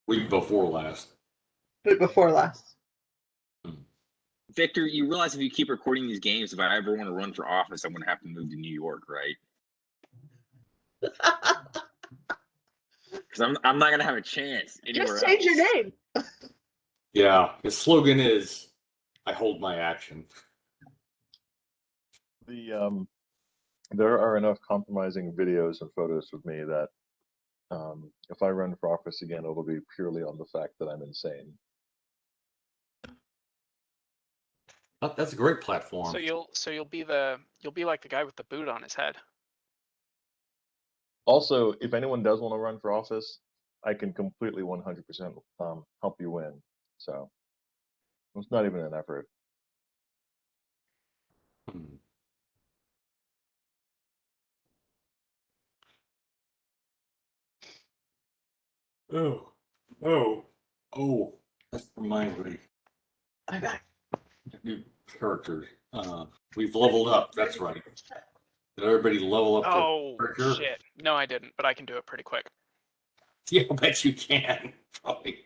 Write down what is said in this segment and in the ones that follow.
Week before last. Week before last. Victor, you realize if you keep recording these games, if I ever want to run for office, I'm going to have to move to New York, right? Because I'm not going to have a chance anywhere Just change else. your name. Yeah, his slogan is, "I hold my action." There are enough compromising videos and photos of me that if I run for office again, it'll be purely on the fact that I'm insane. That's a great platform. So you'll be like the guy with the boot on his head. Also, if anyone does want to run for office, I can completely 100% help you win. So it's not even an effort. Oh, that reminds me. Okay. New characters. We've leveled up. That's right. Did everybody level up? Oh character? shit! No, I didn't, but I can do it pretty quick. Yeah, I bet you can. Probably.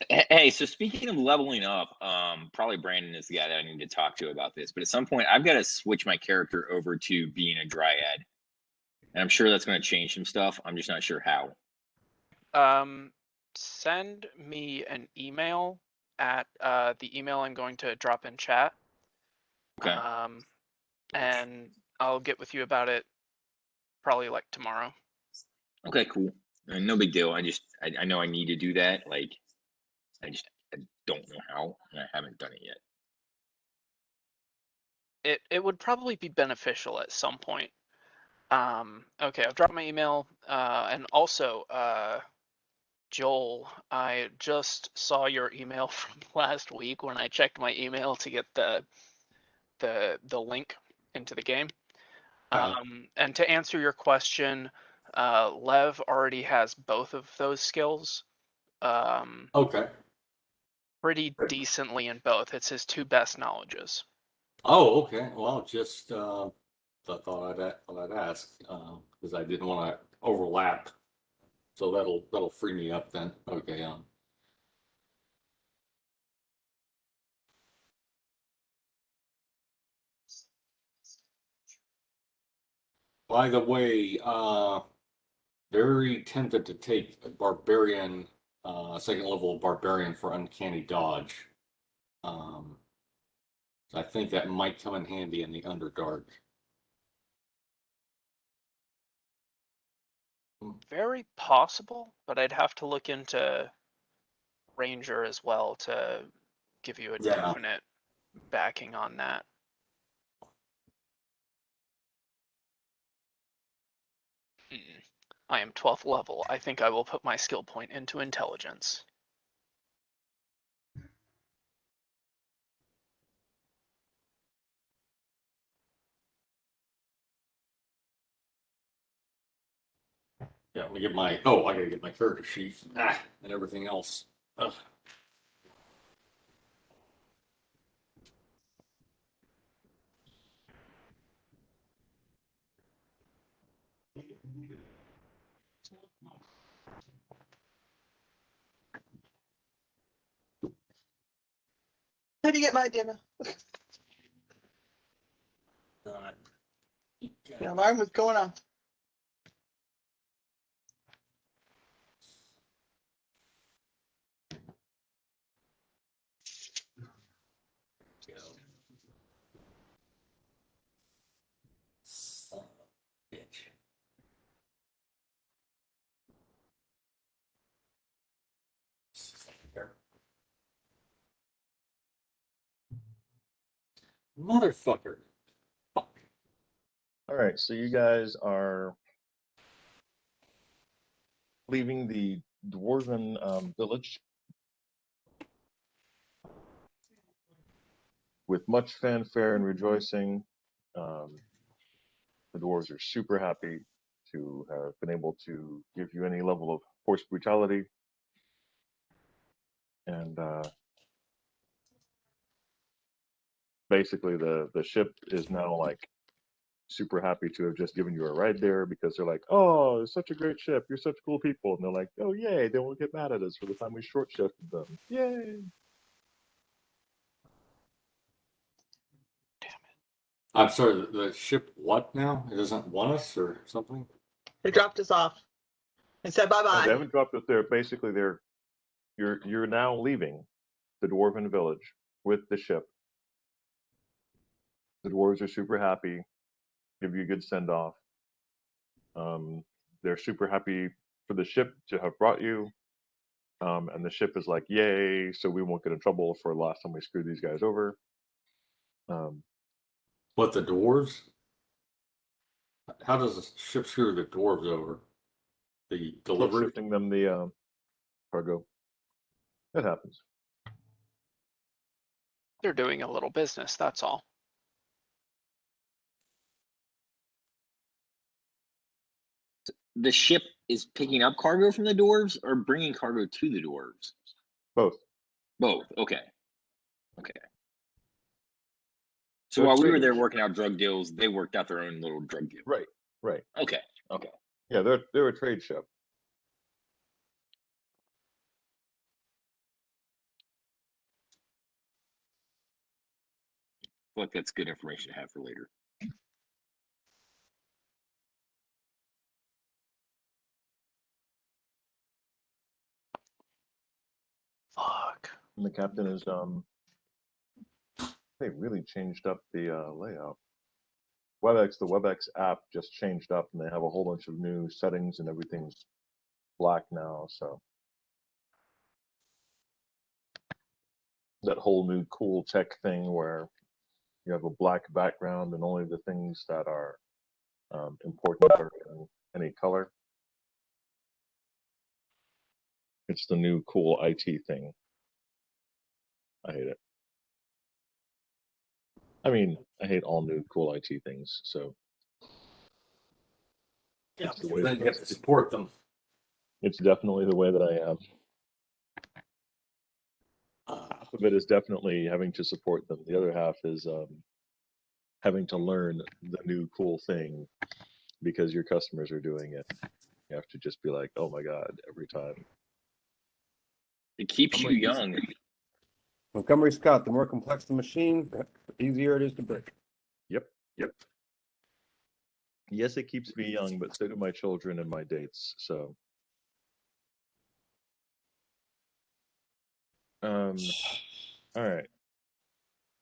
Hey, so speaking of leveling up, probably Brandon is the guy that I need to talk to about this. But at some point, I've got to switch my character over to being a dryad, and I'm sure that's going to change some stuff. I'm just not sure how. Send me an email at the email I'm going to drop in chat. Okay. And I'll get with you about it probably like tomorrow. Okay, cool. No big deal. I know I need to do that. Like, I don't know how, and I haven't done it yet. It would probably be beneficial at some point. Okay, I've dropped my email. And also, Joel, I just saw your email from last week when I checked my email to get the link into the game. And to answer your question, Lev already has both of those skills. Okay. Pretty decently in both. It's his two best knowledges. Oh, okay. Well, just thought I'd ask because I didn't want to overlap. So that'll free me up then. Okay. By the way, very tempted to take a barbarian, second level barbarian for uncanny dodge. I think that might come in handy in the Underdark. Very possible, but I'd have to look into Ranger as well to give you a definite backing on that. I am 12th level. I think I will put my skill point into intelligence. Yeah, let me get my. Oh, I gotta get my character sheet. And everything else. Ugh. How do you get my dinner? The alarm was going off. Son of a bitch. Motherfucker. Fuck. All right, so you guys are leaving the Dwarven village with much fanfare and rejoicing. The dwarves are super happy to have been able to give you any level of force brutality. And basically the ship is now like super happy to have just given you a ride there because they're like, oh, it's such a great ship. You're such cool people. And they're like, oh, yay. They won't get mad at us for the time we short shifted them. Yay. I'm sorry, the ship what now? It doesn't want us or something? They dropped us off and said bye No, bye. they haven't dropped us there. Basically, you're now leaving the Dwarven village with the ship. The dwarves are super happy, give you a good send off. They're super happy for the ship to have brought you. And the ship is like, yay, so we won't get in trouble for last time we screwed these guys over. What, the dwarves? How does the ship screw the dwarves over? The delivery? Shifting them the cargo. That happens. They're doing a little business, that's all. The ship is picking up cargo from the dwarves or bringing cargo to the dwarves? Both. Both. Okay. Okay. So They're while we were there traders. working out drug deals, they worked out their own little drug deal. Right. Right. Okay. Okay. Yeah, they're a trade ship. I feel like that's good information to have for later. Fuck. And the captain is they really changed up the layout. WebEx, the WebEx app just changed up and they have a whole bunch of new settings and everything's black now, so that whole new cool tech thing where you have a black background and only the things that are important are in any color. It's the new cool IT thing. I hate it. I mean, I hate all new cool IT things, so Yeah, it's the way then you have to support them. it's definitely the way that I am. Half of it is definitely having to support them. The other half is having to learn the new cool thing because your customers are doing it. You have to just be like, oh my God, every time. It keeps you young. Montgomery Scott, the more complex the machine, the easier it is to break. Yep. Yes, it keeps me young, but so do my children and my dates. So, all right.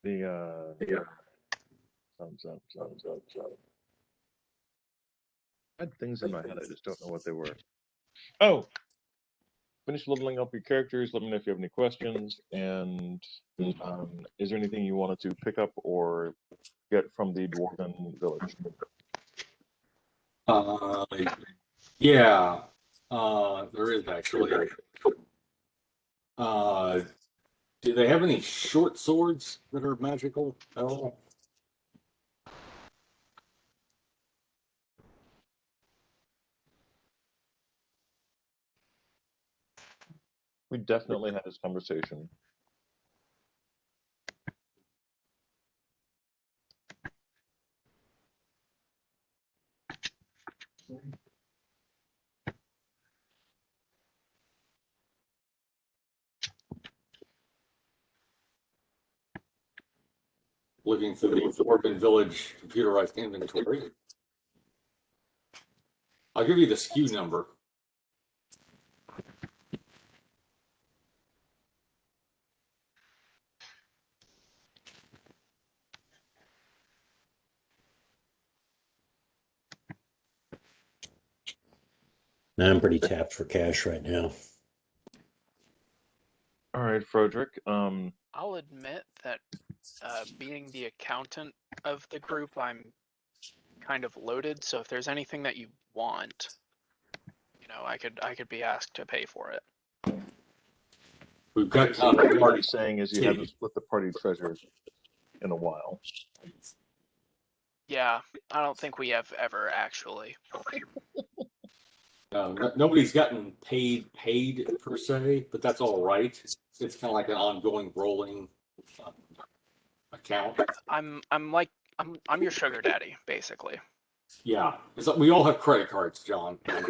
The thumbs up. I had things in my head. I just don't know what they were. Oh, finish leveling up your characters. Let me know if you have any questions. And is there anything you wanted to pick up or get from the Dwarven village? Yeah, there is actually. Do they have any short swords that are magical at all? We definitely had this conversation. Looking for the Dwarven Village computerized inventory. I'll give you the SKU number. I'm pretty tapped for cash right now. All right, Frederick. I'll admit that being the accountant of the group, I'm kind of loaded. So if there's anything that you want, I could be asked to pay for it. We've got So what you're saying is you haven't split the party treasure in a while. Yeah, I don't think we have ever actually. Nobody's gotten paid per se, but that's all right. It's kind of like an ongoing rolling account. I'm like I'm your sugar daddy, basically. Yeah, it's like we all have credit cards, John. I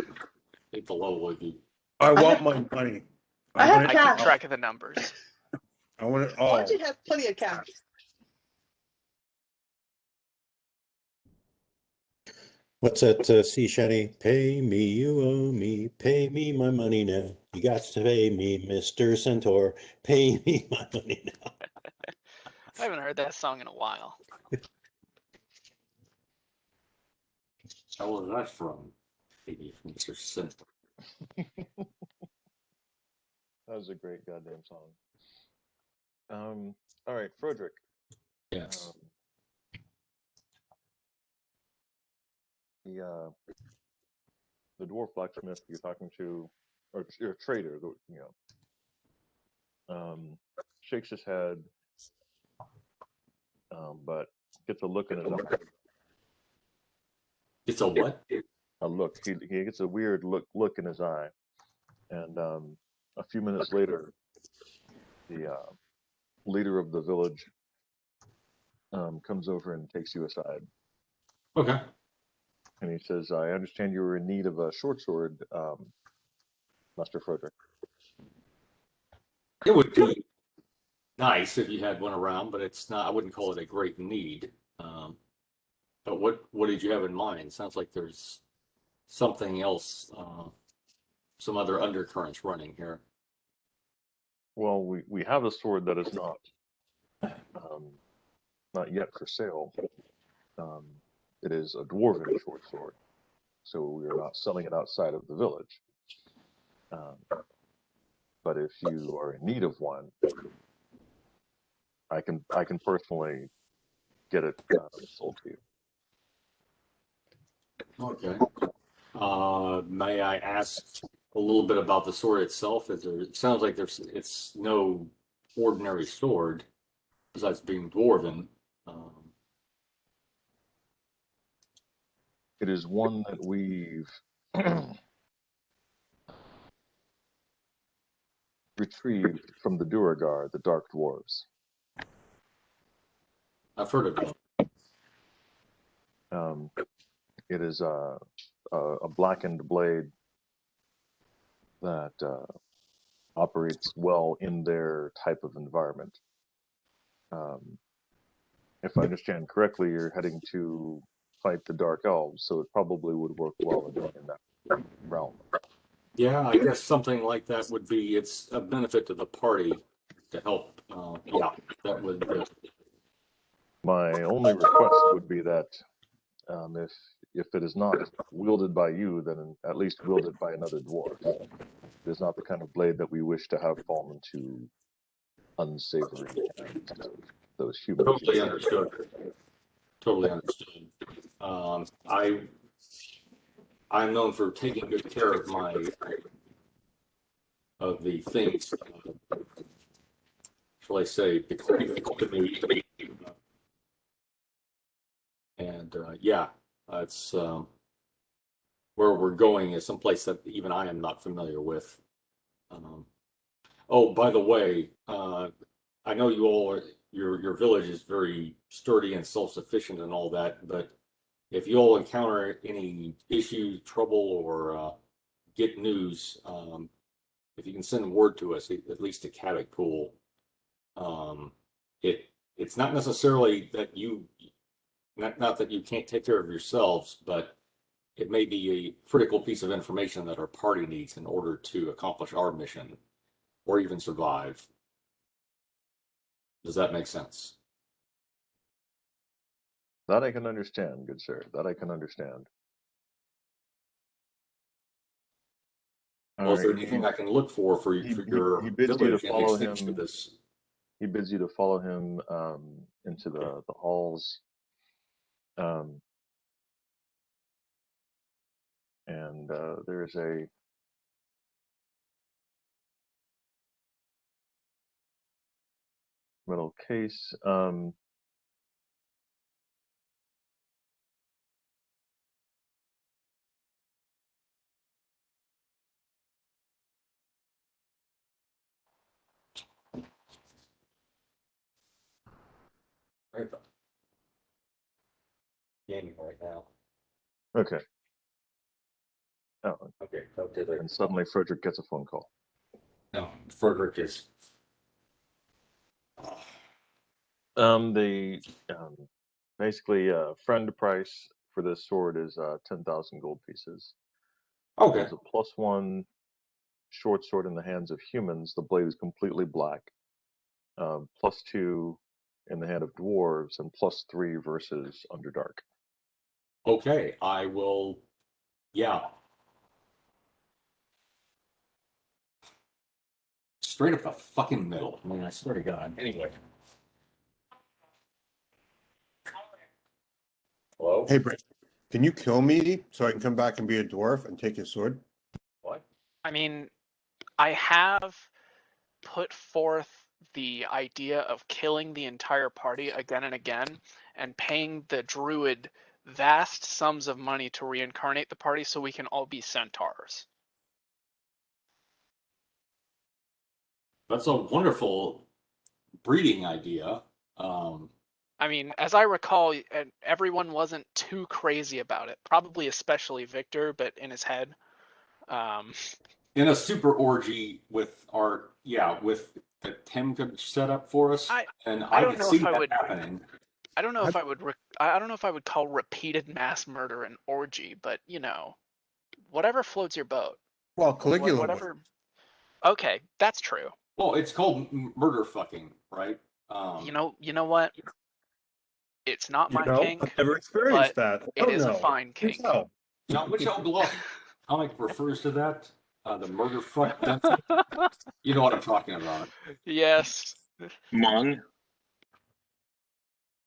think the level of you. I I want have- my money. I have I want it. keep cash. track of the numbers. I want it Why all. don't you have plenty of cash? What's that, sea shanty? Pay me, you owe me. Pay me my money now. You got to pay me, Mr. Centaur. Pay me my money now. I haven't heard that song in a while. How was that from? Maybe from Mr. Center. That was a great goddamn song. All right, Frederick. Yes. The dwarf blacksmith you're talking to, or your trader, shakes his head, but gets a look in his eye. It's a what? A look. He gets a weird look in his eye, and a few minutes later, the leader of the village comes over and takes you aside. Okay. And he says, I understand you were in need of a short sword, Master Frederick. It would be nice if you had one around, but it's not. I wouldn't call it a great need. But what did you have in mind? Sounds like there's something else, some other undercurrents running here. Well, we have a sword that is not yet for sale. It is a dwarven short sword, so we are not selling it outside of the village. But if you are in need of one, I can personally get it sold to you. Okay. May I ask a little bit about the sword itself? It sounds like it's no ordinary sword, besides being dwarven. It is one that we've retrieved from the Duragar, the Dark Dwarves. I've heard of it. It is a blackened blade that operates well in their type of environment. If I understand correctly, you're heading to fight the Dark Elves, so it probably would work well in that realm. Yeah, I guess something like that would be. It's a benefit to the party to help. Yeah, that would. My only request would be that if it is not wielded by you, then at least wielded by another dwarf. It is not the kind of blade that we wish to have fall into unsavory hands of those humans. Totally understood. Totally understood. I'm known for taking good care of the things. Shall I say, bequeathed to me. And yeah, it's where we're going is someplace that even I am not familiar with. Oh, by the way, I know you all are, your village is very sturdy and self-sufficient and all that, but if you all encounter any issue, trouble, or get news, if you can send word to us, at least to Cabot Pool, it's not necessarily that not that you can't take care of yourselves, but it may be a critical piece of information that our party needs in order to accomplish our mission or even survive. Does that make sense? That I can understand, good sir. That I can understand. Well, is there anything I can look for your he bids you to village in follow exchange him. for this? He bids you to follow him into the halls. And there's a metal case. Right. gaming right now. Okay. Oh, Okay, okay. There. and suddenly Frederick gets a phone call. No, Frederick is. They basically friend price for this sword is 10,000 gold pieces. Okay. There's a +1 short sword in the hands of humans. The blade is completely black. +2 in the hand of dwarves, and +3 versus Underdark. Okay, I will. Yeah. Straight up the fucking middle. I mean, I swear to God. Anyway. Hello? Hey, Brett, can you kill me so I can come back and be a dwarf and take his sword? What? I mean, I have put forth the idea of killing the entire party again and again and paying the druid vast sums of money to reincarnate the party so we can all be centaurs. That's a wonderful breeding idea. I mean, as I recall, everyone wasn't too crazy about it. Probably especially Victor, but in his head. In a super orgy with with the Tim could set up for us, I I don't could know see if I that would. happening. I don't know if I would. I don't know if I would call repeated mass murder an orgy, but you know, whatever floats your boat. Well, Caligula would. Whatever. Okay, that's true. Well, it's called murder fucking, right? You know what? It's not You my know, kink, I've never experienced but that. I it don't is a know. fine You kink. tell. Now, which Oblong comic refers to that? The murder fuck. You know what I'm talking about. Yes. Mung.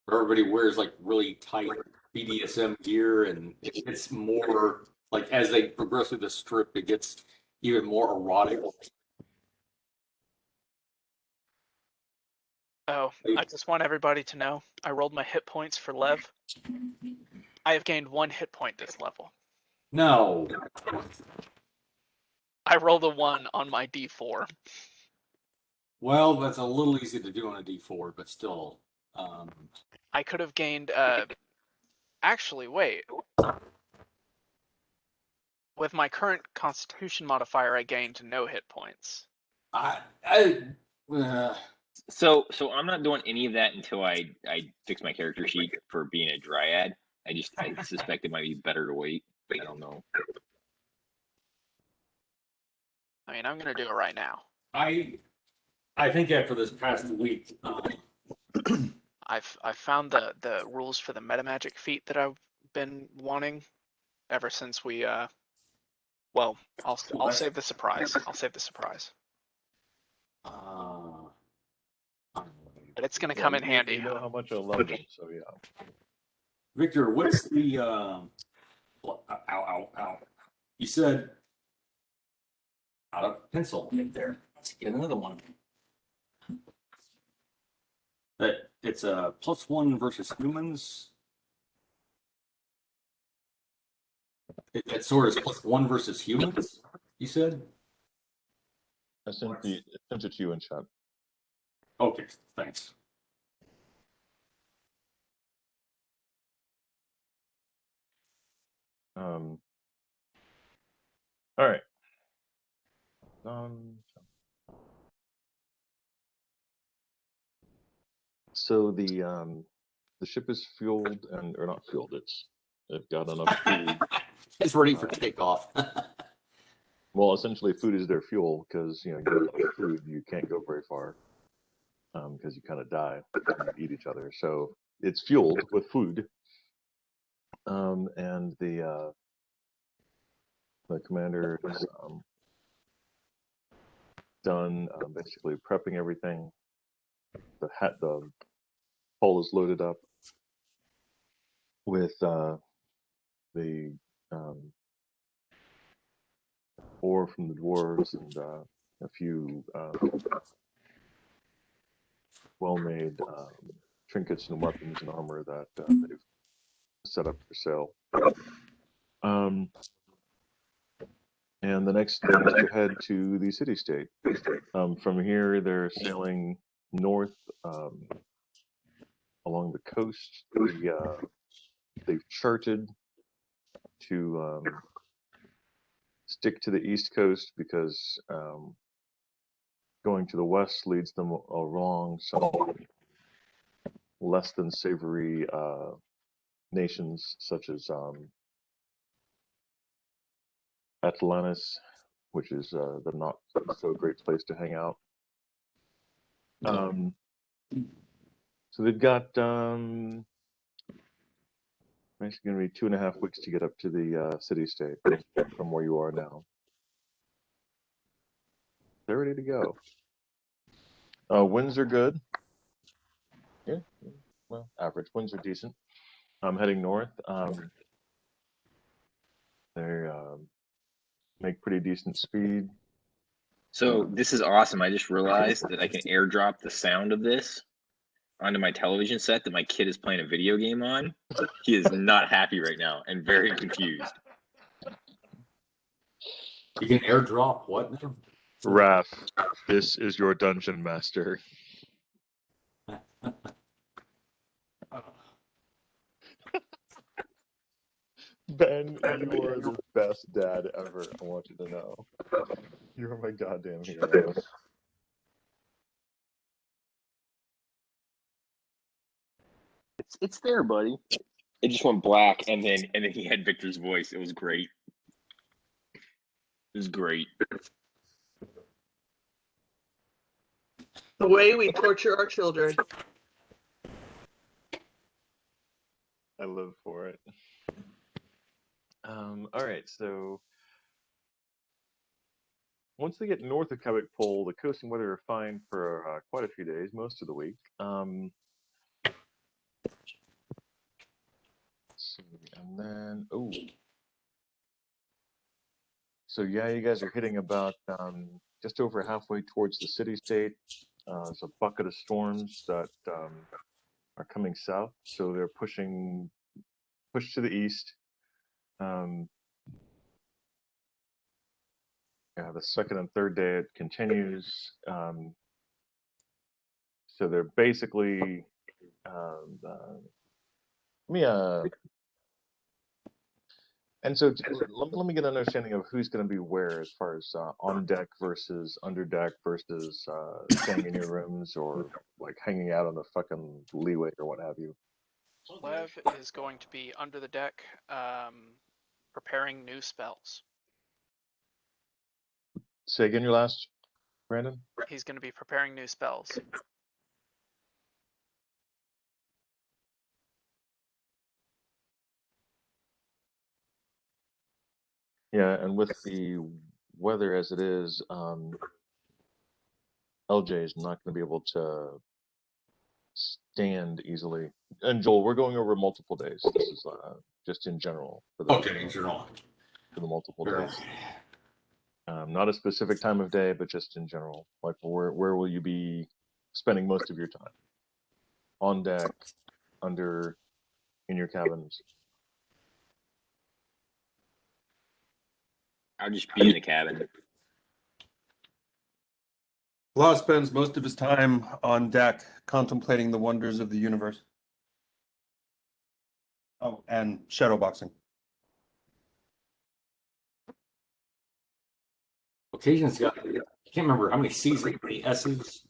Where everybody wears like really tight BDSM gear, and it's more like as they progress through the strip, it gets even more erotic. Oh, I just want everybody to know I rolled my hit points for Lev. I have gained 1 hit point this level. No. I rolled a 1 on my D4. Well, that's a little easy to do on a D4, but still. I could have gained. Actually, wait. With my current Constitution modifier, I gained no hit points. uh, So I'm not doing any of that until I fix my character sheet for being a dryad. I suspect it might be better to wait. I don't know. I mean, I'm gonna do it right now. I think after this past week, I've found the rules for the metamagic feat that I've been wanting ever since we well, I'll save the surprise. I'll save the surprise. But it's gonna come in handy. You know how much I love them, so yeah. Victor, what's the ow, ow, ow. You said out of pencil in there. Let's get another one. That it's a +1 versus humans. That sword is +1 versus humans, you said? I sent it to you in chat. Okay, thanks. All right. So the ship is fueled or not fueled. They've got enough food. It's ready for takeoff. Well, essentially, food is their fuel because you get enough food, you can't go very far because you kind of die when you eat each other. So it's fueled with food, and the commander is done basically prepping everything. The hull is loaded up with the ore from the dwarves and a few well-made trinkets and weapons and armor that they've set up for sale. And the next thing is to head to the city-state. From here, they're sailing north along the coast. The they've charted to stick to the East Coast because going to the west leads them along some less than savory nations such as Atlantis, which is the not so great place to hang out. So they've got it's going to be 2.5 weeks to get up to the city-state from where you are now. They're ready to go. Winds are good. Yeah, well, average. Winds are decent. I'm heading north. They make pretty decent speed. So this is awesome. I just realized that I can airdrop the sound of this onto my television set that my kid is playing a video game on. He is not happy right now and very confused. You can airdrop what now? Raph, this is your dungeon master. Ben, you are the best dad ever. I want you to know. You're my goddamn hero. It's there, buddy. It just went black, and then he had Victor's voice. It was great. It was great. The way we torture our children. I live for it. All right, so once they get north of Quebec Pole, the coast and weather are fine for quite a few days, most of the week. And then, so yeah, you guys are hitting about just over halfway towards the city-state. There's a bucket of storms that are coming south, so they're pushed to the east. Yeah, the second and third day it continues. So they're basically and so let me get an understanding of who's going to be where as far as on deck versus under deck versus staying in your rooms or like hanging out on the fucking leeway or what have you. Lev is going to be under the deck, preparing new spells. Say again your last, Brandon? He's going to be preparing new spells. Yeah, and with the weather as it is, LJ is not going to be able to stand easily. And Joel, we're going over multiple days. This is just in general. For the, Okay, in general. For the multiple Sure. days. Not a specific time of day, but just in general. Like where will you be spending most of your time? On deck, under, in your cabins? I'll just be in the cabin. Law spends most of his time on deck contemplating the wonders of the universe. Oh, and shadowboxing. Occasion's got, I can't remember how many C's, how many S's.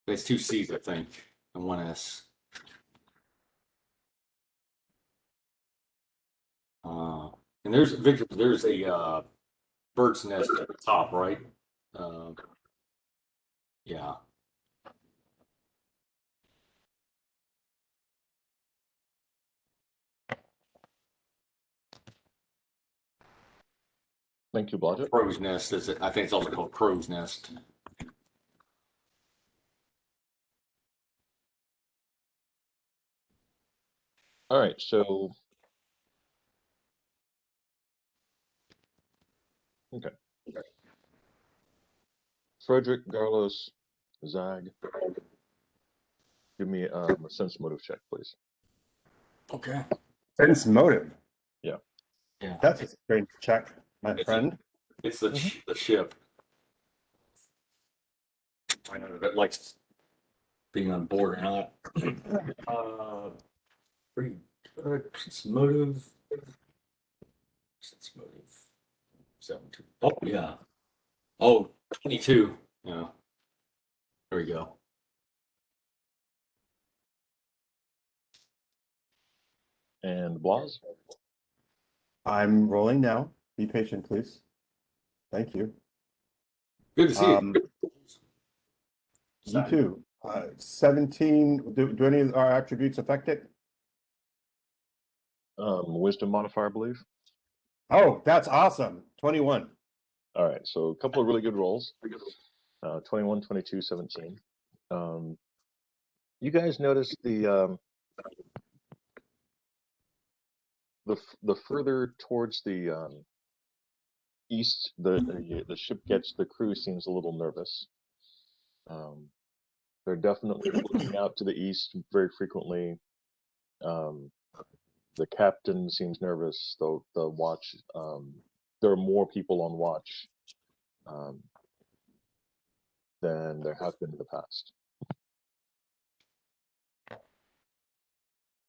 It's 2 C's, I think, and 1 S. And there's Victor. There's a bird's nest at the top, right? Yeah. Thank you, Blodgett. Crow's nest is it? I think it's also called crow's nest. All right, so okay. Frederick, Garlos, Zag, give me a sense motive check, please. Okay. Sense motive. Yeah. Yeah. That's a strange check, my It's friend. It's the the ship. I know that likes being on board and all that. pretty good. Sense motive. Sense motive. 17. Oh, yeah. Oh, 22. Yeah. There we go. And Blas? I'm rolling now. Be patient, please. Thank you. Good to see you. You too. 17. Do any of our attributes affect it? Wisdom modifier, I believe. Oh, that's awesome. 21. All right, so a couple of really good rolls. 21, 22, 17. You guys notice the further towards the east the ship gets, the crew seems a little nervous. They're definitely looking out to the east very frequently. The captain seems nervous. The watch, there are more people on watch than there have been in the past.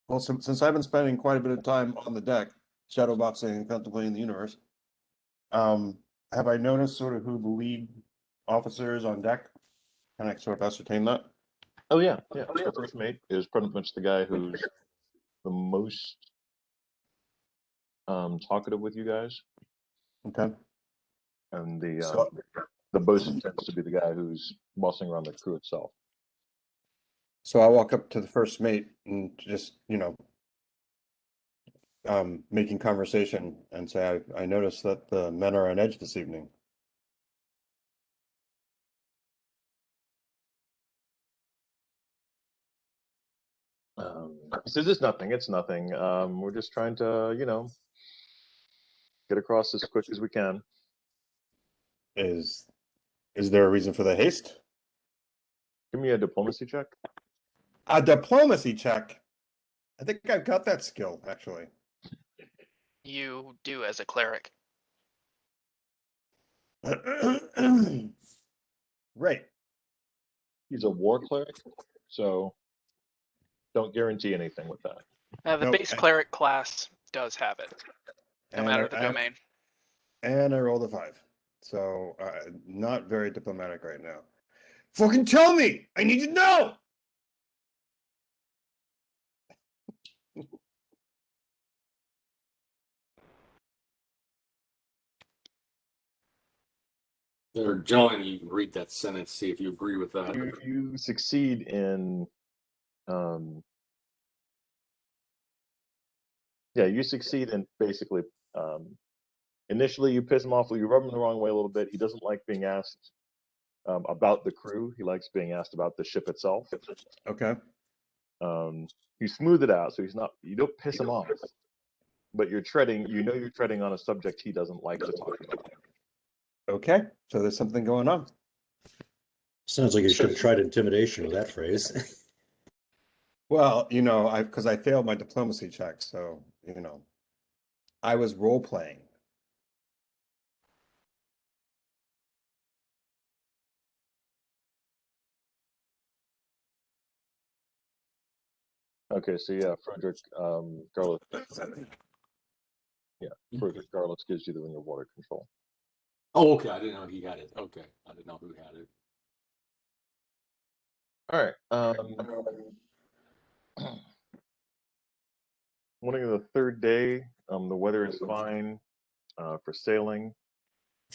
Well, since I've been spending quite a bit of time on the deck, shadowboxing and contemplating the universe, have I noticed sort of who the lead officer is on deck? Can I sort of ascertain that? Oh yeah. The first mate is pretty much the guy who's the most talkative with you guys, Okay. and So, the bosun tends to be the guy who's bossing around the crew itself. so I walk up to the first mate and just, making conversation and say, I noticed that the men are on edge this evening. He says, it's nothing. We're just trying to, get across as quick as we can. Is there a reason for the haste? Give me a diplomacy check. A diplomacy check. I think I've got that skill, actually. You do as a cleric. Right. He's a war cleric, so don't guarantee anything with that. The Nope. base cleric class does have it, no matter the domain. And I rolled a 5. So, not very diplomatic right now. Fucking tell me! I need to know! There, John, you can read that sentence, see if you agree with that. You succeed in, you succeed in basically, initially you piss him off, you rub him the wrong way a little bit. He doesn't like being asked about the crew. He likes being asked about the ship itself. Okay. You smooth it out, so you don't piss him off, but you're treading on a subject he doesn't like to talk about. Okay. So there's something going on. Sounds like you should have tried intimidation with that phrase. Well, because I failed my diplomacy check, so, I was role playing. Okay, so yeah, Frederick Garlith. Yeah, Frederick Garlith gives you the ring of water control. Oh, okay. I didn't know he had it. Okay. I didn't know who had it. All right. Morning of the third day. The weather is fine for sailing,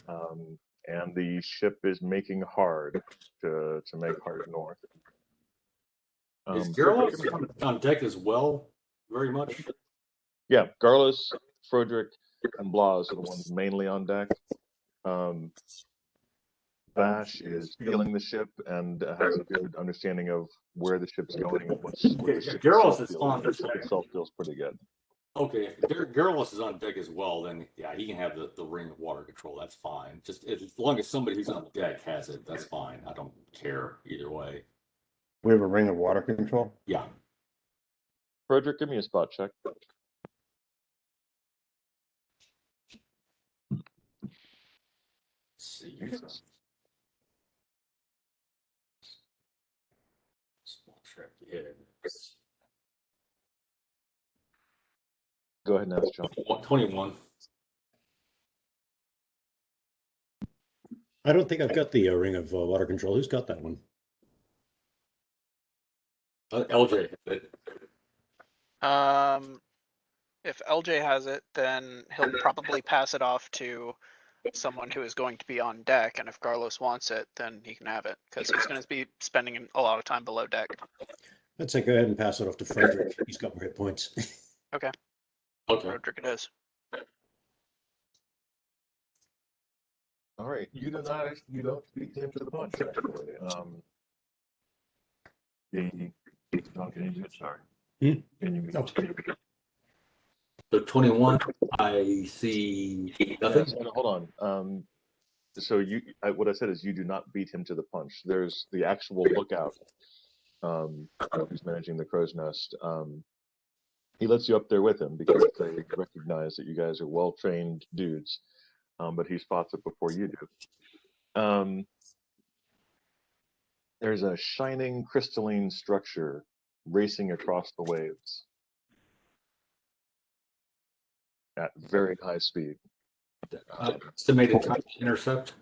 and the ship is making hard to make hard north. Is Geralt on deck as well? Very much. Yeah, Garlus, Frederick, and Blas are the ones mainly on deck. Bash is feeling the ship and has a good understanding of where the ship's going and what the ship Geralt itself is feels. on The ship itself feels pretty good. Okay, if Geralt is on deck as well, then yeah, he can have the ring of water control. That's fine. Just as long as somebody who's on deck has it, that's fine. I don't care either way. We have a ring of water control? Yeah. Frederick, give me a spot check. Let's see. Small trap. Yeah. Go ahead and ask John. 21. I don't think I've got the ring of water control. Who's got that one? LJ had it. If LJ has it, then he'll probably pass it off to someone who is going to be on deck, and if Carlos wants it, then he can have it, because he's going to be spending a lot of time below deck. I'd say go ahead and pass it off to Frederick. He's got more hit points. Okay, Okay. Roderick it is. All right, you don't beat him to the punch. Actually, John, can you do it? Sorry. Hmm? Can you? Oh. So 21, I see nothing. Yes, and hold on. So what I said is you do not beat him to the punch. There's the actual lookout who's managing the crow's nest. He lets you up there with him because they recognize that you guys are well-trained dudes, but he spots it before you do. There's a shining crystalline structure racing across the waves at very high speed. Estimated time to intercept.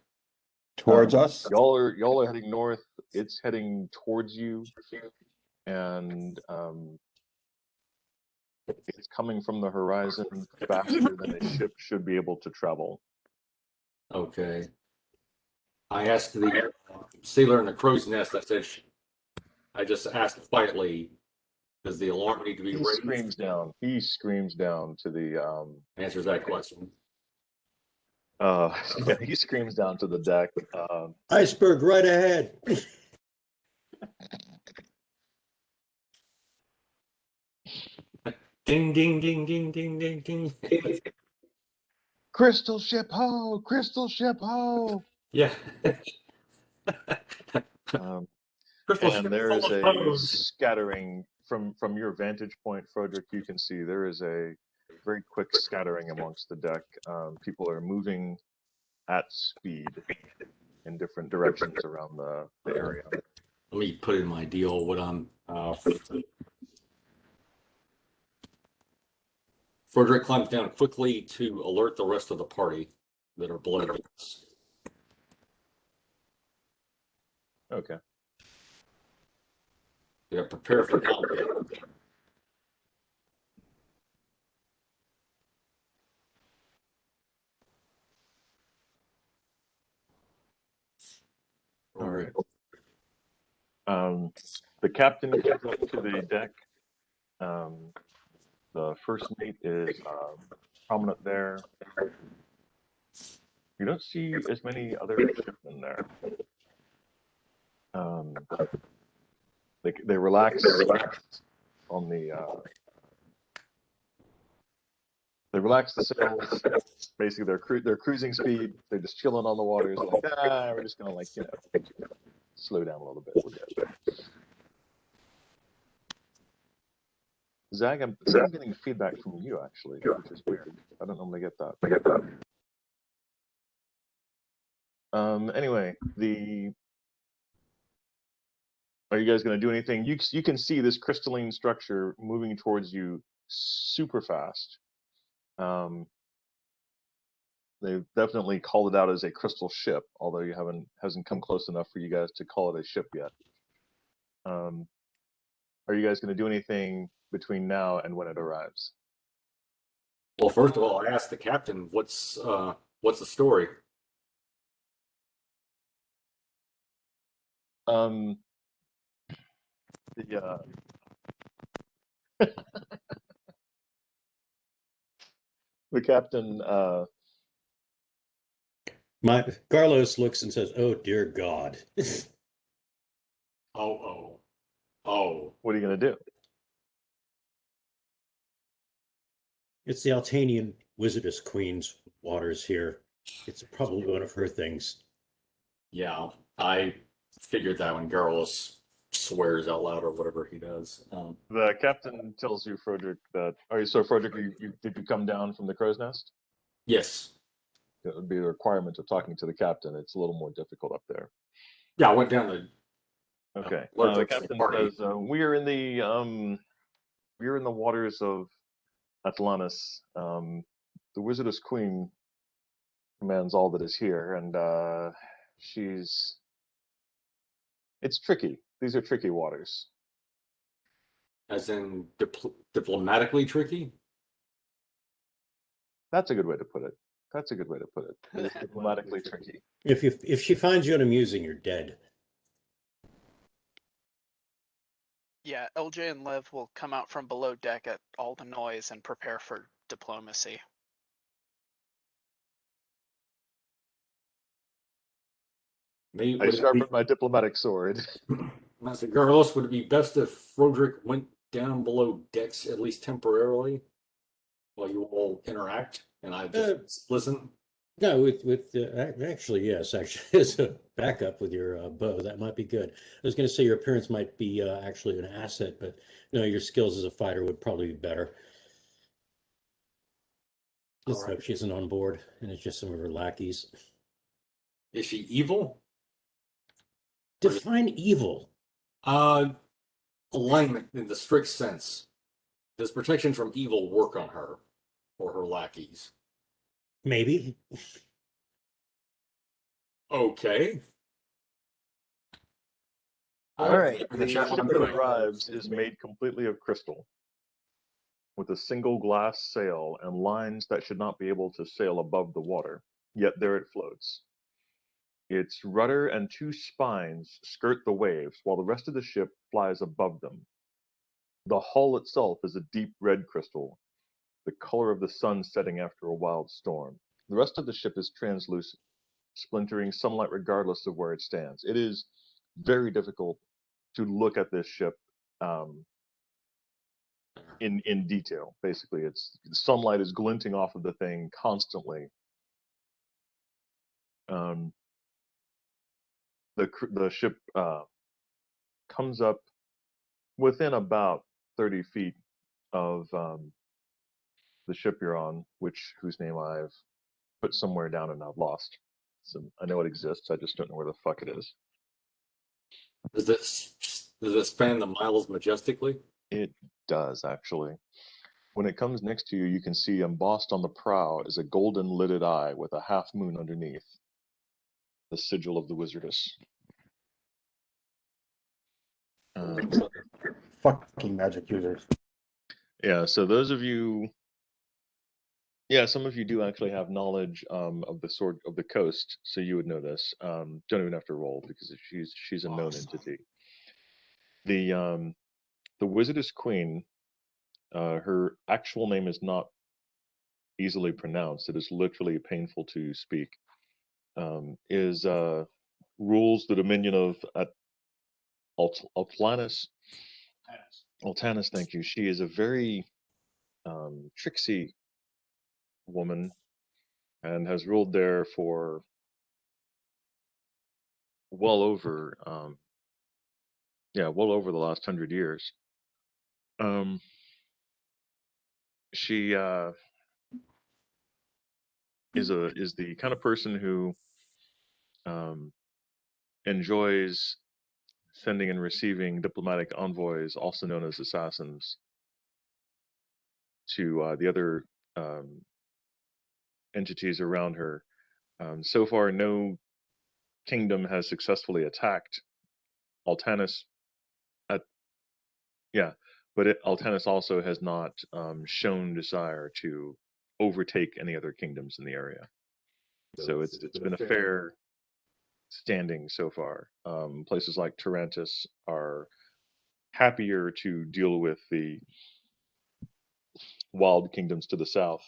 Towards us? Y'all are heading north. It's heading towards you, and it's coming from the horizon faster than a ship should be able to travel. Okay. I asked the sailor in the crow's nest. I just asked quietly, does the alarm need to be He raised? screams down. He screams down to the Answers that question. yeah, he screams down to the deck. Iceberg right ahead. Ding, ding, ding, ding, ding, ding, ding. Crystal ship ho! Crystal ship ho! Yeah. Crystal ship And there full is of a hose. scattering from your vantage point, Frederick. You can see there is a very quick scattering amongst the deck. People are moving at speed in different directions around the area. Let me put in my deal what I'm. Frederick climbs down quickly to alert the rest of the party that are below us. Okay. Yeah, prepare for combat. All right. The captain comes up to the deck. The first mate is prominent there. You don't see as many other shipmen there. They relax on the. They relax the sails. Basically, they're cruising speed. They're just chilling on the waters. Like, we're just gonna slow down a little bit. We're good. Zag, I'm getting feedback from you actually, which is weird. I don't normally get that. Anyway, are you guys going to do anything? You can see this crystalline structure moving towards you super fast. They've definitely called it out as a crystal ship, although hasn't come close enough for you guys to call it a ship yet. Are you guys going to do anything between now and when it arrives? Well, first of all, I asked the captain, what's the story? The the captain. My Carlos looks and says, "Oh dear God." Oh. What are you going to do? It's the Altanian Wizardess Queen's waters here. It's probably one of her things. Yeah, I figured that when Garrulus swears out loud or whatever he does. The captain tells you, Frederick, that. So Frederick, did you come down from the crow's nest? Yes. It would be a requirement of talking to the captain. It's a little more difficult up there. Yeah, I went down the. Okay. Alert The the captain party. says we are in the waters of Atlantis, the Wizardess Queen commands all that is here, and it's tricky. These are tricky waters. As in diplomatically tricky? That's a good way to put it. That's a good way to put it. It's diplomatically tricky. If she finds you unamusing, you're dead. Yeah, LJ and Lev will come out from below deck at all the noise and prepare for diplomacy. Maybe I sharpened my diplomatic sword. Master Garlos, would it be best if Roderick went down below decks at least temporarily while you all interact and I just listen? No, actually, yes, actually, as a backup with your bow, that might be good. I was going to say your appearance might be actually an asset, but no, your skills as a fighter would probably be better. Just hope she isn't on board and it's just some of her lackeys. Is she evil? Define evil. Alignment in the strict sense. Does protection from evil work on her or her lackeys? Maybe. Okay. All right. The The chat ship what I'm that doing. arrives is made completely of crystal, with a single glass sail and lines that should not be able to sail above the water. Yet there it floats. Its rudder and two spines skirt the waves, while the rest of the ship flies above them. The hull itself is a deep red crystal, the color of the sun setting after a wild storm. The rest of the ship is translucent, splintering sunlight regardless of where it stands. It is very difficult to look at this ship in detail. Basically, it's the sunlight is glinting off of the thing constantly. The ship comes up within about 30 feet of the ship you're on, whose name I've put somewhere down and I've lost. So I know it exists. I just don't know where the fuck it is. Does it span the miles majestically? It does, actually. When it comes next to you, you can see embossed on the prow is a golden lidded eye with a half moon underneath. The sigil of the wizardess. Fucking magic users. Yeah, so those of you, yeah, some of you do actually have knowledge of the sword of the coast, so you would know this. Don't even have to roll because she's a known entity. The wizardess queen, her actual name is not easily pronounced. It is literally painful to speak. Rules the dominion of Atlantis. Altanis, thank you. She is a very tricksy woman and has ruled there for well over the last 100 years. She is the kind of person who enjoys sending and receiving diplomatic envoys, also known as assassins, to the other entities around her. So far, no kingdom has successfully attacked Altanis. Altanis also has not shown desire to overtake any other kingdoms in the area. So it's been a fair standing so far. Places like Tarantus are happier to deal with the wild kingdoms to the south,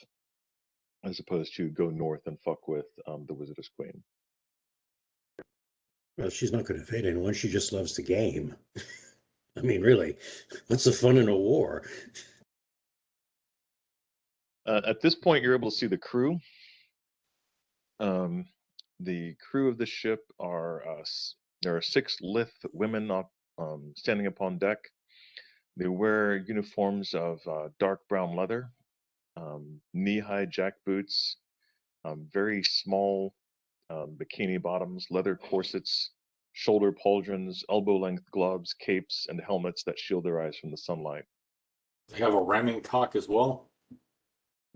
as opposed to go north and fuck with the Wizardess Queen. Well, she's not going to invade anyone. She just loves the game. I mean, really, what's the fun in a war? At this point, you're able to see the crew. The crew of the ship there are 6 lithe women standing upon deck. They wear uniforms of dark brown leather, knee-high jack boots, very small bikini bottoms, leather corsets, shoulder pauldrons, elbow-length gloves, capes, and helmets that shield their eyes from the sunlight. They have a ramming cock as well.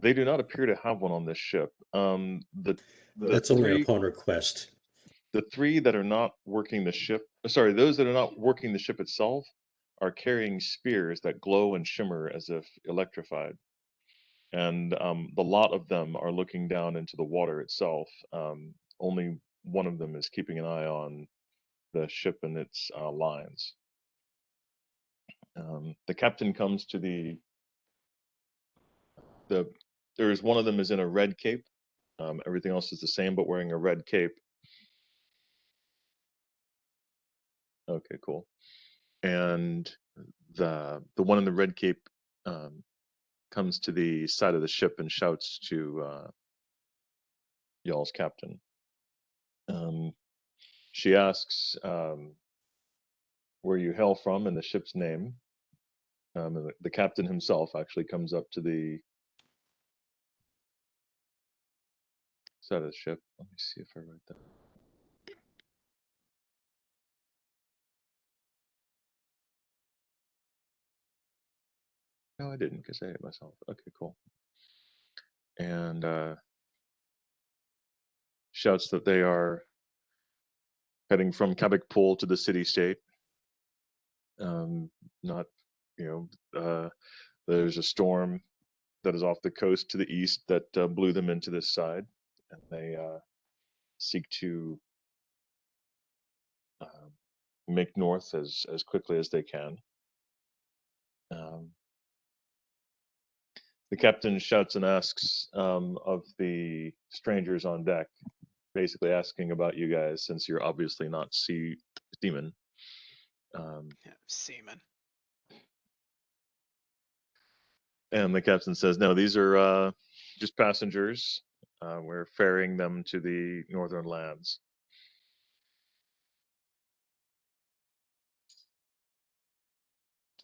They do not appear to have one on this ship. The That's only three upon request. the three that are not working the ship, sorry, those that are not working the ship itself are carrying spears that glow and shimmer as if electrified. And the lot of them are looking down into the water itself. Only one of them is keeping an eye on the ship and its lines. The captain comes to there's one of them is in a red cape. Everything else is the same, but wearing a red cape. Okay, cool. And the one in the red cape comes to the side of the ship and shouts to y'all's captain. She asks where you hail from and the ship's name. And the captain himself actually comes up to the side of the ship. Let me see if I write that. No, I didn't because I hit myself. Okay, cool. And shouts that they are heading from Kabik Pool to the city-state. Not, there's a storm that is off the coast to the east that blew them into this side, and they seek to make north as quickly as they can. The captain shouts and asks of the strangers on deck, basically asking about you guys, since you're obviously not seamen. Seaman. And the captain says, no, these are just passengers. We're ferrying them to the northern lands.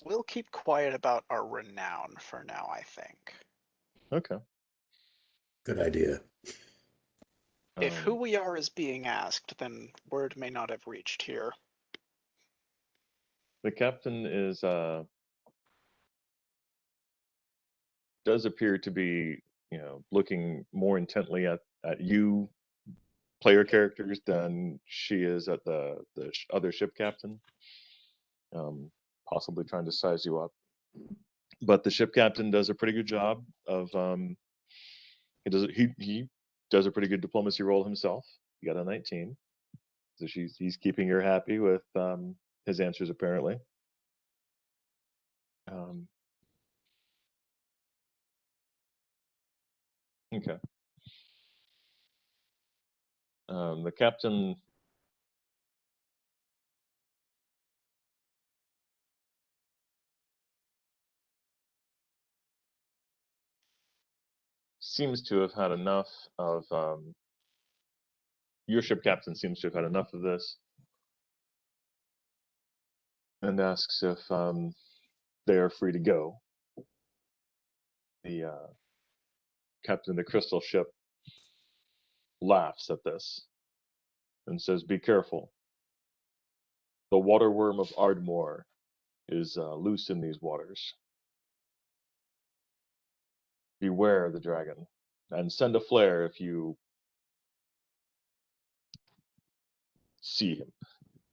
We'll keep quiet about our renown for now, I think. Okay. Good idea. If who we are is being asked, then word may not have reached here. The captain is does appear to be, looking more intently at you player characters than she is at the other ship captain. Possibly trying to size you up. But the ship captain does a pretty good job of he does a pretty good diplomacy role himself. He got a 19. So he's keeping her happy with his answers apparently. Okay. The captain seems to have had enough of your ship captain seems to have had enough of this and asks if they are free to go. The captain of the crystal ship laughs at this and says, be careful. The water worm of Ardmore is loose in these waters. Beware the dragon, and send a flare if you see him.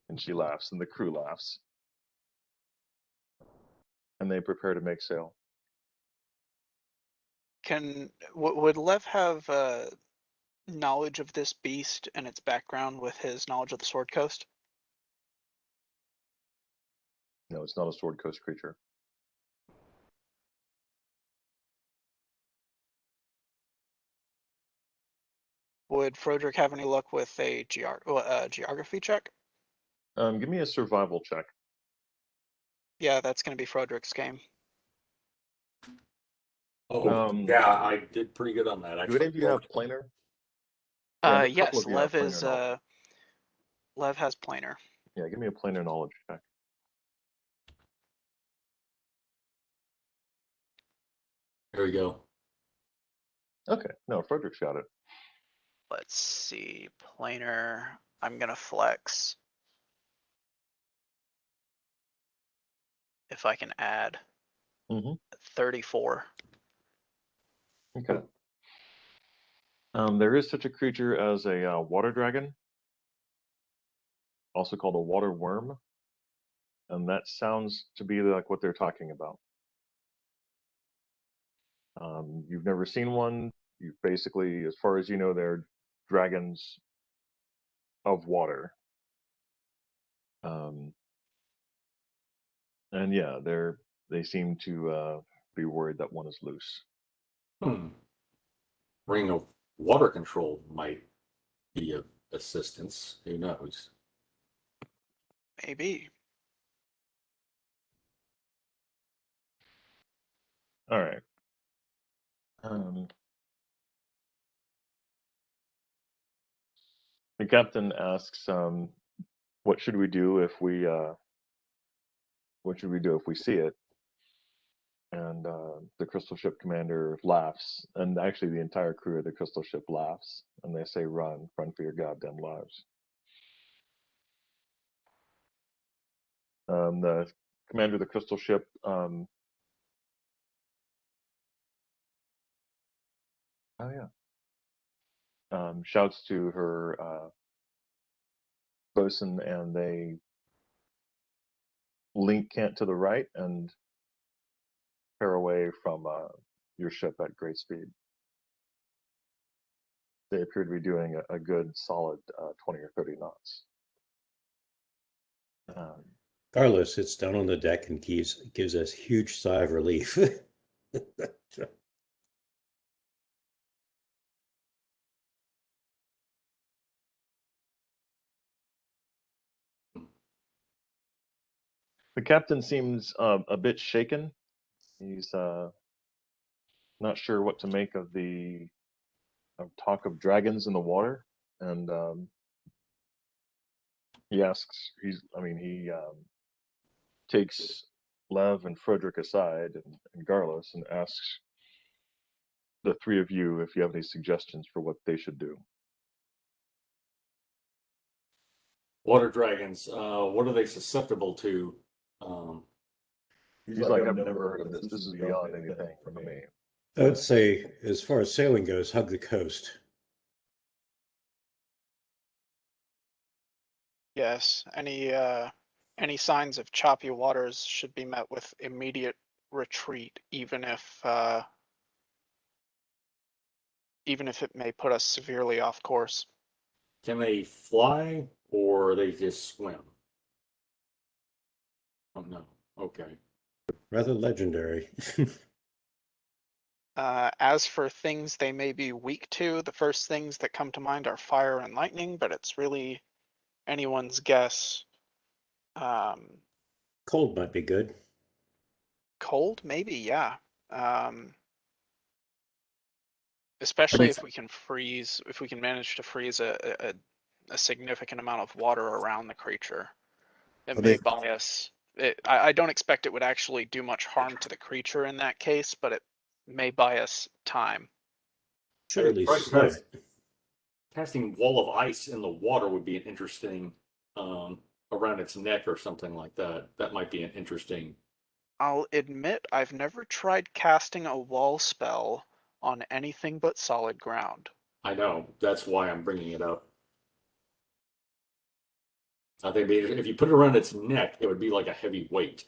And she laughs, and the crew laughs. And they prepare to make sail. Would Lev have knowledge of this beast and its background with his knowledge of the Sword Coast? No, it's not a Sword Coast creature. Would Froderick have any luck with a geography check? Give me a survival check. Yeah, that's going to be Froderick's game. Oh, yeah, I did pretty good on that. Do any of you have planar? Yeah, Yes, Lev is. Lev has planar. Yeah, give me a planar knowledge check. There we go. Okay, no, Frederick's got it. Let's see, planar. I'm gonna flex. If I can add 34. Okay. There is such a creature as a water dragon, also called a water worm, and that sounds to be like what they're talking about. You've never seen one. You basically, as far as you know, they're dragons of water. And yeah, they seem to be worried that one is loose. Ring of water control might be of assistance. Who knows? Maybe. All right. The captain asks, "What should we do if we see it?" And the crystal ship commander laughs, and actually the entire crew of the crystal ship laughs, and they say, run for your goddamn lives. The commander of the crystal ship shouts to her bosun, and they link Kent to the right and tear away from your ship at great speed. They appear to be doing a good solid 20 or 30 knots. Carlos sits down on the deck and gives us a huge sigh of relief. The captain seems a bit shaken. He's not sure what to make of the talk of dragons in the water, and he asks. He takes Lev and Frederick aside and Garlos and asks the three of you if you have any suggestions for what they should do. Water dragons, what are they susceptible to? He's like, I've never heard of this. This is beyond anything for me. I would say, as far as sailing goes, hug the coast. Yes. Any signs of choppy waters should be met with immediate retreat, even if it may put us severely off course. Can they fly or they just swim? Oh no. Okay. Rather legendary. As for things they may be weak to, the first things that come to mind are fire and lightning, but it's really anyone's guess. Cold might be good. Cold, maybe, yeah. Especially if we can manage to freeze a significant amount of water around the creature. It may buy us. I don't expect it would actually do much harm to the creature in that case, but it may buy us time. Should at least slow it. Casting wall of ice in the water would be an interesting around its neck or something like that. That might be an interesting. I'll admit I've never tried casting a wall spell on anything but solid ground. I know, that's why I'm bringing it up. I think if you put it around its neck, it would be like a heavy weight.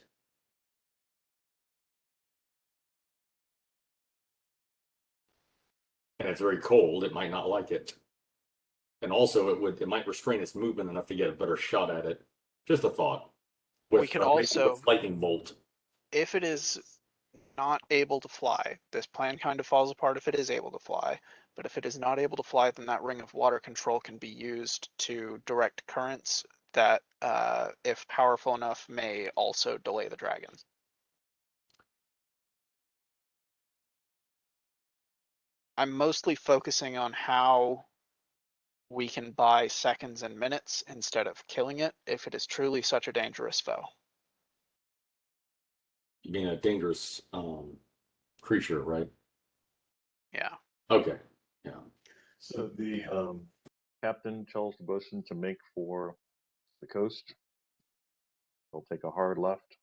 And it's very cold, it might not like it. And also it might restrain its movement enough to get a better shot at it. Just a thought. We could also, with lightning bolt. if it is not able to fly, this plan kind of falls apart if it is able to fly, but if it is not able to fly, then that ring of water control can be used to direct currents that, if powerful enough, may also delay the dragons. I'm mostly focusing on how we can buy seconds and minutes instead of killing it if it is truly such a dangerous foe. You mean a dangerous creature, right? Yeah. Okay. Yeah. So the captain tells the bosun to make for the coast. They'll take a hard left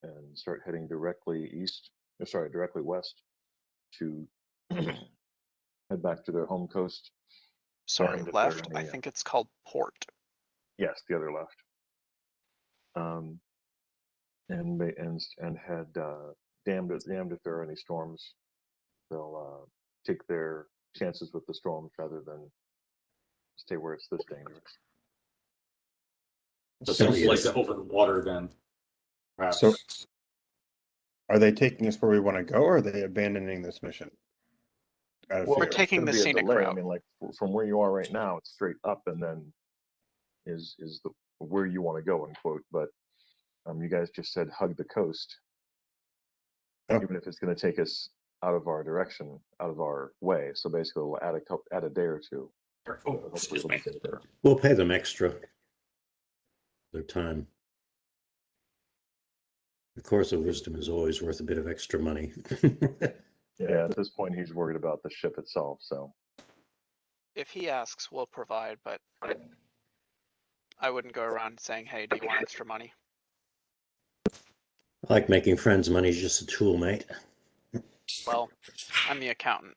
and start heading directly west to head back to their home coast. Sorry, And if left. they're I in the, think it's called port. Yes, the other left. And had damned if there are any storms. They'll take their chances with the storms rather than stay where it's this dangerous. So So, sounds like yes. the open water then. Perhaps. So- Are they taking us where we want to go, or are they abandoning this mission? Out of Well, fear. We're taking it's the gonna be a scenic delay. I route. mean, like from where you are right now, it's straight up, and then is the where you want to go, unquote. But you guys just said hug the coast, Oh. even if it's going to take us out of our direction, out of our way. So basically, we'll add a day or two. Oh, Hopefully excuse it'll me. get there. We'll pay them extra. Their time. The course of wisdom is always worth a bit of extra money. Yeah, at this point, he's worried about the ship itself. So If he asks, we'll provide, but I wouldn't go around saying, hey, do you want extra money? I like making friends. Money's just a tool, mate. Well, I'm the accountant.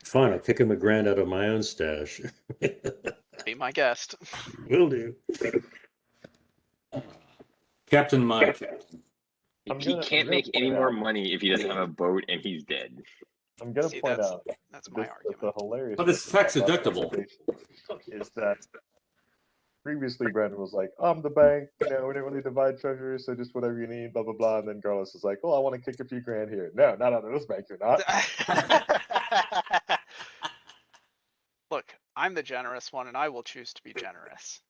Fine, I'll kick him $1,000 out of my own stash. Be my guest. Will do. Captain Mike. He can't make any more money if he doesn't have a boat and he's dead. I'm going to See, point out that's my that argument. the hilarious. But it's thing about tax deductible. Is that previously Brandon was like, I'm the bank, we don't really divide treasures, so just whatever you need, blah blah blah. And then Carlos was like, well, I want to kick a few grand here. No, not out of this bank, you're not. Look, I'm the generous one, and I will choose to be generous.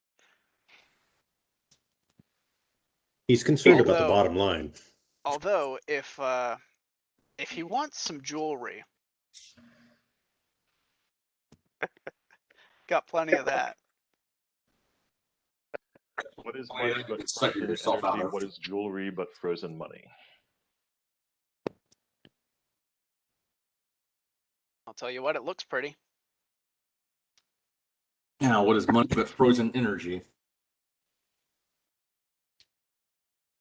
He's concerned about the Although- bottom line. Although, if he wants some jewelry, got plenty of that. What is money but It's sucking frozen yourself out energy? of. What is jewelry but frozen money? I'll tell you what, it looks pretty. Now, what is money but frozen energy?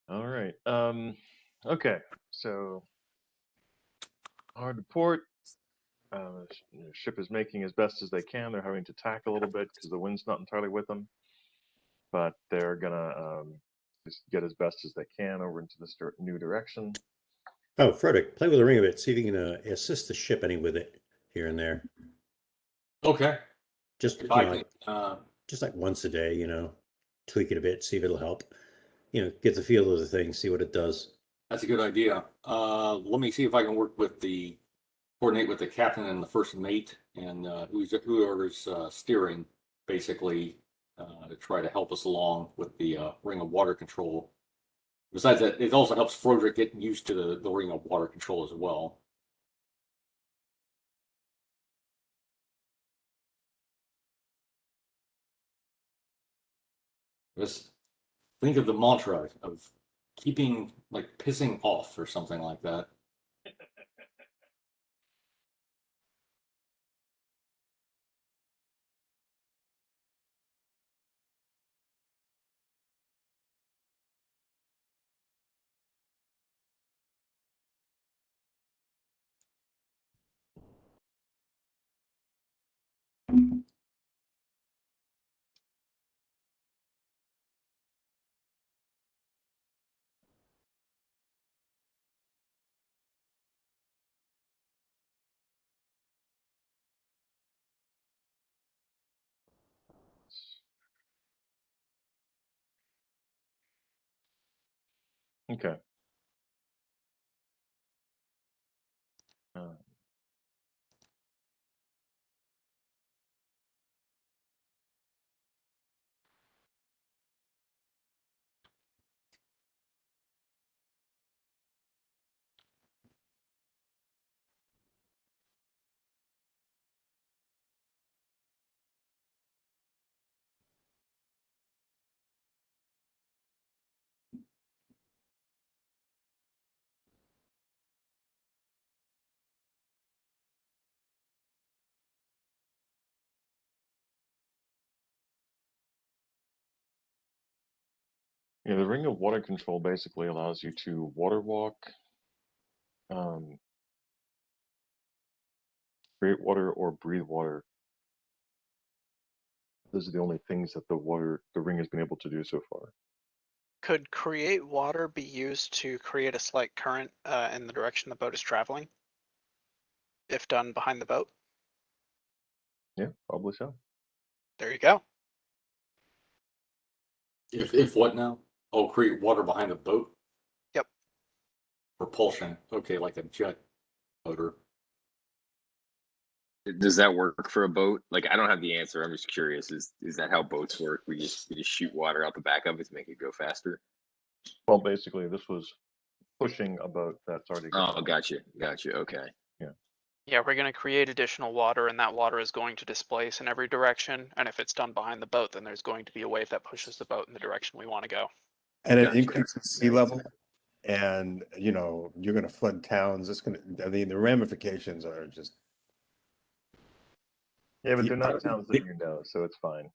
All right. Okay. So hard to port. Ship is making as best as they can. They're having to tack a little bit because the wind's not entirely with them, but they're gonna just get as best as they can over into this new direction. Oh, Frederick, play with the ring a bit. See if you can assist the ship any with it here and there. Okay. Just If you I know, can, just like once a day, tweak it a bit, see if it'll help. Get the feel of the thing, see what it does. that's a good idea. Let me see if I can coordinate with the captain and the first mate and whoever's steering, basically, to try to help us along with the ring of water control. Besides that, it also helps Frederick get used to the ring of water control as well. Just think of the mantra of keeping, like, pissing off or something like that. Okay. Yeah, the ring of water control basically allows you to water walk Create water or breathe water. Those are the only things that the ring has been able to do so far. Could create water be used to create a slight current in the direction the boat is traveling? If done behind the boat? Yeah, probably so. There you go. If what now? Oh, create water behind the boat? Yep. Propulsion. Okay, like a jet motor. Does that work for a boat? Like, I don't have the answer. I'm just curious. Is that how boats work? We just shoot water out the back of it to make it go faster. Well, basically, this was pushing a boat that's already going. Oh, gotcha. Okay. Yeah, we're going to create additional water, and that water is going to displace in every direction. And if it's done behind the boat, then there's going to be a wave that pushes the boat in the direction we want to go. And it Gotcha. increases sea level, and you're going to flood towns. The ramifications are just. Yeah, but they're not towns that you know, so it's fine.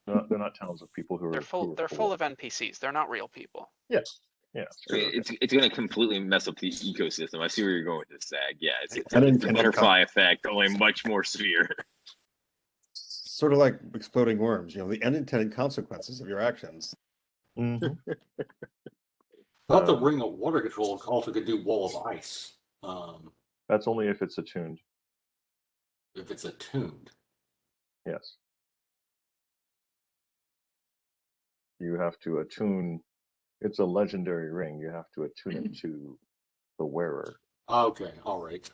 They're not towns of people who are. They're full of NPCs. They're not real people. Yes. Yeah. I mean, it's going to completely mess up the ecosystem. I see where you're going with this, Zag. Yeah, it's the Unintended butterfly effect, only much more severe. Sort of like exploding worms, the unintended consequences of your actions. Mhm. I thought the ring of water control also could do wall of ice. That's only if it's attuned. If it's attuned. Yes. You have to attune. It's a legendary ring. You have to attune it to the wearer. Okay, all right.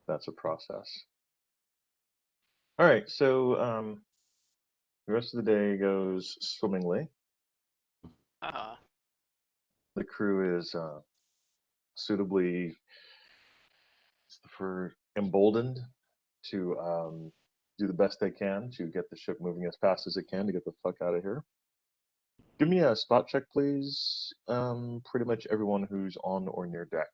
That's a process. All right, so the rest of the day goes swimmingly. The crew is suitably emboldened to do the best they can to get the ship moving as fast as it can to get the fuck out of here. Give me a spot check, please. Pretty much everyone who's on or near deck.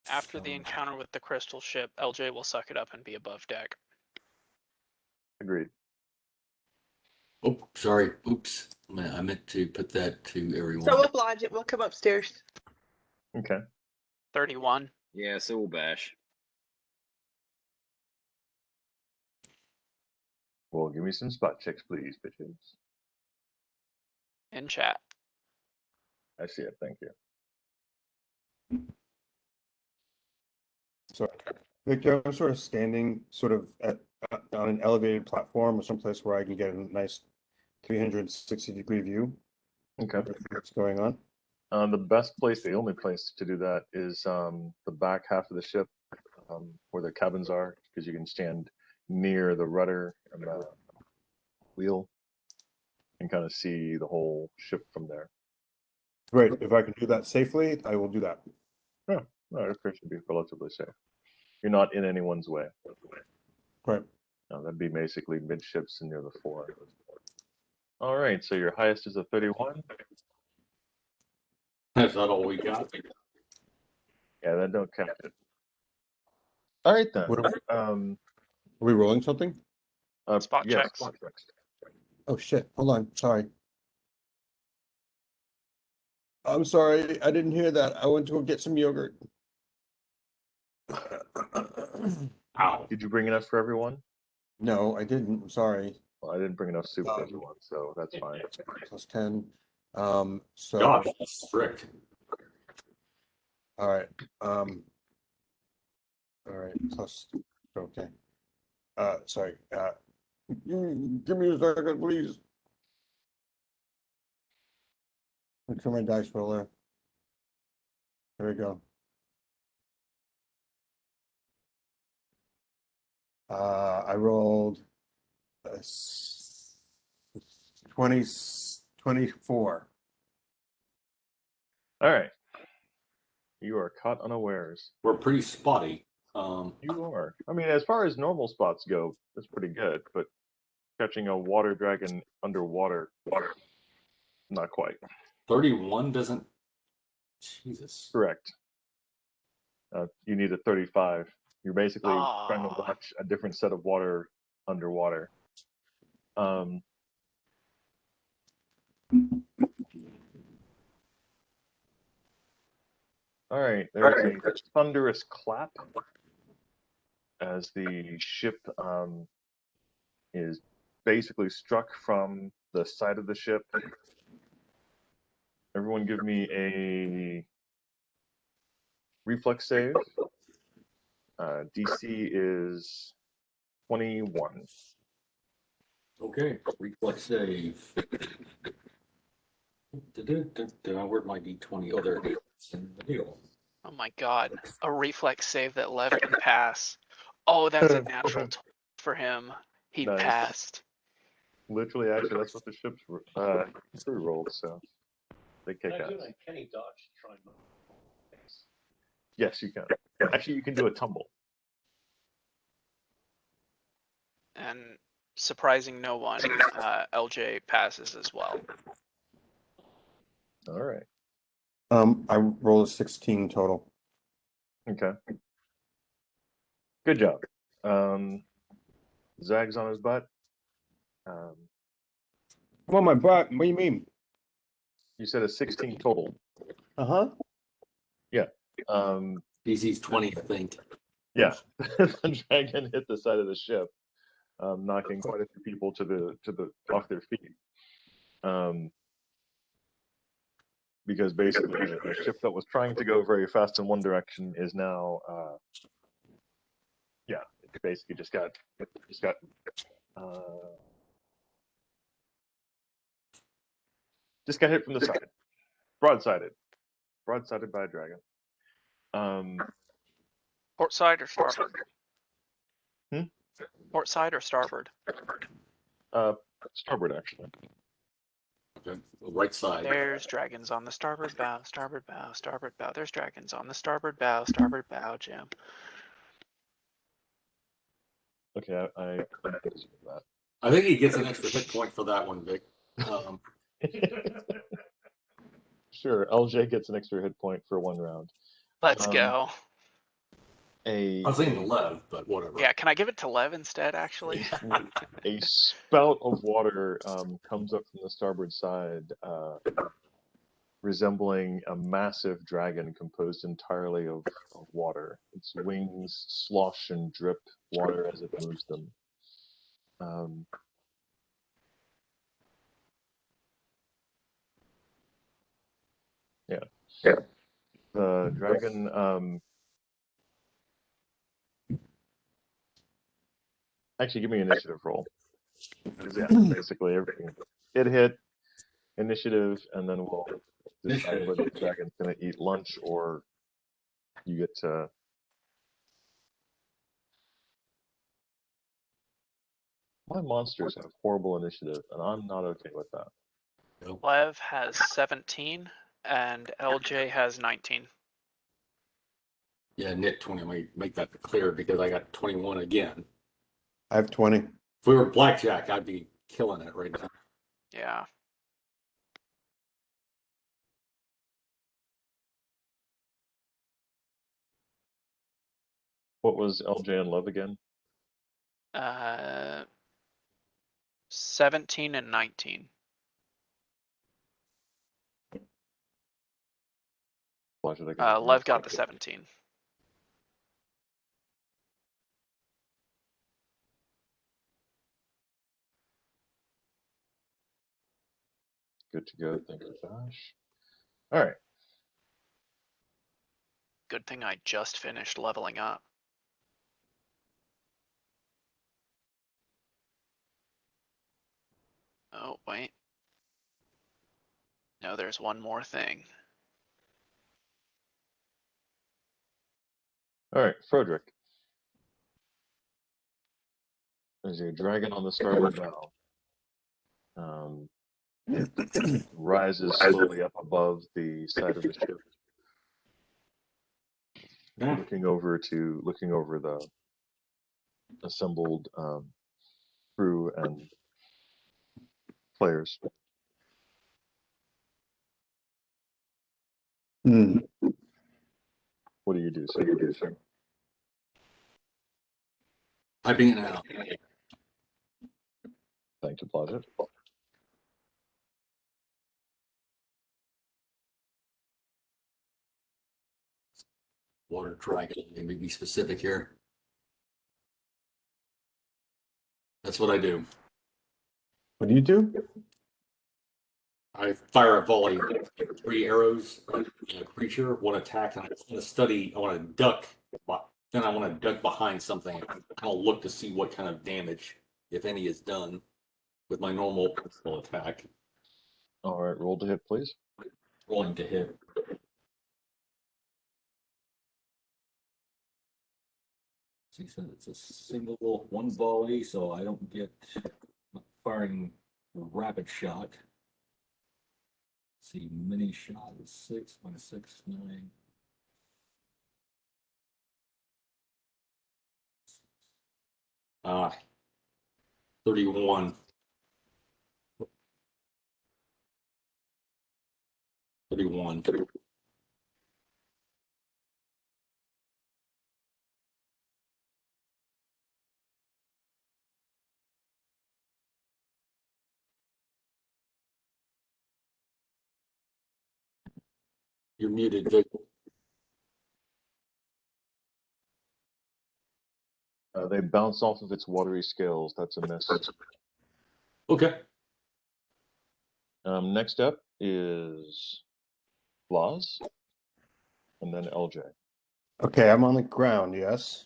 After the encounter with the crystal ship, LJ will suck it up and be above deck. Agreed. Oh, sorry. Oops. I meant to put that to everyone. So we'll lodge it. We'll come upstairs. Okay. 31. Yeah, so will Bash. Well, give me some spot checks, please, bitches. In chat. I see it. Thank you. So, Victor, I'm sort of standing on an elevated platform or someplace where I can get a nice 360-degree view Okay. of what's going on. The best place, the only place to do that is the back half of the ship, where the cabins are, because you can stand near the rudder and the wheel and kind of see the whole ship from there. Great. If I can do that safely, I will do that. Yeah, no, it should be relatively safe. You're not in anyone's way. Great. No, that'd be basically midships and near the fore. All right, so your highest is a 31. That's not all we got. Yeah, that don't count it. All right then. What are we rolling something? Spot yes, checks. spot checks. Oh shit. Hold on. Sorry. I'm sorry. I didn't hear that. I went to go get some yogurt. Ow. Did you bring enough for everyone? No, I didn't. I'm sorry. Well, I didn't bring enough soup for everyone, so that's fine. Plus 10. So Gosh, that's strict. all right. All right. Plus okay. Sorry. Give me a second, please. Look for my dice roller. There we go. I rolled 24. All right. You are caught unawares. We're pretty spotty. You are. I mean, as far as normal spots go, that's pretty good, but catching a water dragon underwater, not quite. 31 doesn't. Jesus. Correct. You need a 35. You're basically trying to watch a different set of water underwater. All right, there's a thunderous clap as the ship is basically struck from the side of the ship. Everyone give me a reflex save. DC is 21. Okay, reflex save. Where'd my D20? Oh, there it is. It's in the deal. Oh my god. A reflex save that Lev can pass. Oh, that's a natural for him. He Nice. passed. Literally, actually, that's what the ship's crew rolled, so they kick ass. Yes, you can. Actually, you can do a tumble. And surprising no one, LJ passes as well. All right. I rolled a 16 total. Okay. Good job. Zag's on his butt. I'm on my butt. What do you mean? You said a 16 total. Uh-huh. Yeah. DC's 20, I think. Yeah. The dragon hit the side of the ship, knocking quite a few people to the off their feet. Because basically a ship that was trying to go very fast in one direction is now yeah, it basically just got hit from the side. Broadsided by a dragon. Port side or starboard? Hmm? Port side or starboard? Starboard, actually. Okay. Right side. There's dragons on the starboard bow, starboard bow, starboard bow. There's dragons on the starboard bow, Jim. Okay, I consider that. I think he gets an extra hit point for that one, Vic. Sure, LJ gets an extra hit point for one round. Let's go. I was thinking Lev, but whatever. Yeah, can I give it to Lev instead, actually? A spout of water comes up from the starboard side, resembling a massive dragon composed entirely of water. Its wings slosh and drip water as it moves them. Yeah. The dragon. Actually, give me an initiative roll. Yeah, basically everything. It hit initiative, and then we'll decide whether the dragon's going to eat lunch or you get to. My monsters have horrible initiative, and I'm not okay with that. Lev has 17 and LJ has 19. Yeah, Nick 20. Let me make that clear because I got 21 again. I have 20. If we were blackjack, I'd be killing it right now. Yeah. What was LJ and Love again? 17 and 19. Lev got the 17. Good to go. Thank you, Josh. All right. Good thing I just finished leveling up. Oh, wait. No, there's one more thing. All right, Frederick. There's a dragon on the starboard bow. It rises slowly up above the side of the ship, looking over the assembled crew and players. What do you do? Sir? Typing it out. Thank you, Plaza. Water dragon. Let me be specific here. That's what I do. What do you do? I fire a volley, 3 arrows at a creature, 1 attack, and I want to study. I want to duck. Then I want to duck behind something. I kind of look to see what kind of damage, if any, is done with my normal pistol attack. All right, roll to hit, please. Rolling to hit. So it's a single 1 volley, so I don't get firing rapid shot. Let's see, mini shot is 6 minus 6, 9. Ah, 31. 31. You're muted, Vic. They bounce off of its watery scales. That's a miss. Okay. Next up is Blas, and then LJ. Okay, I'm on the ground, yes.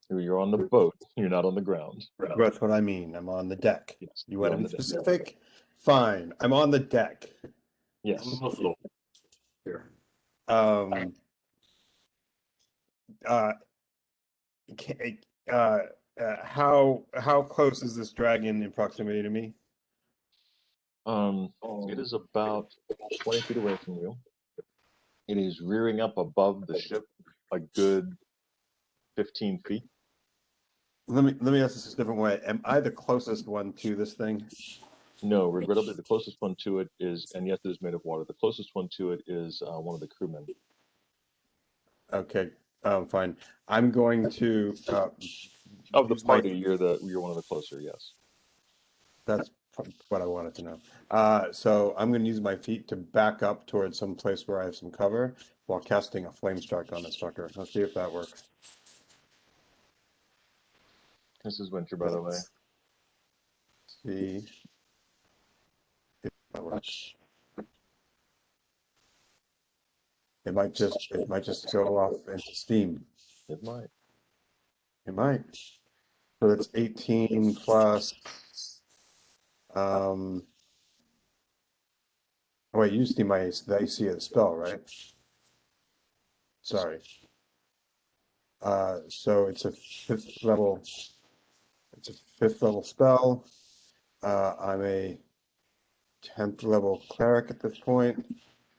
You're on the boat. You're not on the ground. That's what I mean. I'm on the deck. Yes, You you're want to on be the deck. specific? Fine. I'm on the deck. Yes. On the floor. Here. Um, uh, ca- how close is this dragon in proximity to me? It is about 20 feet away from you. It is rearing up above the ship a good 15 feet. Let me ask this a different way. Am I the closest one to this thing? No, regrettably, the closest one to it is, and yes, it is made of water. The closest one to it is one of the crewmen. Okay, fine. I'm going to Of the use my. party, you're one of the closer. Yes. That's what I wanted to know. So I'm going to use my feet to back up towards some place where I have some cover while casting a flame strike on this fucker. Let's see if that works. This is Winter, by the way. Let's see if that works. It might just go off into steam. It might. It might. So that's 18 plus. Oh, wait, you just need the AC of the spell, right? Sorry. So it's a 5th level. It's a 5th level spell. I'm a 10th level cleric at this point,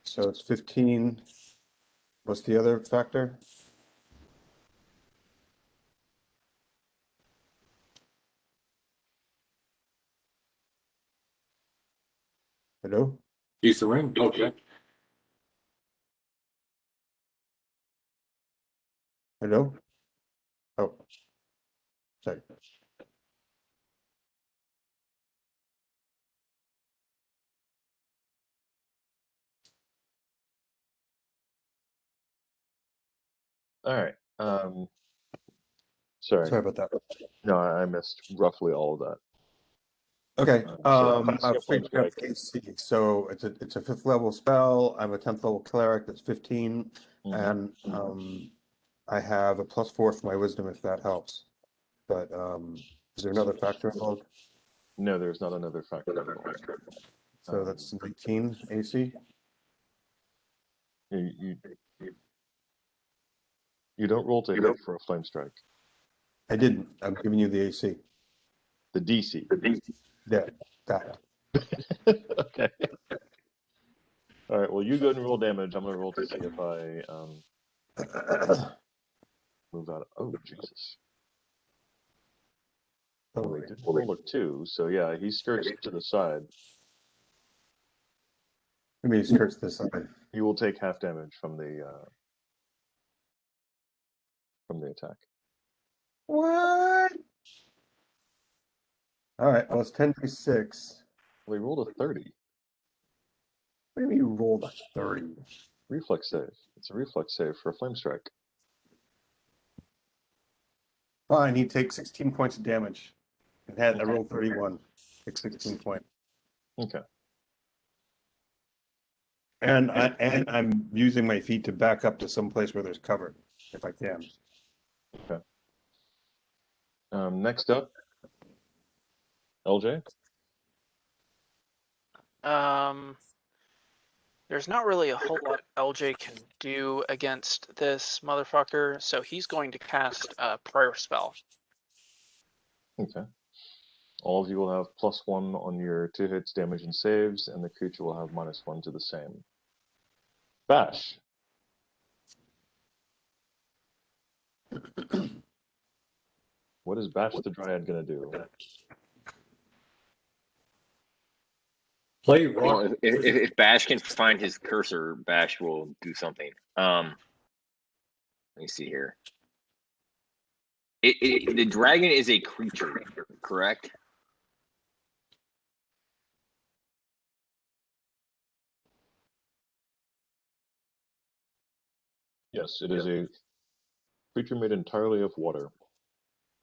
so it's 15. What's the other factor? Hello? Use the ring. Okay. Hello? Oh, sorry. All right. Sorry. Sorry about that. No, I missed roughly all of that. Okay, So casting I'll a flame figure out strike. AC. So it's a 5th level spell. I'm a 10th level cleric. That's 15, Mhm. and I have a +4 for my wisdom if that helps. But is there another factor involved? No, there's not another factor involved. So that's 19 AC. You don't roll to hit for a flame strike. I didn't. I'm giving you the AC. The DC. Yeah, that. Okay. All right. Well, you go and roll damage. I'm gonna roll to see if I move out. Oh Jesus! Well, they did roll a 2, so yeah, he skirts to the side. Let me skirts this side. He will take half damage from the attack. What? All right, well, it's 10d6. We rolled a 30. What do you mean you rolled a 30? Reflex save. It's a reflex save for a flame strike. Fine, he takes 16 points of damage. And had I Okay. rolled 31. Takes 16 points. Okay. And I'm using my feet to back up to some place where there's cover, if I can. Next up, LJ. There's not really a whole lot LJ can do against this motherfucker, so he's going to cast a prayer spell. Okay. All of you will have +1 on your 2 hits, damage, and saves, and the creature will have -1 to the same. Bash. What is Bash the Dryad gonna do? Play Well, rock. if Bash can find his cursor, Bash will do something. Let me see here. The dragon is a creature, correct? Yes, it is a creature made entirely of water.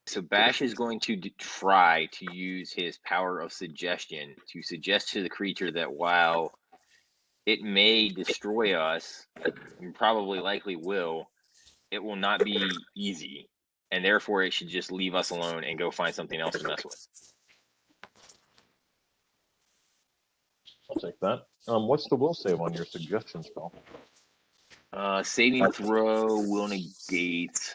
So Bash is going to try to use his power of suggestion to suggest to the creature that while it may destroy us, and probably likely will, it will not be easy, and therefore it should just leave us alone and go find something else to mess with. I'll take that. What's the will save on your suggestion spell? Saving throw will negate.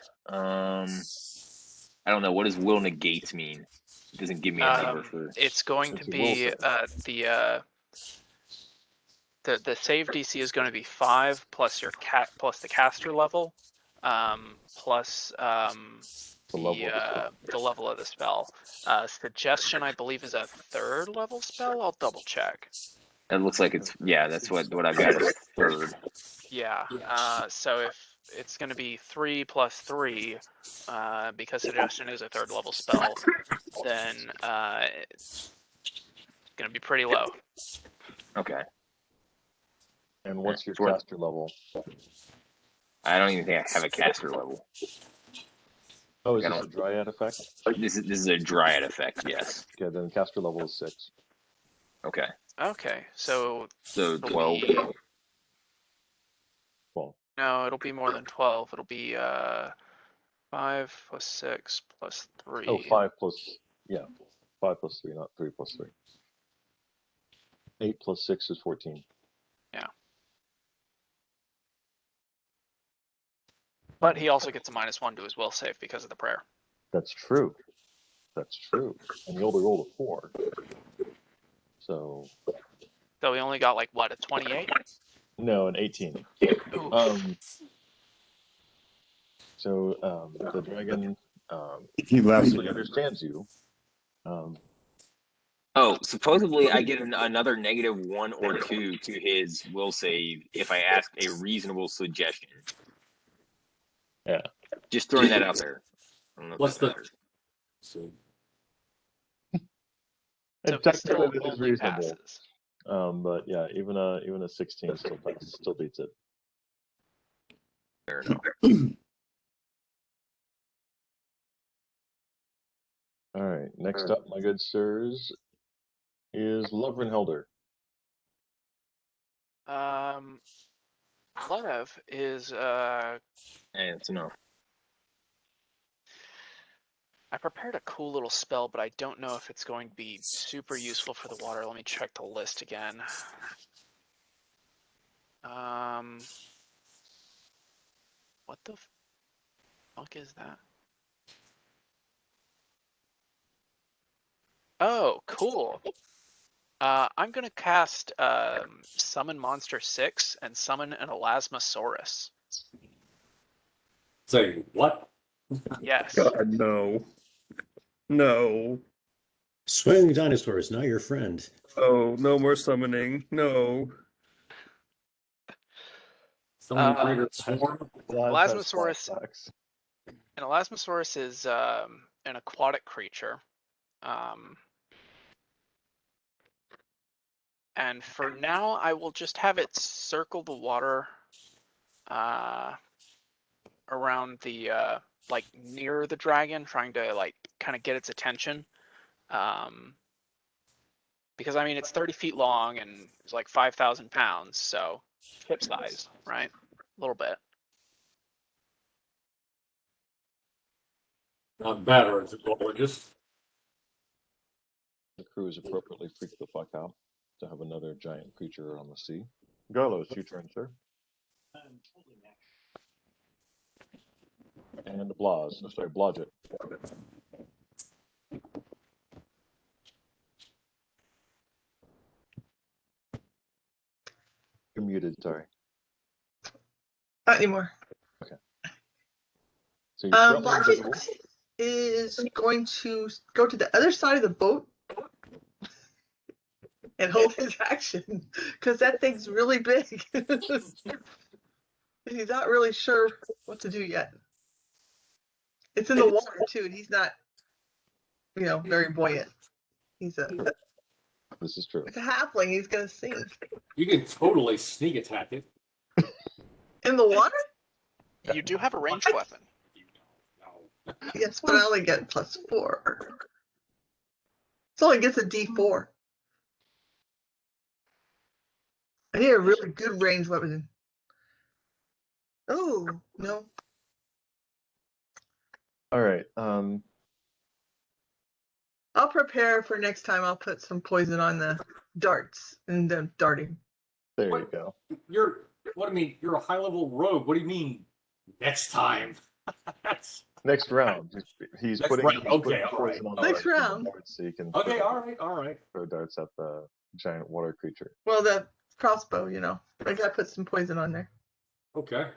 I don't know. What does will negate mean? It doesn't give me a number for. It's going It's to a will be save. the save DC is going to be 5 plus your plus the caster level, plus The level of the spell. the level of the spell. Suggestion, I believe, is a 3rd level spell. I'll double check. It looks like it's that's what I've got is 3rd. Yeah. So if it's going to be 3 plus 3, because suggestion is a 3rd level spell, then it's going to be pretty low. Okay. And what's your It's worth- caster level? I don't even think I have a caster level. Oh, is I this don't- a Dryad effect? This is a dryad effect. Yes. Okay, then caster level is 6. Okay. Okay. So So it'll 12. be- Well, No, it'll be more than 12. It'll be 5 plus 6 plus 3. oh, 5 plus, yeah, 5 plus 3, not 3 plus 3. 8 plus 6 is 14. But he also gets a -1 to his will save because of the prayer. That's true. That's true. And you only rolled a 4. So, So he only got like what, a 28? no, an 18. Ooh. The dragon He laughs. really understands you. Oh, supposedly I get another -1 or 2 to his will save if I ask a reasonable suggestion. Yeah. Just throwing that out there. I don't know if What's that the- matters. So, So And he still technically this is only reasonable. passes. But yeah, even a 16 still beats it. Fair enough. All right, next up, my good sirs, is Lovrenhelder. Lev is And it's enough. I prepared a cool little spell, but I don't know if it's going to be super useful for the water. Let me check the list again. What the fuck is that? Oh, cool. I'm gonna cast Summon Monster 6 and summon an Elasmosaurus. say what? Yes. God, no. No. Swing dinosaur is now your friend. Oh, no more summoning. No. Someone Uh, greater swarm? Elasmosaurus. An Elasmosaurus is an aquatic creature. And for now, I will just have it circle the water around the like near the dragon, trying to like kind of get its attention. Because I mean it's 30 feet long and it's like 5,000 pounds, so hip size, right? A little bit. Not bad, or is it just The crew is appropriately freaked the fuck out to have another giant creature on the sea. Garlos, your turn, sir. And Blaz. Oh, sorry, Blodgett. You're muted, sorry. Not anymore. So you're currently Blodgett invisible. is going to go to the other side of the boat and hold his action because that thing's really big. He's not really sure what to do yet. It's in the water too, and he's not, very buoyant. He's This is true. like a halfling. He's gonna sink you can totally sneak attack it? in the water. You do have a ranged weapon. No. Yes, but I only get +4. It only gets a D4. I need a really good range weapon. Oh no! All right. I'll prepare for next time. I'll put some poison on the darts and the darting. There you What? go. You're a high level rogue. What do you mean next time? That's Next round. He's Next putting, round. he's putting Okay, all poison right. on Next the round. darts so you can okay, all right. throw darts at the giant water creature. Well, the crossbow, I gotta put some poison on there. Okay.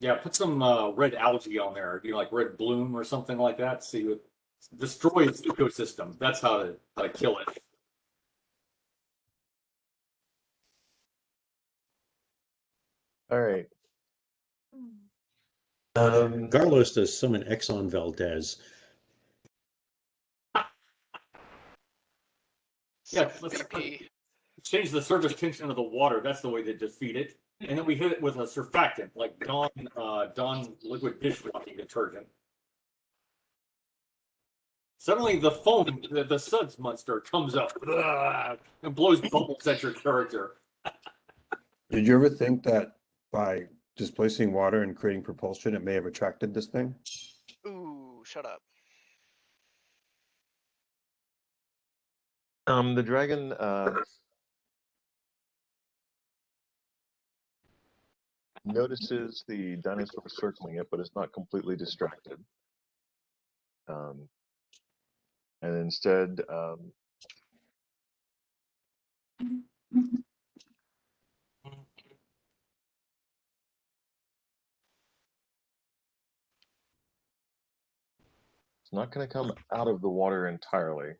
Yeah, put some red algae on there, like red bloom or something like that. See what destroy its ecosystem. That's how to kill it. All right. Carlos does summon Exxon Valdez. Yeah, So let's creepy. change the surface tension of the water. That's the way to defeat it. And then we hit it with a surfactant, like Dawn liquid dishwashing detergent. Suddenly, the foam, the suds monster comes up and blows bubbles at your character. Did you ever think that by displacing water and creating propulsion, it may have attracted this thing? Ooh, shut up. The dragon notices the dinosaur circling it, but is not completely distracted. And instead, it's not going to come out of the water entirely.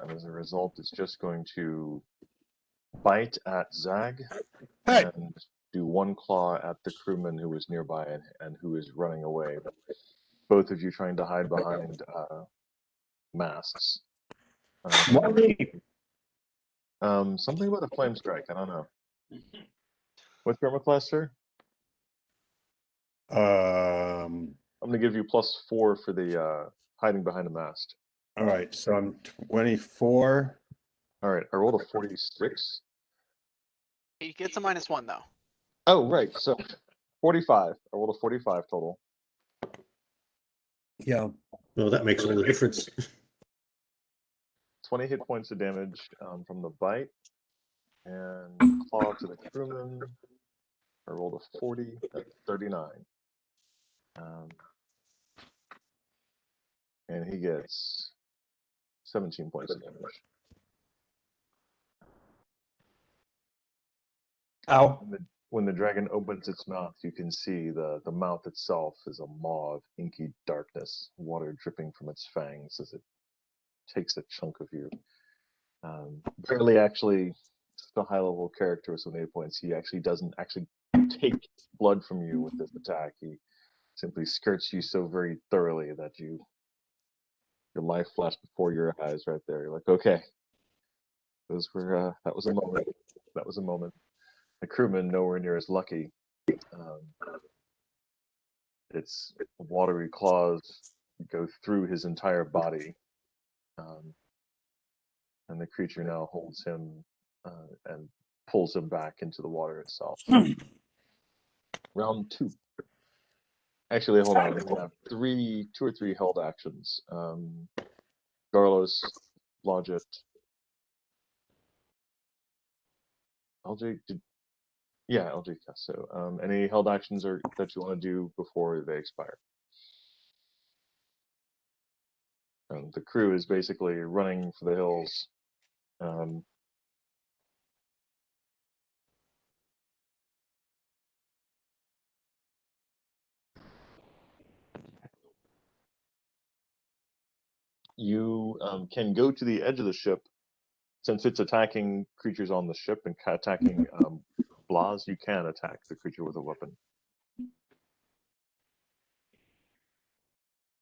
And as a result, it's just going to bite at Zag Hey! and do one claw at the crewman who is nearby and who is running away. Both of you trying to hide behind masks. Something about a flame strike. I don't know. What's your armor class, sir? Um, I'm going to give you +4 for the hiding behind a mast. all right, so I'm 24. All right, I rolled a 46. He gets a -1 though. Oh, right. So 45. I rolled a 45 total. Yeah. Well, that makes all the difference. 20 hit points of damage from the bite. And claw to the crewman. I rolled a 40. That's 39. And he gets 17 points of damage. Ow. When the dragon opens its mouth, you can see the mouth itself is a maw of inky darkness, water dripping from its fangs as it takes a chunk of you. Barely actually, just a high-level character with some 8 points, he actually doesn't actually take blood from you with this attack. He simply skirts you so very thoroughly that you Your life flashed before your eyes right there. You're like, okay, those were that was a moment. That was a moment. The crewman nowhere near as lucky. Um, its watery claws go through his entire body, and the creature now holds him and pulls him back into the water itself. Round 2. Actually, hold on. We have 2 or 3 held actions. Garlos, Blodgett, LJ. LJ. So, any held actions that you want to do before they expire? The crew is basically running for the hills. You can go to the edge of the ship. Since it's attacking creatures on the ship and attacking Blaz, you can attack the creature with a weapon.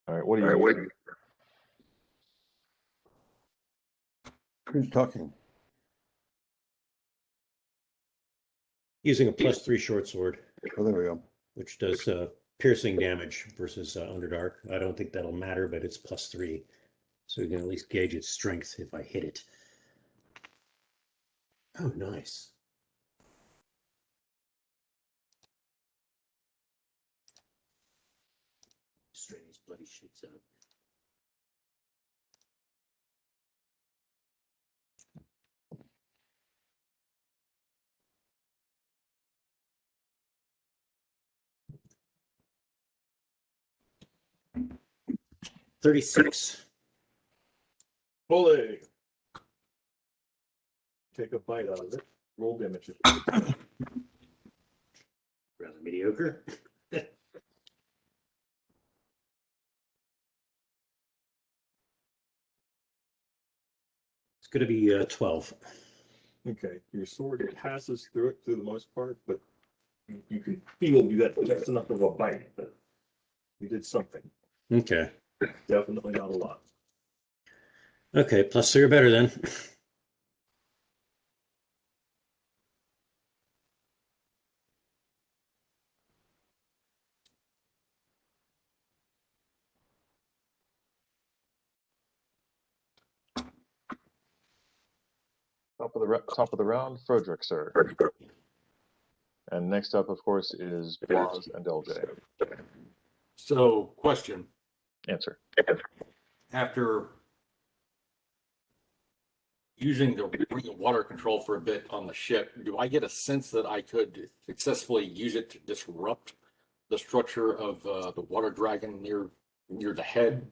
All right, what are you using? Who's talking? Using a +3 short sword, Oh, there we go. which does piercing damage versus Underdark. I don't think that'll matter, but it's +3. So you can at least gauge its strength if I hit it. Oh, nice. Straighten these bloody shits out. $36. Bully. Take a bite out of it. Roll damage. Rather mediocre. It's going to be 12. Okay, your sword passes through it for the most part, but you can feel that's enough of a bite, but you did something. Okay. Definitely not a lot. Okay, +3 or better then. Top of the round, Frederick, sir. And next up, of course, is Blaz and LJ. So, question. Answer. After using the ring of water control for a bit on the ship, do I get a sense that I could successfully use it to disrupt the structure of the water dragon near the head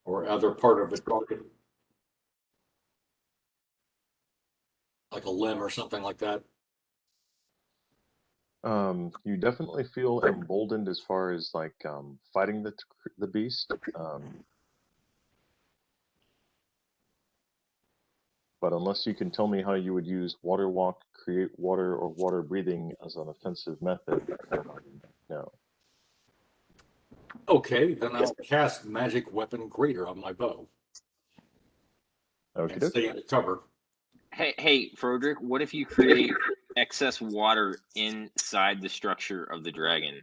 or other part of it, like a limb or something like that? You definitely feel emboldened as far as like fighting the beast. But unless you can tell me how you would use water walk, create water, or water breathing as an offensive method, no. Okay, then I'll cast magic weapon greater on my bow and stay in cover. Hey, Frederick, what if you create excess water inside the structure of the dragon?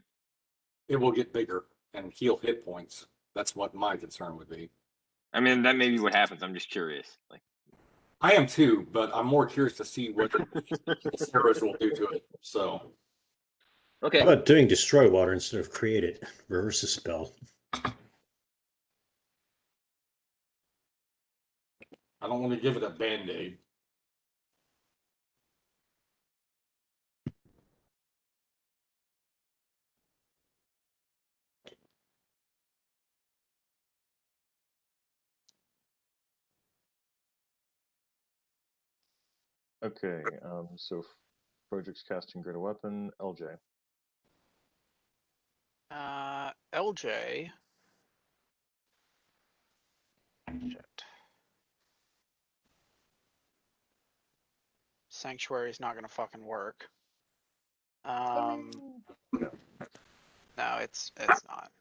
It will get bigger and heal hit points. That's what my concern would be. I mean, that may be what happens. I'm just curious. Like, I am too, but I'm more curious to see what the heroes will do to it. So, okay. How about doing destroy water instead of create it? Reverse the spell. I don't want to give it a band-aid. Okay, so Frederick's casting greater weapon. LJ. LJ. Shit. Sanctuary is not gonna fucking work. No, it's not.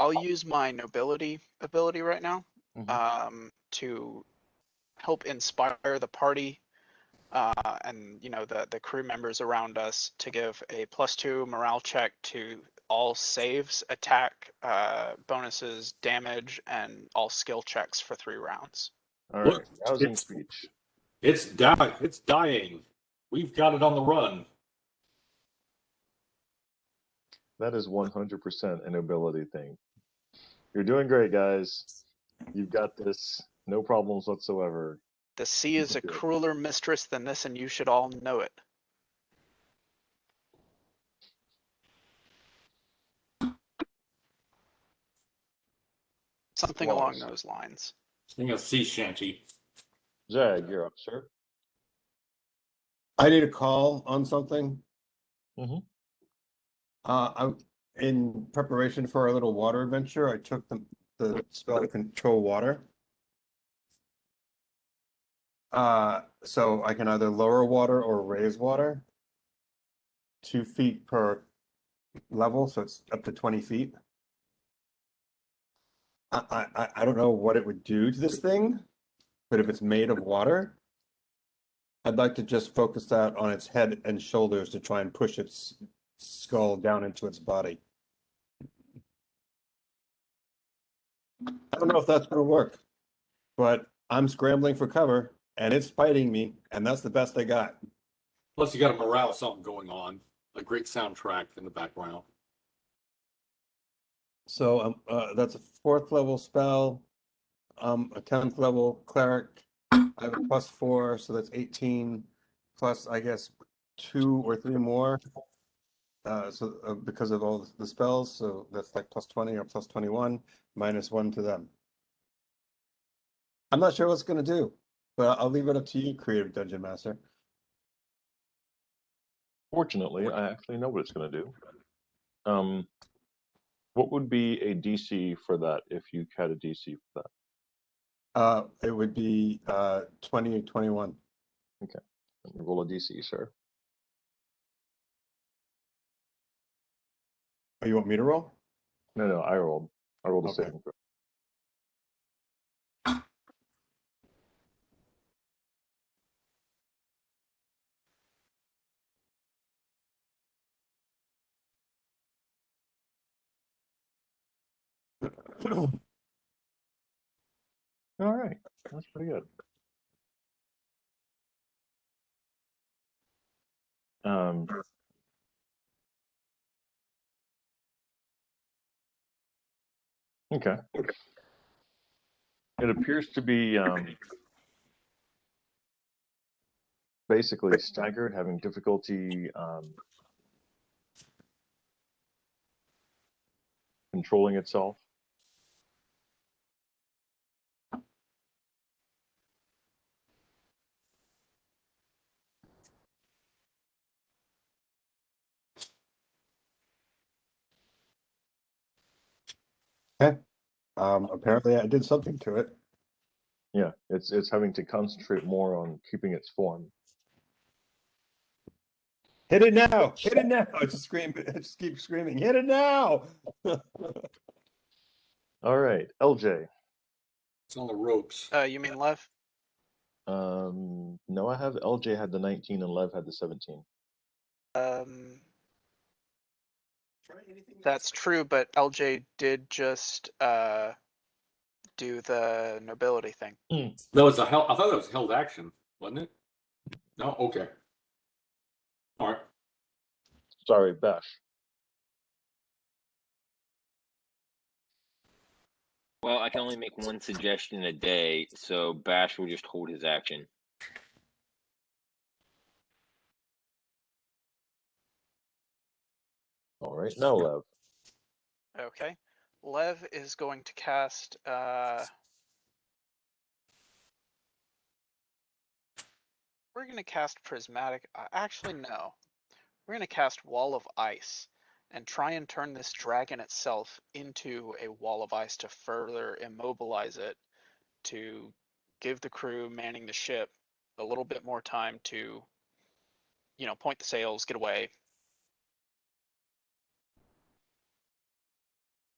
I'll use my nobility ability right now to help inspire the party and the crew members around us to give a +2 morale check to all saves, attack, bonuses, damage, and all skill checks for 3 rounds. All Look, right. Rousing it's- speech. It's dying. We've got it on the run. That is 100% a nobility thing. You're doing great, guys. You've got this. No problems whatsoever. The sea is a Good. crueler mistress than this, and you should all know it. Something along Wallace. those lines. Sing a sea shanty. Jag, you're up, sir. I need a call on something. Mhm. In preparation for our little water adventure, I took the spell to control water. So I can either lower water or raise water. 2 feet per level, so it's up to 20 feet. I don't know what it would do to this thing, but if it's made of water, I'd like to just focus that on its head and shoulders to try and push its skull down into its body. I don't know if that's gonna work, but I'm scrambling for cover and it's fighting me, and that's the best I got. Plus, you got a morale something going on. A great soundtrack in the background. So that's a 4th level spell. A 10th level cleric. I have a +4, so that's 18. Plus, I guess 2 or 3 more. Because of all the spells, so that's like +20 or +21, -1 to them. I'm not sure what's gonna do, but I'll leave it up to you, Creative Dungeon Master. Fortunately, I actually know what it's going to do. What would be a DC for that if you had a DC for that? It would be 20 or 21. Let me roll a DC, sir. Oh, you want me to roll? No, I rolled. I rolled a Okay. saving throw. All right, that's pretty good. Okay. It appears to be basically staggered, having difficulty controlling itself. Apparently I did something to it. Yeah, it's having to concentrate more on keeping its form. Hit it now! Hit it now! I just scream. I just keep screaming. Hit it now! All right, LJ. It's on the ropes. You mean Lev? No, I have LJ had the 19 and Lev had the 17. That's true, but LJ did just do the nobility thing. No, it's a hell. I thought that was held action, wasn't it? No, okay. All right. Sorry, Bash. Well, I can only make one suggestion a day, so Bash will just hold his action. All right, now Lev. Okay. Lev is going to cast we're going to cast Prismatic. Actually, no. We're going to cast Wall of Ice and try and turn this dragon itself into a wall of ice to further immobilize it, to give the crew manning the ship a little bit more time to, point the sails, get away.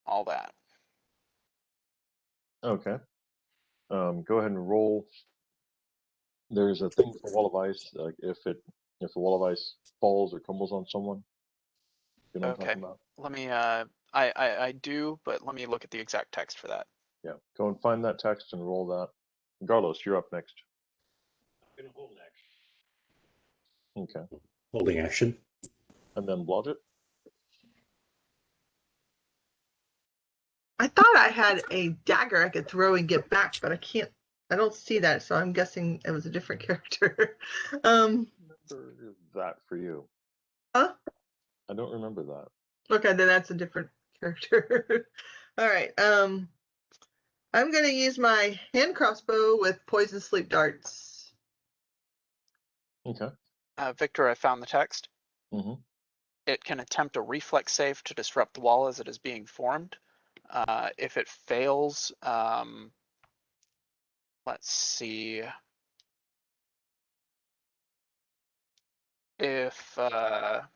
All that. Okay. Go ahead and roll. There's a thing for wall of ice. Like if a wall of ice falls or crumbles on someone, you know what I'm Okay. talking about? Let me. I do, but let me look at the exact text for that. Yeah. Go and find that text and roll that. Carlos, you're up next. I'm gonna hold action. Okay. Holding action. And then Blodgett. I thought I had a dagger I could throw and get back, but I can't. I don't see that, so I'm guessing it was a different character. Remember that for you. Huh? I don't remember that. Okay, then that's a different character. All right. I'm gonna use my hand crossbow with poison sleep darts. Okay. Victor, I found the text. Mm-hmm. It can attempt a reflex save to disrupt the wall as it is being formed. If it fails, let's see. If a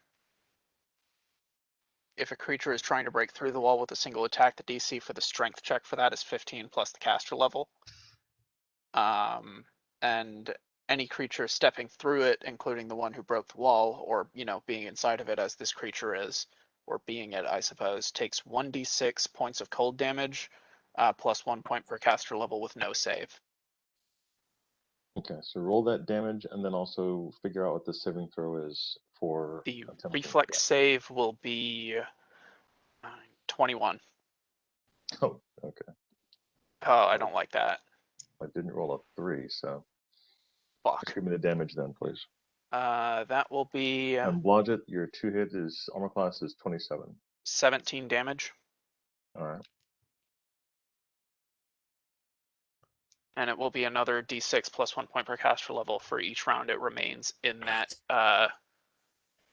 creature is trying to break through the wall with a single attack, the DC for the strength check for that is 15 plus the caster level. And any creature stepping through it, including the one who broke the wall, or being inside of it as this creature is, or being it, I suppose, takes 1d6 points of cold damage, plus 1 point per caster level with no save. Okay, so roll that damage and then also figure out what the saving throw is for The attempting reflex that. save will be 21. Oh, okay. Oh, I don't like that. I didn't roll a 3, so Fuck. just give me the damage then, please. That will be And Blodgett, your 2-hit is armor class is 27. 17 damage. All right. And it will be another d6 plus 1 point per caster level for each round it remains in that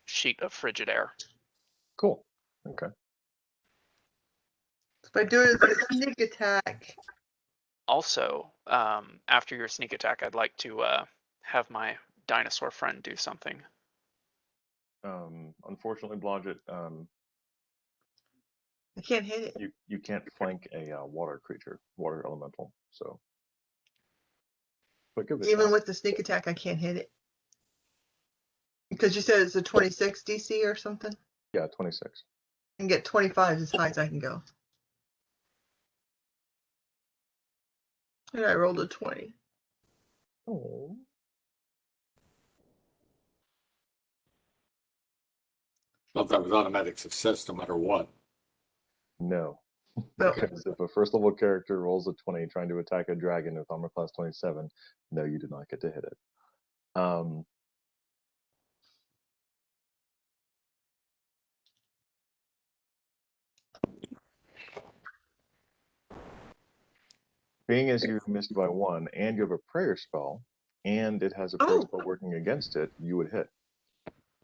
sheet of frigid air. Cool. Okay. If I do it as a sneak attack, Also, after your sneak attack, I'd like to have my dinosaur friend do something. Unfortunately, Blodgett, I can't hit it. you can't flank a water creature, water elemental. So, but give it a Even shot. with the sneak attack, I can't hit it. Because you said it's a 26 DC or something? Yeah, 26. And get 25 as high as I can go. And I rolled a 20. Oh. Thought that was automatic success no matter what. No. No. Because if a first level character rolls a 20 trying to attack a dragon with armor class 27, no, you do not get to hit it. Being as you missed by 1 and you have a prayer spell and it has a prayer Oh. spell working against it, you would hit.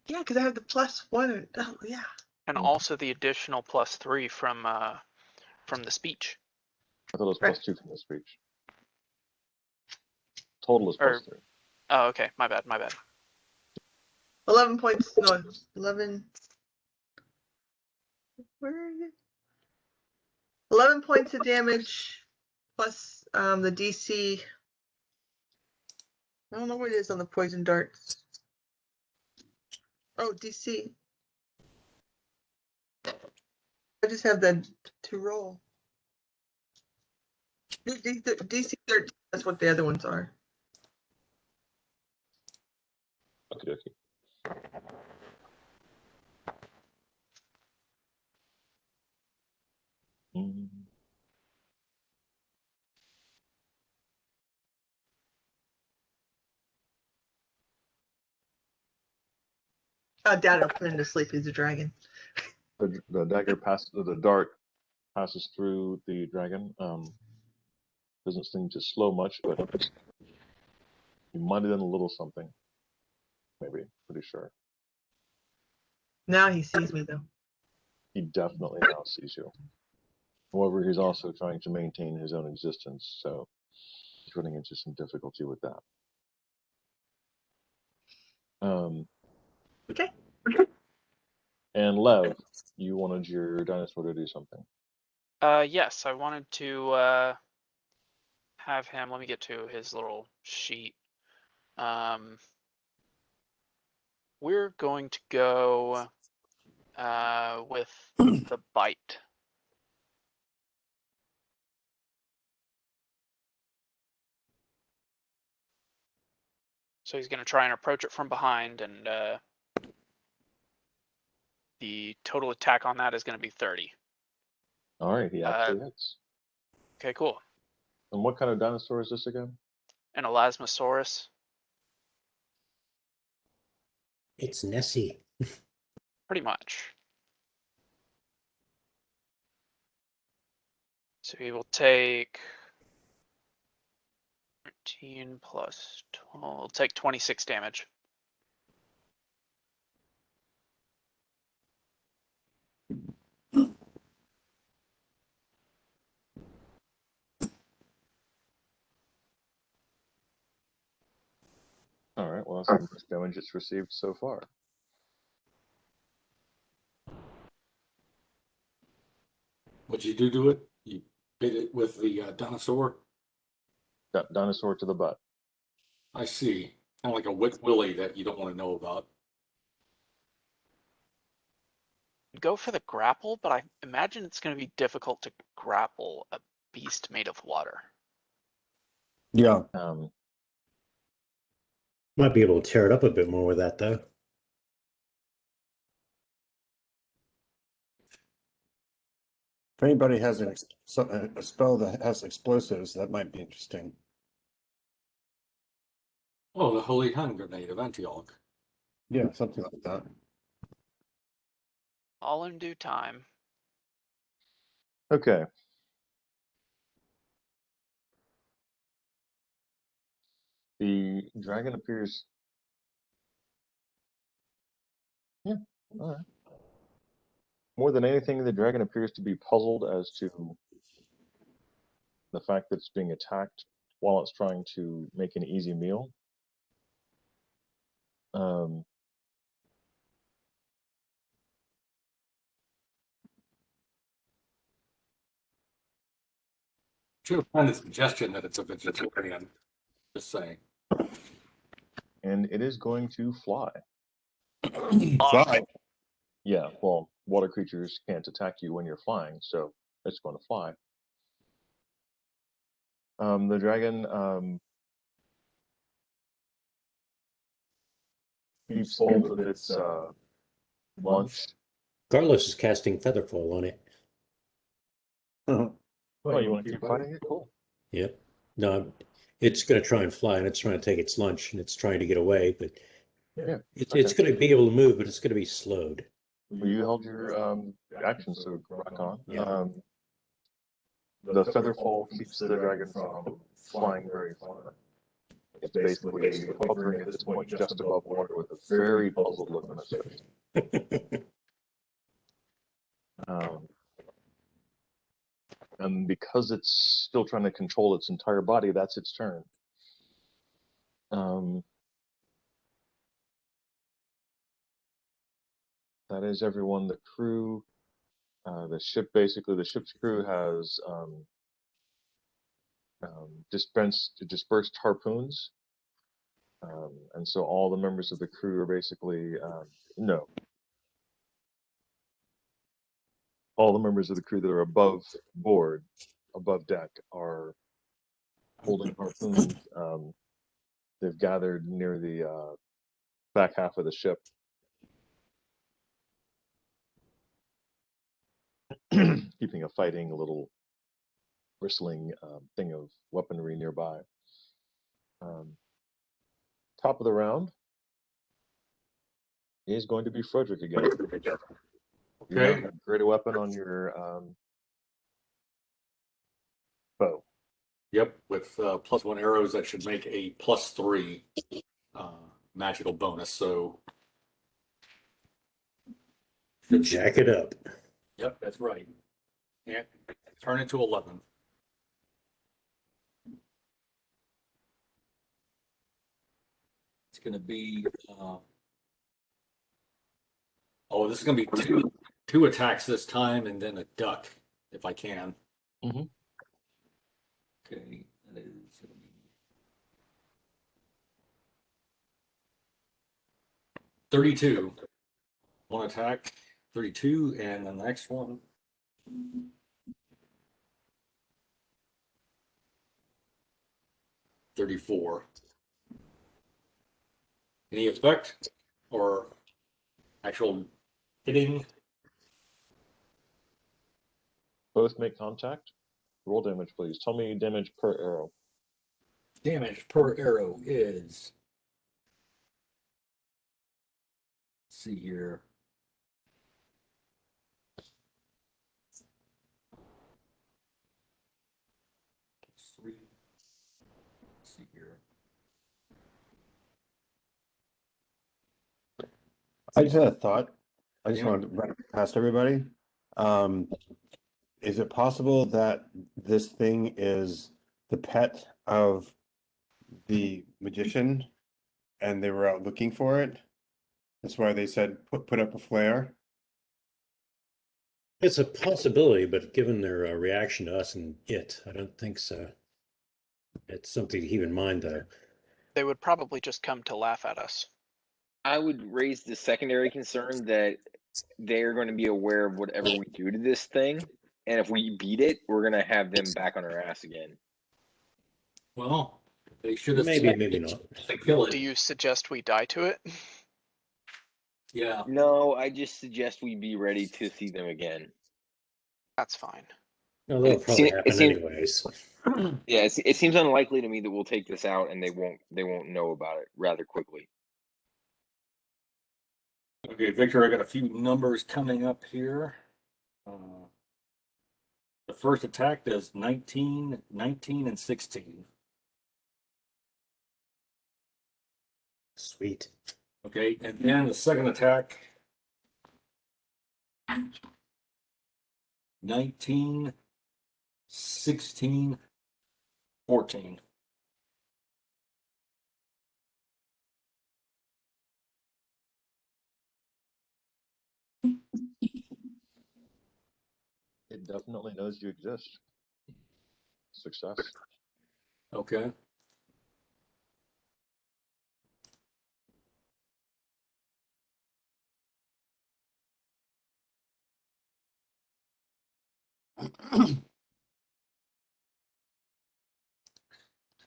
Yeah, because I have the +1. Oh, yeah. And also the additional +3 from the speech. I thought it was Right. +2 from the speech. Total is Or- +3. Oh, okay. My bad. 11 points. No, 11. Where is it? 11 points of damage plus the DC. I don't know what it is on the poison darts. Oh, DC. I just have the to roll. DC 13. That's what the other ones are. Okay, okay. I doubt I'll put him to sleep. He's a dragon. The dagger passes, the dart passes through the dragon. Doesn't seem to slow much, but you might have done a little something. Maybe, pretty sure. Now he sees me though. He definitely now sees you. However, he's also trying to maintain his own existence, so he's running into some difficulty with that. Okay. And Lev, you wanted your dinosaur to do something. Yes, I wanted to have him. Let me get to his little sheet. We're going to go with the bite. So he's going to try and approach it from behind, and the total attack on that is going to be 30. All right, he actually hits. Okay, cool. And what kind of dinosaur is this again? An Elasmosaurus. It's Nessie. Pretty much. So he will take 13 plus 12. He'll take 26 damage. All right, well, that's the most damage it's received so far. What'd you do to it? You bit it with the dinosaur? That dinosaur to the butt. I see. Kind of like a wet willy that you don't want to know about. Go for the grapple, but I imagine it's going to be difficult to grapple a beast made of water. Yeah. Might be able to tear it up a bit more with that, though. If anybody has a spell that has explosives, that might be interesting. Oh, the Holy Hand Grenade of Antioch. Yeah, something like that. All in due time. Okay. The dragon appears. Yeah, all right. More than anything, the dragon appears to be puzzled as to the fact that it's being attacked while it's trying to make an easy meal. Should have found a suggestion that it's a vegetarian. Just saying. And it is going to fly. Fly. Yeah, well, water creatures can't attack you when you're flying, so it's going to fly. The dragon keeps hold of its lunch. Carlos is casting Featherfall on it. Oh, you want to keep fighting it? Cool. Yep. No, it's going to try and fly, and it's trying to take its lunch, and it's trying to get away, but Yeah. it's going to be able to move, but it's going to be slowed. Well, you held your action, so rock on. Yeah. The featherfall keeps the dragon from flying very far. It's basically hovering at this point just above water with a very puzzled look on its face. And because it's still trying to control its entire body, that's its turn. That is everyone. The crew, the ship's crew has dispersed harpoons. And so all the members of the crew are basically, no. All the members of the crew that are above board, above deck, are holding harpoons. They've gathered near the back half of the ship. Keeping a fighting little bristling thing of weaponry nearby. Top of the round is going to be Frederick again. You now Okay. have greater weapon on your bow. Yep, with +1 arrows, that should make a +3 magical bonus. So, Jack it up. yep, that's right. Yeah, turn it to 11. It's going to be. Oh, this is going to be two attacks this time, and then a duck, if I can. Mm-hmm. Okay, that is 32. One attack, 32, and the next one. 34. Any effect or actual hitting? Both make contact. Roll damage, please. Tell me damage per arrow. Damage per arrow is. Let's see here. Let's see here. I just had a thought. I just Yeah. wanted to run it past everybody. Is it possible that this thing is the pet of the magician and they were out looking for it? That's why they said put up a flare. It's a possibility, but given their reaction to us and it, I don't think so. It's something to keep in mind, though. They would probably just come to laugh at us. I would raise the secondary concern that they're going to be aware of whatever we do to this thing, and if we beat it, we're going to have them back on our ass again. Well, they should have. Maybe, maybe not. To kill it. Do you suggest we die to it? Yeah. No, I just suggest we be ready to see them again. That's fine. No, that'll It probably seem- it happen seem- anyways. Yeah, it seems unlikely to me that we'll take this out and they won't know about it rather quickly. Okay, Victor, I got a few numbers coming up here. The first attack does 19, 19, and 16. Sweet. Okay, and then the second attack 19, 16, 14. It definitely knows you exist. Success. Okay.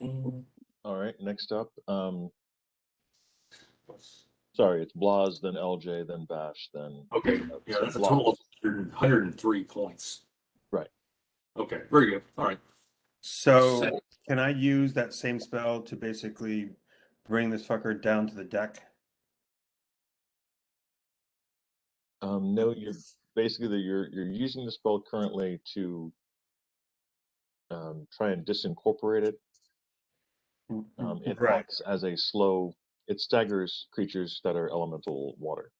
All right, next up. Sorry, it's Blaz, then LJ, then Bash, then. Okay, yeah, so that's a Blaz. total of 103 points. Right. Okay, very good. All right. So can I use that same spell to basically bring this fucker down to the deck? No, you're basically you're using the spell currently to try and disincorporate it. It Right. acts as a slow. It staggers creatures that are elemental water.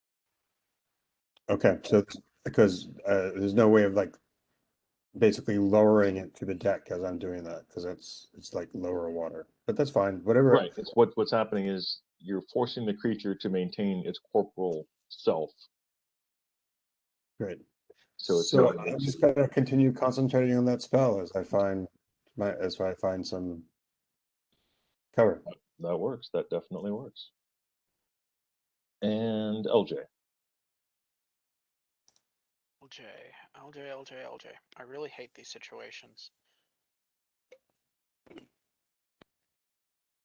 Okay, so because there's no way of like basically lowering it to the deck as I'm doing that because it's like lower water, but that's fine. Whatever. Right. It's what's happening is you're forcing the creature to maintain its corporal self. Great. So it's So not I'm just gonna continue concentrating on that spell as I find some cover. that works. That definitely works. And LJ. LJ. I really hate these situations.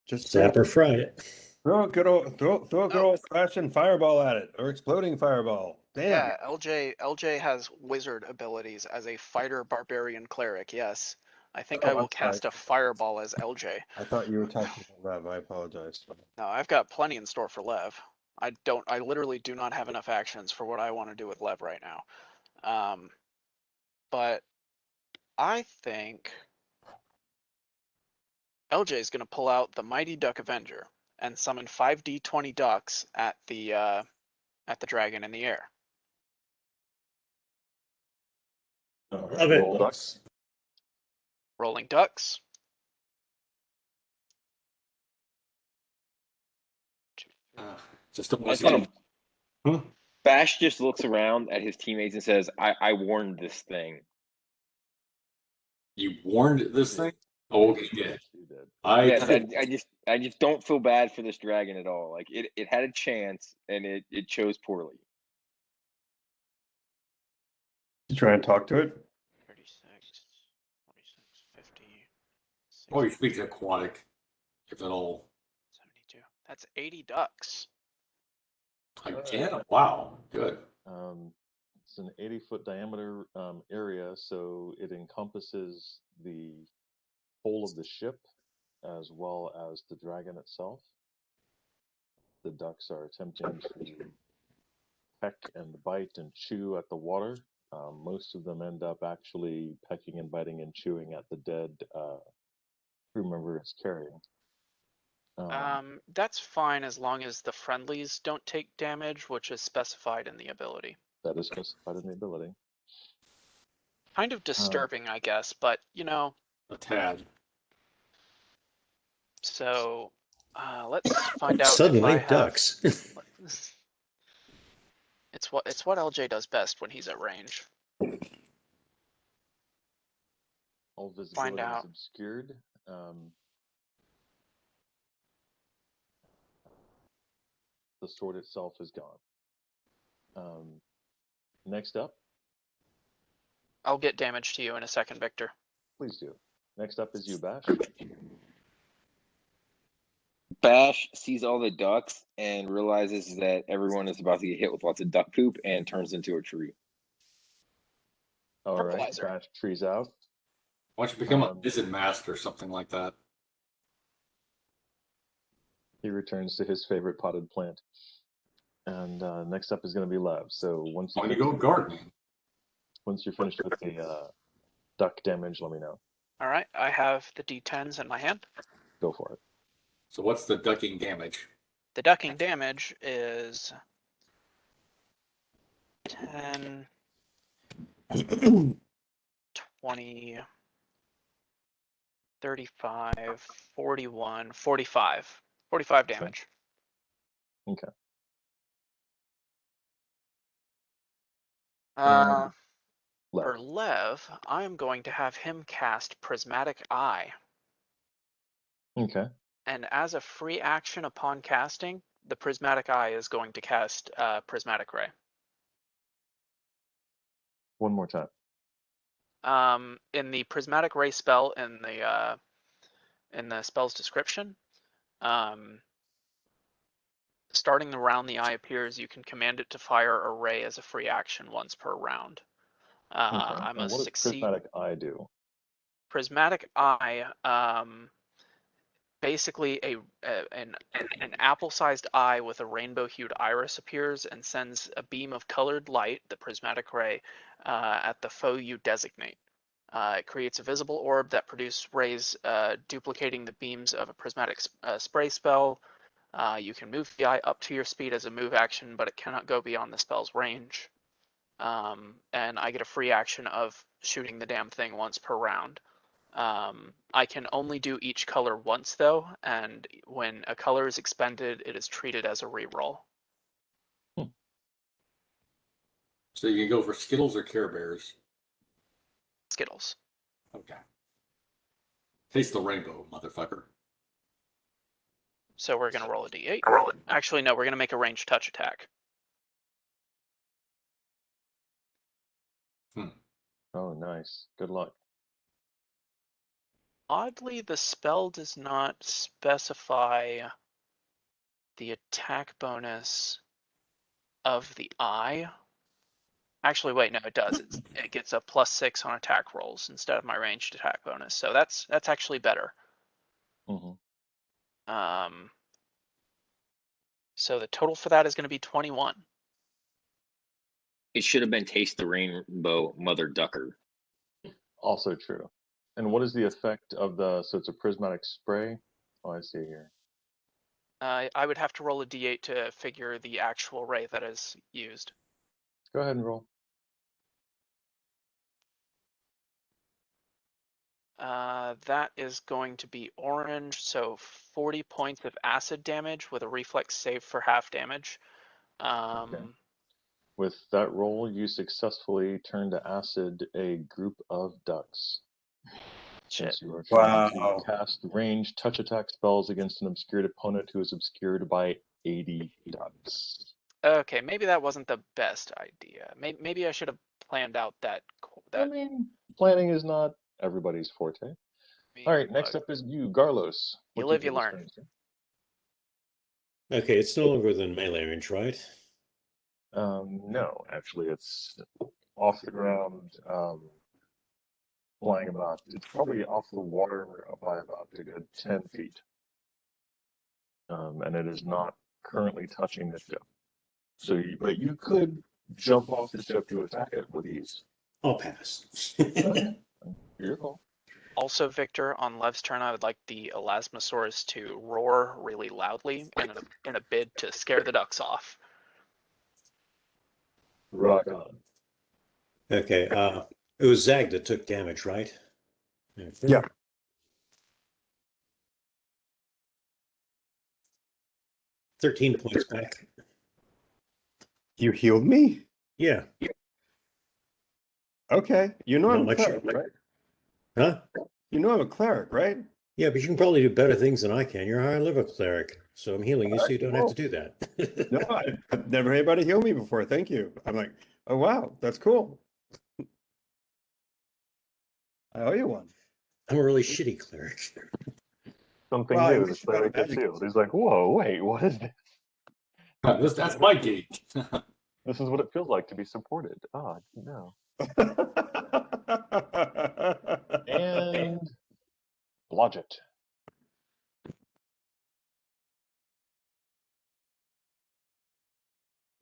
Just Zap or fry it. throw a good old fashioned fireball at it or exploding fireball. Damn. Yeah, LJ has wizard abilities as a fighter barbarian cleric. Yes, I think Oh, I will I'm sorry. cast a fireball as LJ. I thought you were talking about Rev. I apologize. No, I've got plenty in store for Lev. I literally do not have enough actions for what I want to do with Lev right now. But I think LJ is going to pull out the Mighty Duck Avenger and summon 5d20 ducks at the dragon in the air. Love it. Roll ducks. Rolling ducks. Just don't want That's to see funny. them. Bash just looks around at his teammates and says, I warned this thing. You warned this thing? Oh, okay, yeah. You did. did. Yes, I just don't feel bad for this dragon at all. Like it had a chance and it chose poorly. You try and talk to it? 36, 46, 50, Oh, he 60, speaks aquatic, if at all. 72. That's 80 ducks. Again? Wow, good. It's an 80-foot diameter area, so it encompasses the whole of the ship as well as the dragon itself. The ducks are attempting to peck and bite and chew at the water. Most of them end up actually pecking and biting and chewing at the dead crew member it's carrying. That's fine as long as the friendlies don't take damage, which is specified in the ability. That is specified in the ability. Kind of disturbing, I guess, but you know. A tad. So let's find out Suddenly, if I have. ducks. It's what LJ does best when he's at range. All Find visibility is out. obscured. The sword itself is gone. Next up, I'll get damage to you in a second, Victor. please do. Next up is you, Bash. Bash sees all the ducks and realizes that everyone is about to get hit with lots of duck poop and turns into a tree. All right, Fertilizer. Bash trees out. Why don't you become a Vision Master or something like that? He returns to his favorite potted plant. And next up is going to be Lev. So once Why don't you go gardening? once you're finished with the duck damage, let me know. All right, I have the D10s in my hand. Go for it. So what's the ducking damage? The ducking damage is 10, 20, 35, 41, 45. 45 damage. Okay. For Lev. Lev, I am going to have him cast Prismatic Eye. Okay. And as a free action upon casting, the Prismatic Eye is going to cast Prismatic Ray. One more time. In the Prismatic Ray spell in the spell's description, starting the round the eye appears, you can command it to fire a ray as a free action once per round. Okay. I And must what does succeed. Prismatic Eye do? Prismatic Eye, basically an apple-sized eye with a rainbow-hued iris appears and sends a beam of colored light, the prismatic ray, at the foe you designate. It creates a visible orb that produces rays duplicating the beams of a prismatic spray spell. You can move the eye up to your speed as a move action, but it cannot go beyond the spell's range. And I get a free action of shooting the damn thing once per round. I can only do each color once though, and when a color is expended, it is treated as a reroll. So you can go for Skittles or Care Bears. Skittles. Okay. Taste the rainbow, motherfucker. So we're gonna roll a d8. Actually, no, we're gonna make a ranged touch attack. Oh, nice. Good luck. Oddly, the spell does not specify the attack bonus of the eye. Actually, wait, no, it does. It gets a +6 on attack rolls instead of my ranged attack bonus. So that's actually better. Mm-hmm. So the total for that is going to be 21. It should have been Taste the Rainbow, Mother Ducker. Also true. And what is the effect of so it's a prismatic spray? Oh, I see here. I would have to roll a d8 to figure the actual ray that is used. Go ahead and roll. That is going to be orange, so 40 points of acid damage with a reflex save for half damage. Okay. With that roll, you successfully turn to acid a group of ducks. Shit. Since you are trying Wow. to cast range touch attack spells against an obscured opponent who is obscured by 80 ducks. Okay, maybe that wasn't the best idea. Maybe I should have planned out that. I mean, planning is not everybody's forte. All right, next up is you, Garlos. You What live, do you this learn. turn, sir? Okay, it's no longer within melee range, right? No, actually, it's off the ground, flying about. It's probably off the water by about a good 10 feet. And it is not currently touching the ship. So, but you could jump off the ship to attack it with ease. I'll pass. Your call. Also, Victor, on Lev's turn, I would like the Elasmosaurus to roar really loudly in a bid to scare the ducks off. Rock on. Okay, it was Zag that took damage, right? Okay. Yeah. $13 points back. You healed me? Yeah. Okay. You know Not I'm a much. cleric, right? Huh? You know I'm a cleric, right? Yeah, but you can probably do better things than I can. You're a high level cleric, so I'm healing you so you don't have to do that. No, I've never had anybody heal me before. Thank you. I'm like, oh wow, that's cool. I owe you one. I'm a really shitty cleric. Something Well, at new. The least you got a cleric gets magic. healed. He's like, whoa, wait, what is this? That's my gauge. This is what it feels like to be supported. Ah, no. And Blodgett.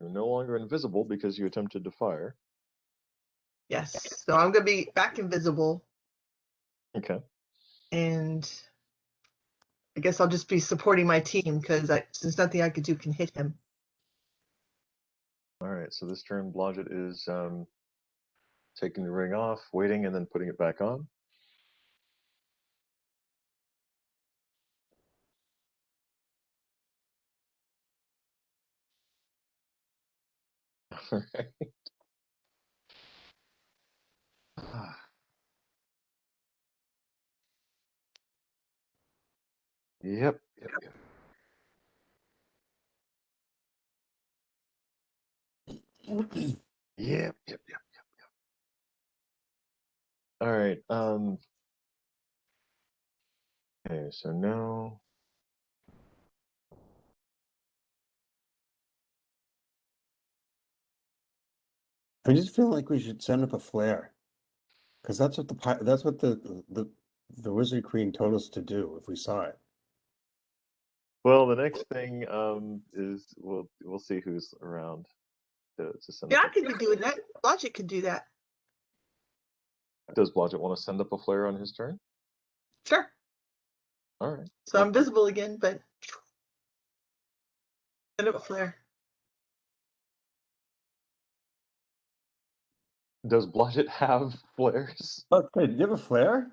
You're no longer invisible because you attempted to fire. Yes. So I'm gonna be back invisible, Okay. and I guess I'll just be supporting my team because since nothing I could do can hit him. All right. So this turn, Blodgett is taking the ring off, waiting, and then putting it back on. All right. Yep. Yep. All right. Okay. So now. I just feel like we should send up a flare, because that's what the Wizard Queen told us to do if we saw it. Well, the next thing is we'll see who's around to send. Yeah, up I could be doing that. Logic could do that. Does Blodgett want to send up a flare on his turn? Sure. All right. So I'm visible again, but send up a flare. Does Blodgett have flares? Okay, do you have a flare?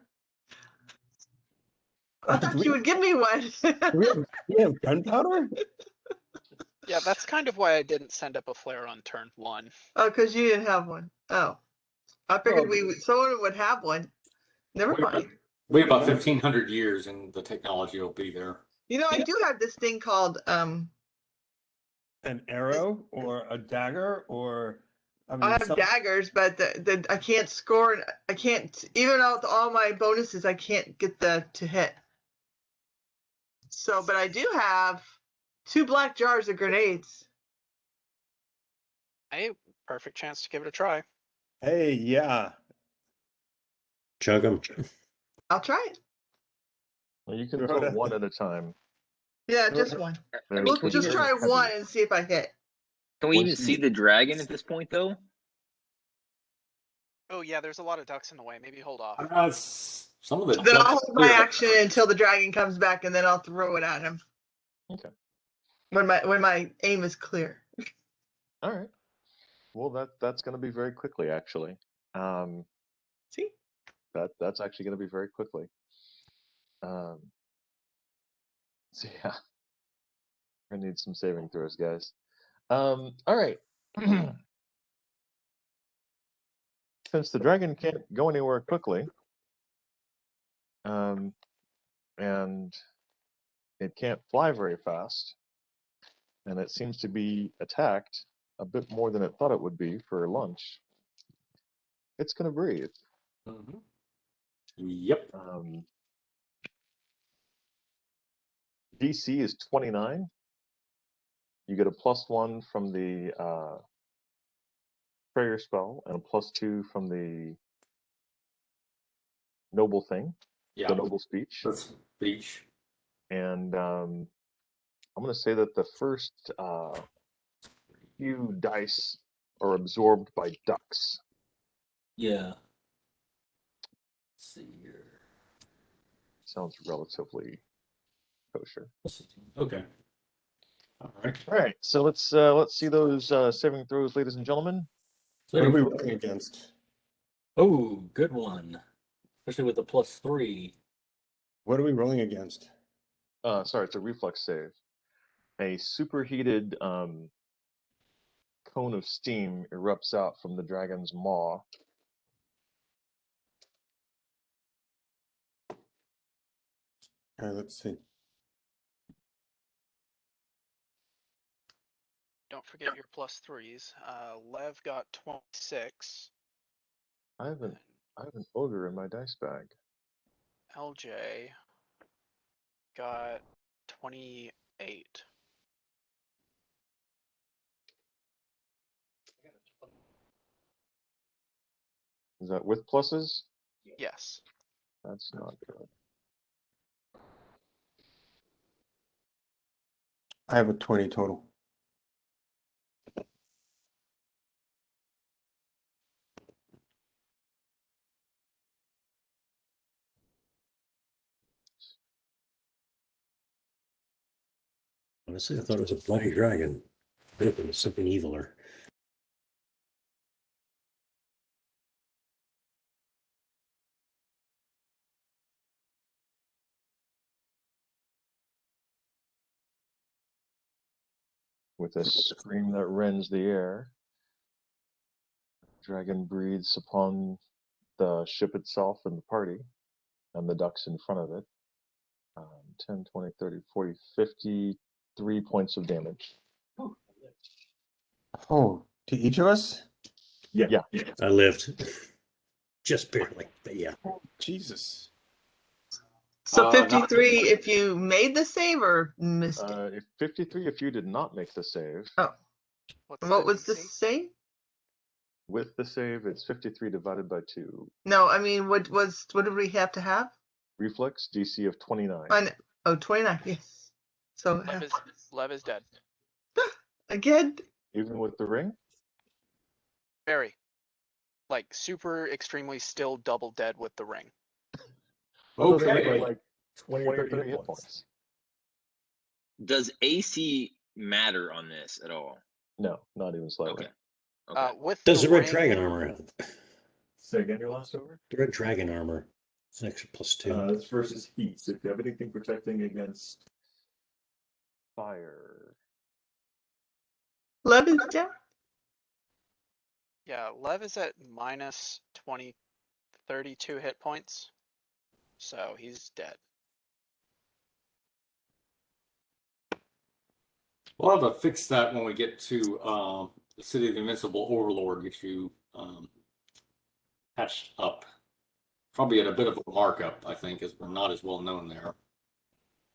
I Do thought we- you would give me one. do we have gunpowder? Yeah, that's kind of why I didn't send up a flare on turn 1. Oh, because you didn't have one. Oh, I figured someone would have one. Never mind. Wait about 1,500 years and the technology will be there. You know, I do have this thing called An arrow or a dagger or I have daggers, but the I can't score. I can't even out all my bonuses. I can't get to hit. So, but I do have 2 black jars of grenades. Hey, perfect chance to give it a try. Hey, yeah. Chug 'em. I'll try it. Well, you can Throw it throw at one them. at a time. Yeah, just one. They're- We'll can just we try heavy. one and see if I hit. Can we even Once you- see the dragon at this point, though? Oh yeah, there's a lot of ducks in the way. Maybe hold off. Some of the Then I'll ducks hold my here- action until the dragon comes back, and then I'll throw it at him. Okay. When my aim is clear. All right. Well, that's going to be very quickly, actually. See? That's actually going to be very quickly. So yeah, I need some saving throws, guys. All right. Since the dragon can't go anywhere quickly, And it can't fly very fast, and it seems to be attacked a bit more than it thought it would be for lunch. It's going to breathe. Mhm. Yep. DC is 29. You get a +1 from the prayer spell and a +2 from the noble thing, Yeah. the noble speech. That's speech. And I'm going to say that the first few dice are absorbed by ducks. Yeah. Let's see here. Sounds relatively kosher. Okay. All right. All right, so let's see those saving throws, ladies and gentlemen. What are we rolling against? Oh, good one. Especially with the +3. What are we rolling against? Sorry, it's a reflex save. A superheated cone of steam erupts out from the dragon's maw. All right, let's see. Don't forget your +3s. Lev got 26. I have an ogre in my dice bag. LJ got 28. Is that with pluses? Yes. That's not good. I have a 20 total. Honestly, I thought it was a bloody dragon. It was something eviler. With a scream that rends the air, dragon breathes upon the ship itself and the party, and the ducks in front of it. 10, 20, 30, 40, 53 points of damage. Oh, to each of us? Yeah. I lived. Just barely, but yeah. Jesus. So Not- 53 if you made the save or missed it. If 53 if you did not make the save. Oh, What's what the was the DC? save? With the save, it's 53 divided by 2. No, I mean, what did we have to have? Reflex, DC of 29. Oh, 29, yes. So Lev is dead. again, Even with the ring? Very. Like super extremely still double dead with the ring. Okay. Like 20 or 30 hit points. Does AC matter on this at all? No, not even slightly. Okay. With Does the the red ring, dragon armor have? Say again your last over? The red dragon armor. It's an extra +2. That's versus heat. So if you have anything protecting against fire. Levin's down. Yeah, Lev is at -20, 32 hit points. So he's dead. We'll have to fix that when we get to the City of the Invincible Overlord, get you patched up. Probably at a bit of a markup, I think, as we're not as well known there.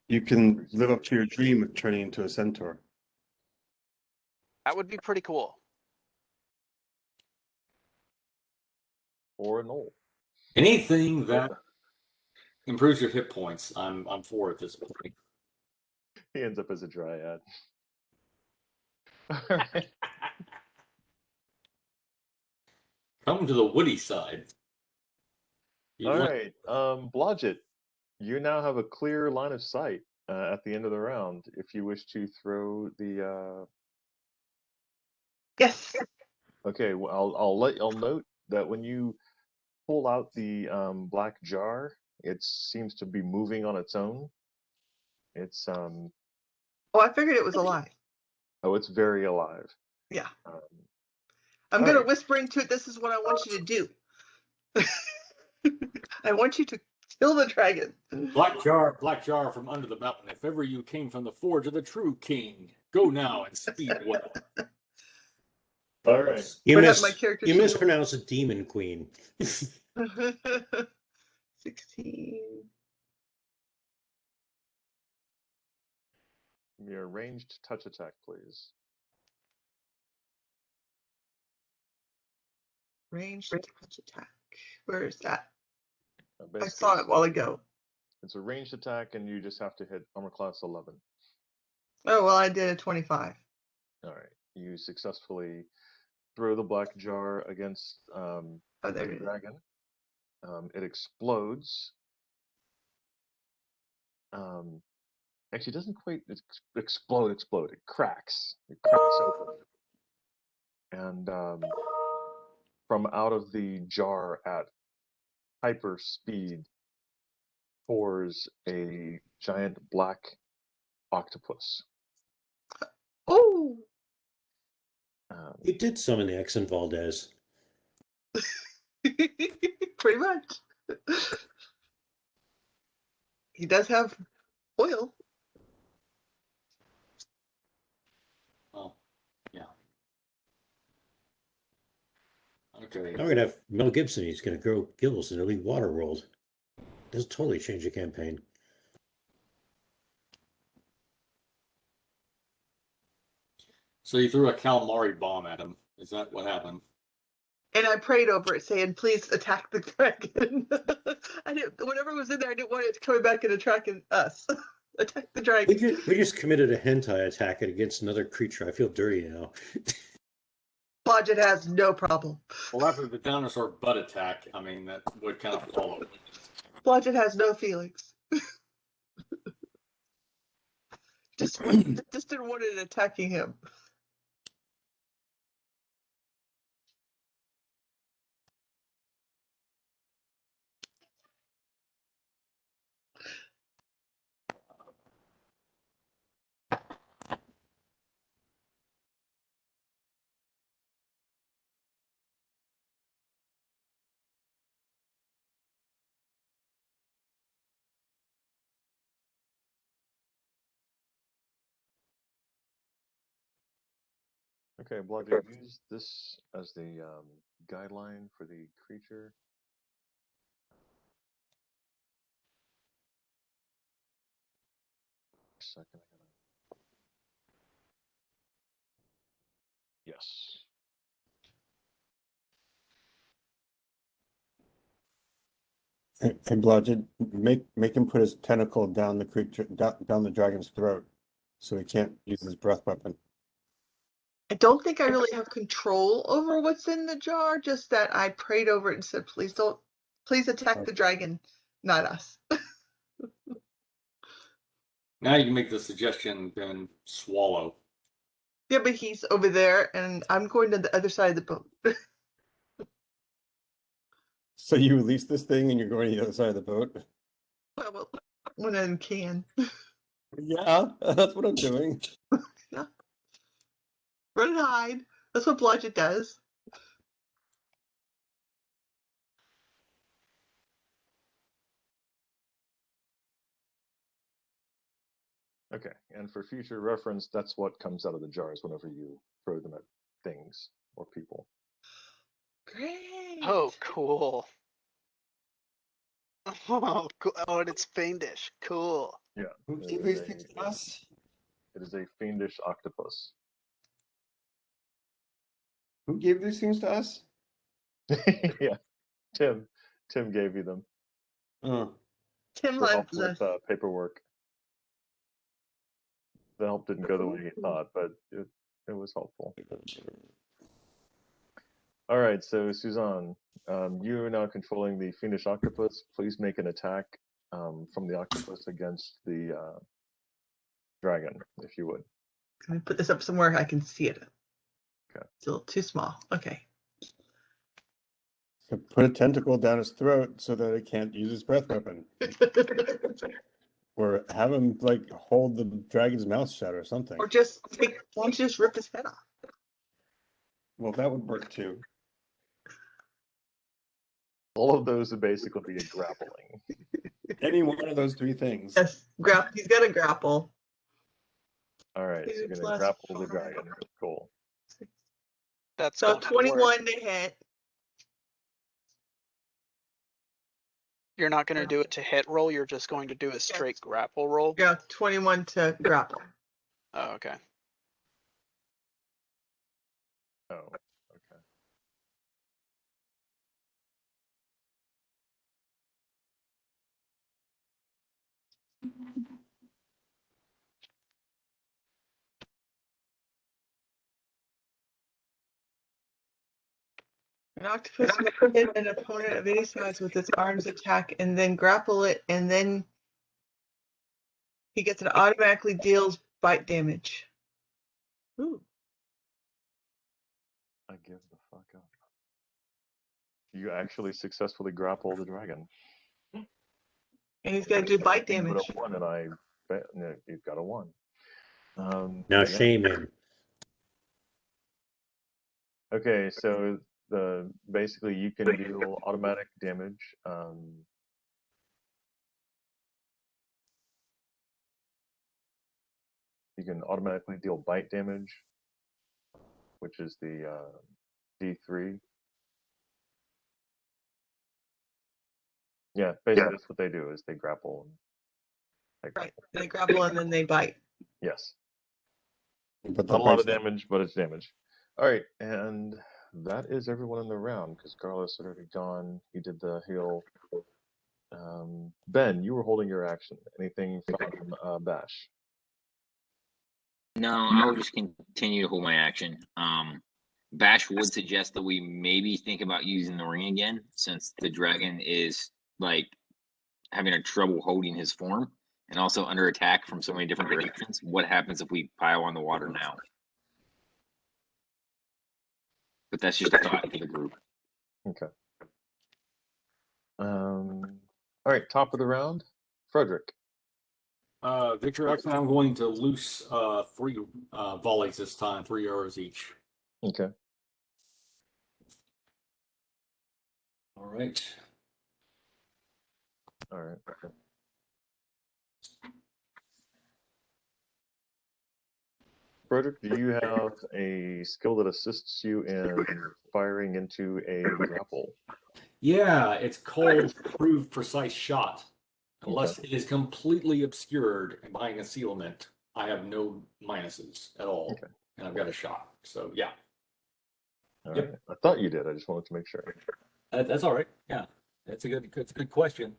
You can live up to your dream of turning into a centaur. That would be pretty cool. Or an old. Anything that improves your hit points, I'm for at this point. He ends up as a dryad. Alright. Come to the woody side. You like- Alright. Blodgett, you now have a clear line of sight at the end of the round if you wish to throw the Yes. okay, well, I'll note that when you pull out the black jar, it seems to be moving on its own. It's Oh, I figured it was alive. it's very alive. Yeah. Um, I'm all gonna right. whisper into it. This is what I want you to do. I want you to Kill the dragon. Black jar from under the mountain. If ever you came from the forge of the true king, go now and speed well. All right. You But have my miss character you shield. mispronounced a demon queen. 16. Give me a ranged touch attack, please. Ranged touch attack. Where is that? I Basically, saw it a while ago. it's a ranged attack, and you just have to hit armor class 11. Oh, well, I did a 25. All right. You successfully throw the black jar against Oh, there the it is. dragon. It explodes. Actually, it doesn't quite explode. It cracks. It cracks open. And from out of the jar at hyper speed pours a giant black octopus. Oh! You did summon the Exon Valdez. Pretty much. He does have oil. Oh, yeah. Okay. Now we're gonna have Mel Gibson. He's gonna grow gills and it'll be water world. This will totally change the campaign. So you threw a calamari bomb at him. Is that what happened? And I prayed over it, saying, "Please attack the dragon." I didn't. Whatever was in there, I didn't want it coming back and attacking us. Attack the dragon. We just committed a hentai attack against another creature. I feel dirty now. Blodgett has no problem. Well, after the dinosaur butt attack, I mean, that would kind of follow. Blodgett has no feelings. just didn't want it attacking him. Okay, Blodgett, use this as the guideline for the creature. Second, yes. Hey, Blodgett, make him put his tentacle down the creature, down the dragon's throat, so he can't use his breath weapon. I don't think I really have control over what's in the jar, just that I prayed over it and said, please attack the dragon, not us. Now you can make the suggestion, then swallow. Yeah, but he's over there and I'm going to the other side of the boat. So you release this thing and you're going to the other side of the boat? Well, when I can. Yeah, that's what I'm doing. Yeah. Run and hide. That's what Blodgett does. Okay, and for future reference, that's what comes out of the jars whenever you throw them at things or people. Great. Oh, cool. Oh, cool. Oh, and it's fiendish. Cool. Yeah. Who it gave is these a- things to us? It is a fiendish octopus. Who gave these things to us? Yeah, Tim gave you them Oh, Tim for help left with paperwork. The help didn't go the way he thought, but it was helpful. All right, so Suzanne, you are now controlling the fiendish octopus. Please make an attack from the octopus against the dragon, if you would. Can I put this up somewhere I can see it? Okay. It's a little too small. Okay. so put a tentacle down his throat so that it can't use his breath weapon. Or have him like hold the dragon's mouth shut or something. Or just why don't you just rip his head off? Well, that would work too. All of those would basically be a grappling. Any one of those three things. Yes, he's got a grapple. All right, so Two you're gonna plus grapple the five. dragon. Cool. That's So gonna 21 work. to hit. You're not going to do it to hit roll. You're just going to do a straight grapple roll. Yeah, 21 to grapple. Oh, okay. Oh, okay. An octopus can hit an opponent of any size with its arms attack and then grapple it, and then he gets it automatically deals bite damage. Ooh. I give the fuck up. You actually successfully grapple the dragon. And he's got to do bite You put damage. a 1 and I bet no, you've got a 1. Now yeah. shame him. Okay, so basically you can deal automatic damage. You can automatically deal bite damage, which is the D3. Yeah, basically that's what they do is they grapple. Right. They grapple and then they bite. Yes. But Not a lot of damage, but it's damage. All right, and that is everyone in the round because Carlos had already gone. He did the heal. Ben, you were holding your action. Anything from Bash? No, I would just continue to hold my action. Bash would suggest that we maybe think about using the ring again, since the dragon is like having a trouble holding his form and also under attack from so many different directions. What happens if we pile on the water now? But that's just a thought for the group. Okay. All right, top of the round, Frederick. Victor, actually, I'm going to loose 3 volleys this time, 3 arrows each. Okay. All right. All right. Frederick, do you have a skill that assists you in firing into a grapple? Yeah, it's called Prove Precise Shot. Unless it is completely obscured by concealment, I have no minuses at all. Okay. And I've got a shot. So, yeah. All Yep. right. I thought you did. I just wanted to make sure. That's all right. Yeah. It's a good question.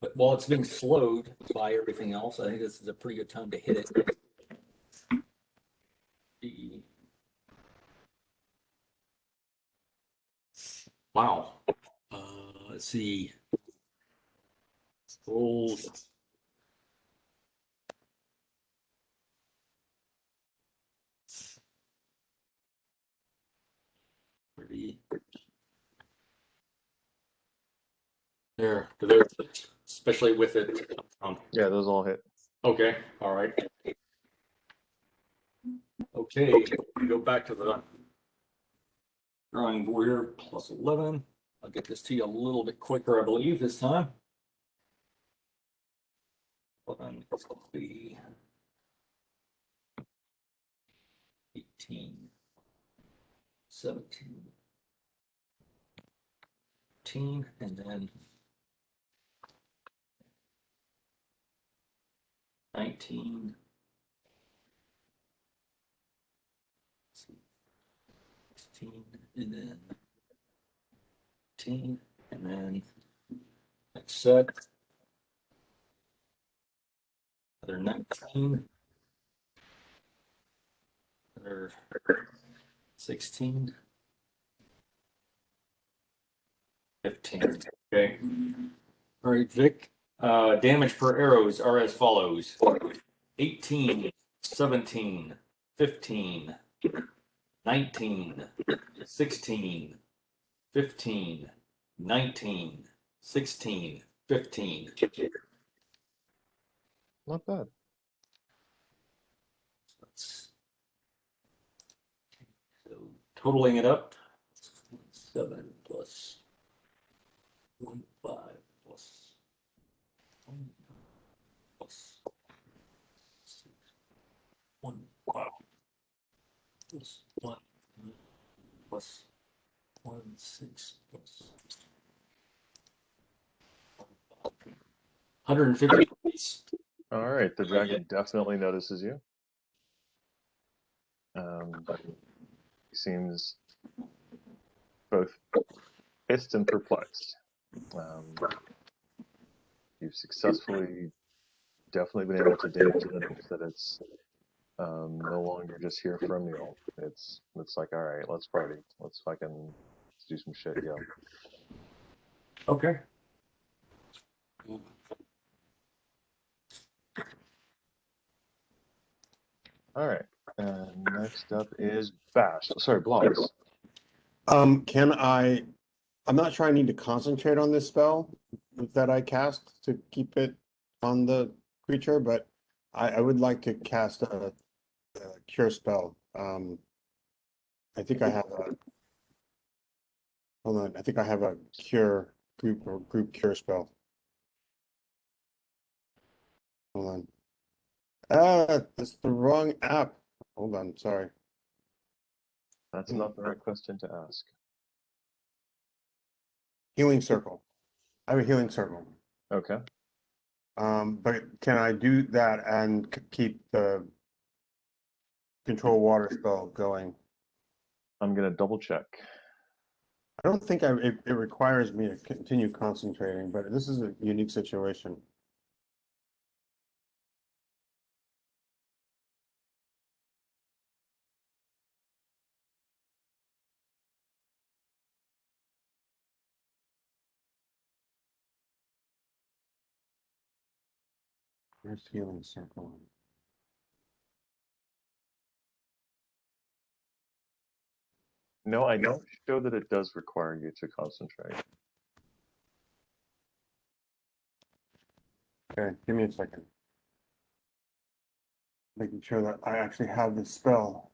But while it's being slowed by everything else, I think this is a pretty good time to hit it. Wow. Let's see. Rolls. There, especially with it. Yeah, those all hit. Okay, all right. Okay, we go back to the drawing board here, plus 11. I'll get this to you a little bit quicker, I believe, this time. It's going to be 18, 17, 18, and then 19, 16, and then 18, and then next set, another 19, another 16, 15. Okay. All right, Vic. Damage per arrows are as follows: 18, 17, 15, 19, 16, 15, 19, 16, 15. Not bad. So totaling it up, 7 plus 1, 5 plus 1, wow. Plus 1 plus 1, 6 plus 150 points. All right, the dragon definitely notices you. He seems both pissed and perplexed. You've successfully definitely been able to damage it enough that it's no longer just here from you. It's like, all right, let's party. Let's do some shit, yo. Okay. All right. Next up is Bash. Sorry, Blocks. I'm not sure I need to concentrate on this spell that I cast to keep it on the creature, but I would like to cast a cure spell. I think I have a, hold on, I think I have a cure group cure spell. Hold on. That's the wrong app. Hold on, sorry. That's not the right question to ask. Healing circle. I have a healing circle. Okay. But can I do that and keep the control water spell going? I'm gonna double check. I don't think it requires me to continue concentrating, but this is a unique situation. Where's healing circle? No, I don't show that it does require you to concentrate. Okay, give me a second. Making sure that I actually have the spell.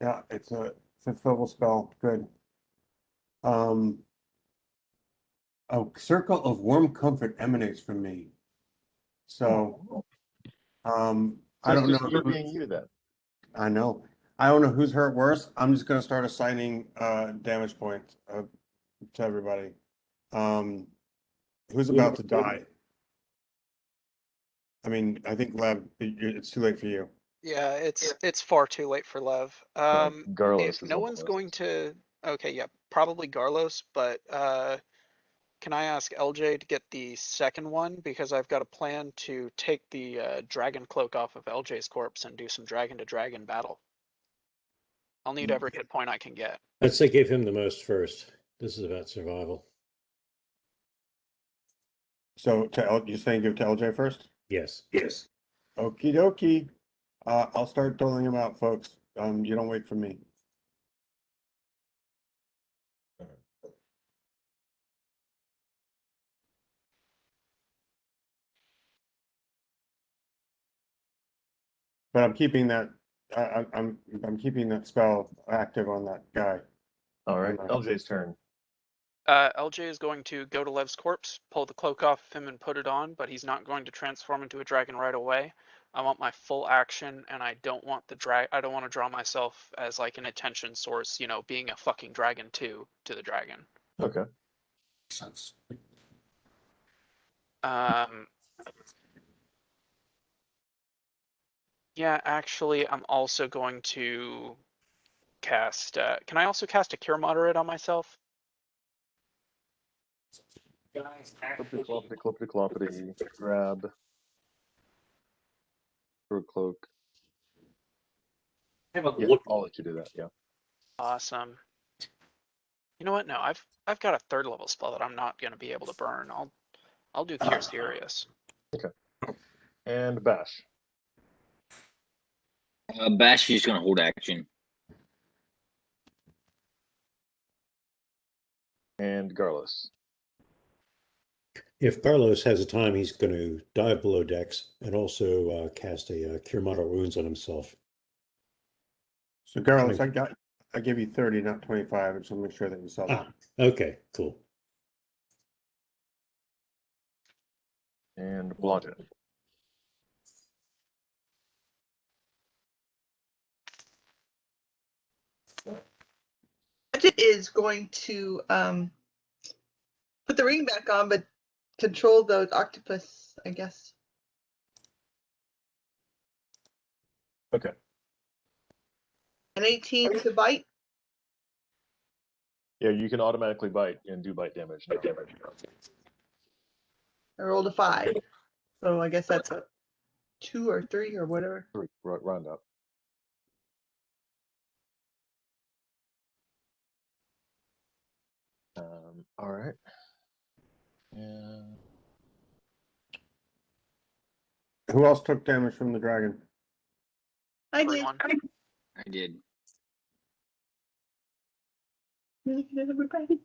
Yeah, it's a 5th level spell. Good. A circle of warm comfort emanates from me. So, I don't know. You're being you then. I know. I don't know who's hurt worse. I'm just gonna start assigning damage points to everybody. Who's about to die? I mean, I think Lev, it's too late for you. Yeah, it's far too late for Lev. Garlos If is no on the one's list. going to, okay, yeah, probably Garlos, but can I ask LJ to get the second one, because I've got a plan to take the dragon cloak off of LJ's corpse and do some dragon to dragon battle. I'll need every hit point I can get. I'd say give him the most first. This is about survival. So you're saying give to LJ first? Yes. Yes. Okie dokie. I'll start doling them out, folks. You don't wait for me. But I'm keeping that. I'm keeping that spell active on that guy. All right, LJ's turn. LJ is going to go to Lev's corpse, pull the cloak off of him and put it on, but he's not going to transform into a dragon right away. I want my full action, and I don't want I don't want to draw myself as like an attention source, you know, being a fucking dragon to the dragon. Okay. Sense. Yeah, actually, I'm also going to cast. Can I also cast a Cure Moderate on myself? Clippity cloppity clippity cloppity. Grab. Throw a cloak. Have a Yeah, look. I'll let you do that. Yeah. Awesome. You know what? No, I've got a 3rd level spell that I'm not going to be able to burn. I'll do Cure Serious. Okay. And Bash. Bash is going to hold action. And Garlos. If Carlos has a time, he's going to dive below decks and also cast a Cure Moderate Wounds on himself. So, Garros, I gave you 30, not 25. I just want to make sure that you saw that. Okay, cool. And Blodgett. Budget is going to put the ring back on, but control those octopus, I guess. Okay. An 18 to bite. Yeah, you can automatically bite and do bite damage. No. I rolled a 5. So I guess that's a 2 or 3 or whatever. Round up. All right. And Who else took damage from the dragon? I did. Everyone. I did. Looking at everybody.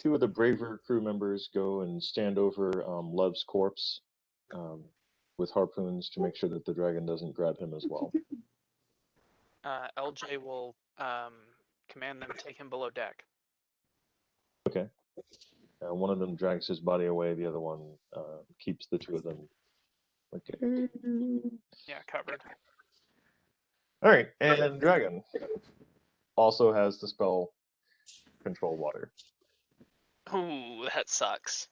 two of the braver crew members go and stand over Love's corpse with harpoons to make sure that the dragon doesn't grab him as well. LJ will command them take him below deck. Okay. One of them drags his body away. The other one keeps the two of them. Okay. Yeah, covered. All right, and dragon also has the spell control water. Ooh, that sucks.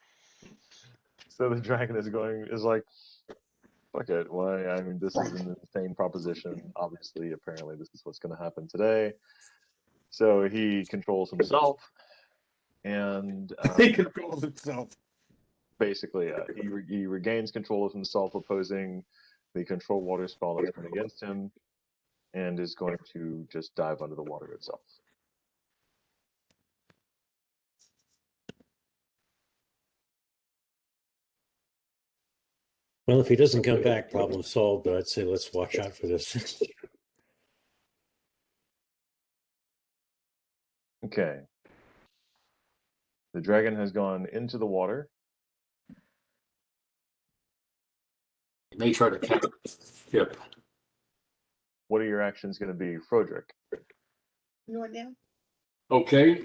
So the dragon is like, fuck it. Why? I mean, this is an insane proposition. Obviously, apparently, this is what's going to happen today. So he controls himself, and He controls himself. basically, he regains control of himself, opposing the control water spell that's coming against him, and is going to just dive under the water itself. Well, if he doesn't come back, problem solved, but I'd say let's watch out for this. Okay. The dragon has gone into the water. It may try to catch the ship. What are your actions going to be, Froderick? You want down? Okay.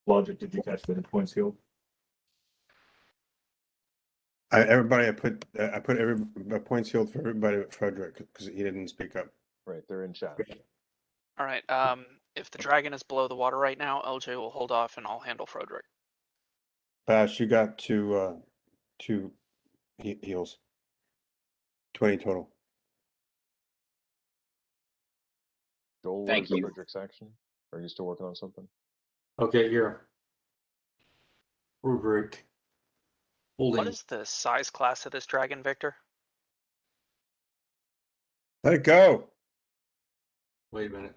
Logic, did you catch the hit points healed? I put every points healed for everybody but Frederick because he didn't speak up. Right, they're in chat. All right. If the dragon is below the water right now, LJ will hold off, and I'll handle Froderick. Bash, you got two heals. 20 total. Joel, Thank what is you. Frederick's action? Are you still working on something? Okay, here. Rubric. Holding. What is the size class of this dragon, Victor? Let it go. Wait a minute.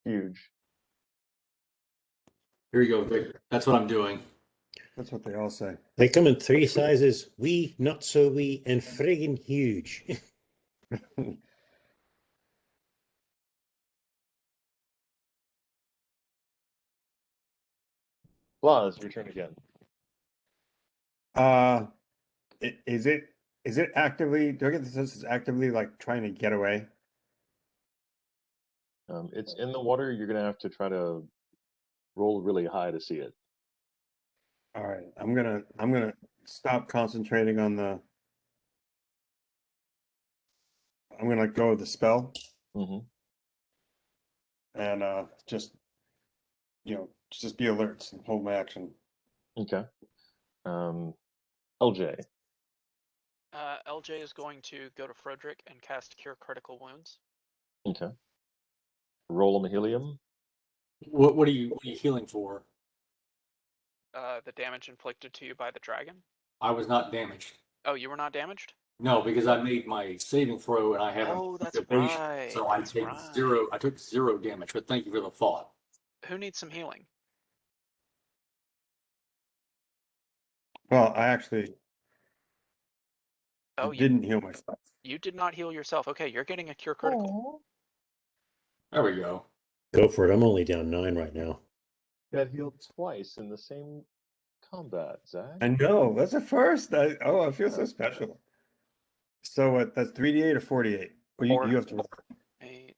Huge. Here you go, Victor. That's what I'm doing. That's what they all say. They come in 3 sizes: wee, not so wee, and friggin' huge. Blaz, your turn again. Is it actively? Do I get the sense it's actively like trying to get away? It's in the water. You're going to have to try to roll really high to see it. All right, I'm gonna stop concentrating on the. I'm gonna let go of the spell Mm-hmm. and just be alert and hold my action. Okay. LJ. LJ is going to go to Froderick and cast Cure Critical Wounds. Okay. Roll on the helium. What are you healing for? The damage inflicted to you by the dragon. I was not damaged. Oh, you were not damaged? No, because I made my saving throw and I haven't. Oh, that's evasion, right. So I That's take right. 0. I took 0 damage, but thank you for the thought. Who needs some healing? Well, I actually Oh, you didn't heal myself. did not heal yourself. Okay, you're getting a Cure Critical. There we go. Go for it. I'm only down 9 right now. Got healed twice in the same combat, Zach. I know that's a first. I feel so special. So what? That's 3d8 or 48? Well, you have to roll. 8,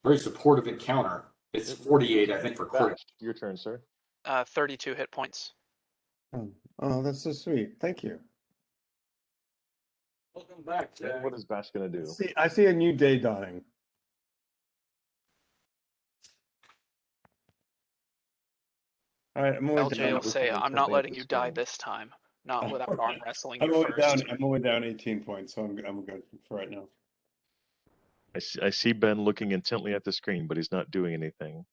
Very supportive encounter. It's 48, I think, for crit. Bash, your turn, sir. 32 hit points. Oh, that's so sweet. Thank you. Welcome back, And Jack. what is Bash gonna do? I see a new day dawning. All right, I'm only LJ down. will say, looking I'm not intently at letting the you die screen. this time. Not without arm wrestling I'm you only first. down. I'm only down 18 points, so I'm good for right now. I see Ben looking intently at the screen, but he's not doing anything.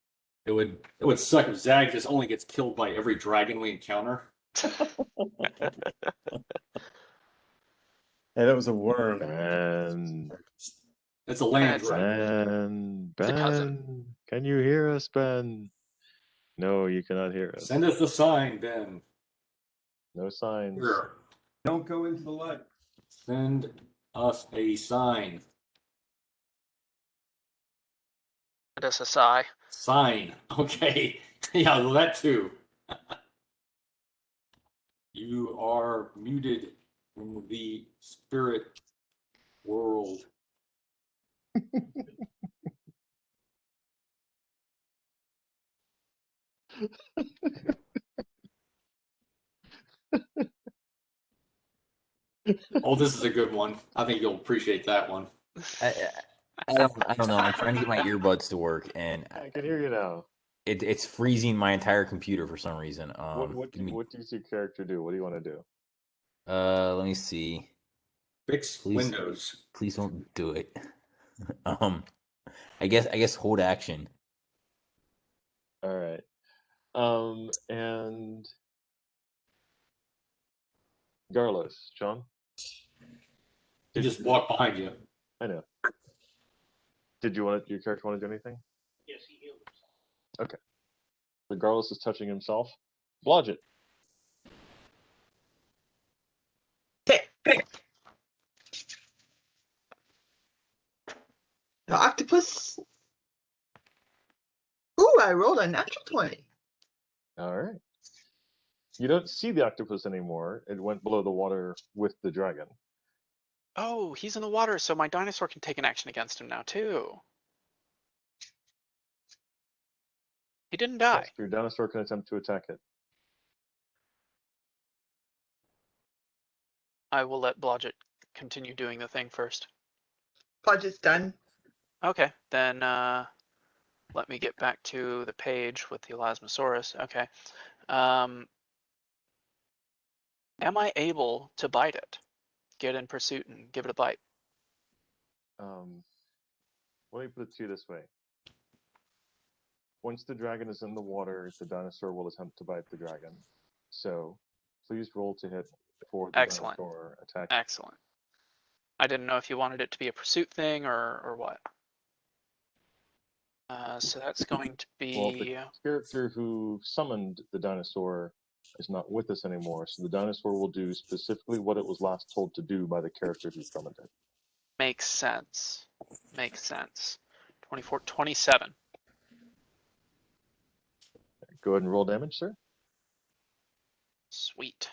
It would suck if Zag just only gets killed by every dragon we encounter. Hey, that was a worm. And It's a land It's- dragon. Ben, It's a cousin. Ben, can you hear us, Ben? No, you cannot hear us. Send us the sign, Ben. No signs. Here. Don't go into the light. Send us a sign. Just a sigh. Sign. Okay. Yeah, well, that too. You are muted in the spirit world. Oh, this is a good one. I think you'll appreciate that one. I don't know. I'm trying to get my earbuds to work, and I can hear you now. it's freezing my entire computer for some reason. What does your character do? What do you want to do? Let me see. Fix Please. Windows. Please don't do it. I guess hold action. All right. And Garlos, John? He just walked behind you. I know. Did your character want to do anything? Yes, he healed. Okay. So Garlos is touching himself. Blodgett. The octopus. Ooh, I rolled a natural 20. All right. You don't see the octopus anymore. It went below the water with the dragon. Oh, he's in the water, so my dinosaur can take an action against him now, too. He didn't die. Yes, your dinosaur can attempt to attack it. I will let Blodgett continue doing the thing first. Project's done. Okay, then let me get back to the page with the Elasmosaurus. Okay. Am I able to bite it? Get in pursuit and give it a bite? Let me put it to you this way. Once the dragon is in the water, the dinosaur will attempt to bite the dragon. So, please roll to hit for the Excellent. dinosaur attack. Excellent. I didn't know if you wanted it to be a pursuit thing or what. So that's going to Well, the be character who summoned the dinosaur is not with us anymore, so the dinosaur will do specifically what it was last told to do by the character who summoned it. makes sense. Makes sense. 24, 27. Go ahead and roll damage, sir. Sweet.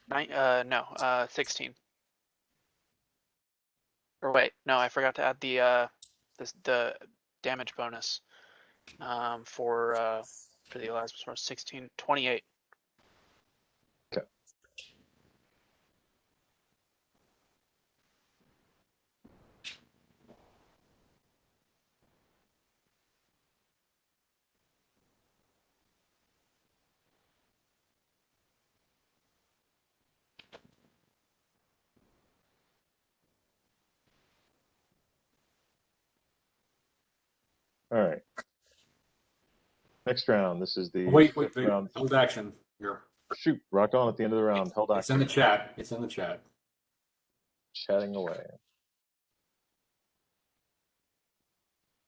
No, 16. Or wait, no, I forgot to add the damage bonus for the Elasmosaurus. 16, 28. Okay. All right. Next round. This is the Wait, fifth round. hold action here. Shoot, rock on at the end of the round. Held It's in action. the chat. It's in the chat. Chatting away.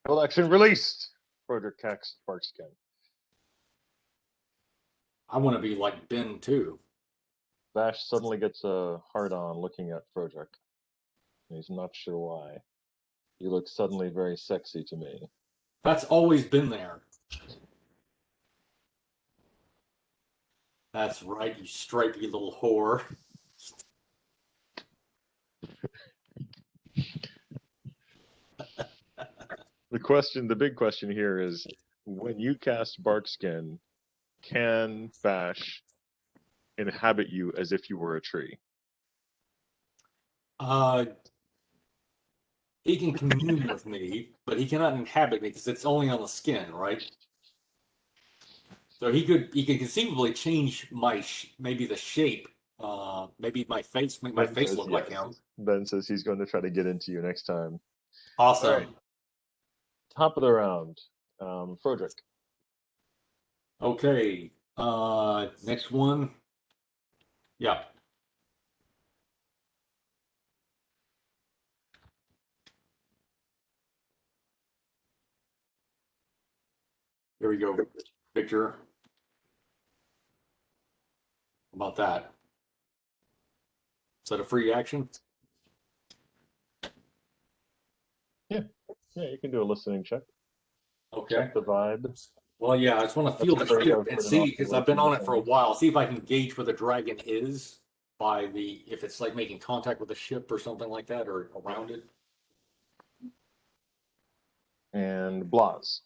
Held action released. Frederick Cax Sparkskin. I want to be like Ben too. Bash suddenly gets a hard on looking at Frederick. He's not sure why. You look suddenly very sexy to me. That's always been there. That's right, you stripy little whore. The big question here is, when you cast Barkskin, can Bash inhabit you as if you were a tree? He can commune with me, but he cannot inhabit me because it's only on the skin, right? So he could conceivably change maybe the shape, maybe my face, make my Ben face says look like yes. him. Ben says he's going to try to get into you next time. Awesome. All right. Top of the round, Frederick. Okay. Next one. Yeah. Here we go. Picture. How about that? Is that a free action? Yeah, you can do a listening check. Okay. Check the vibe. Well, yeah, I just want to feel the Sorry, ship I've and put it see, off because the I've been on it for a things. while. See if I can gauge where the dragon is by if it's like making contact with the ship or something like that, or around it. And Blas.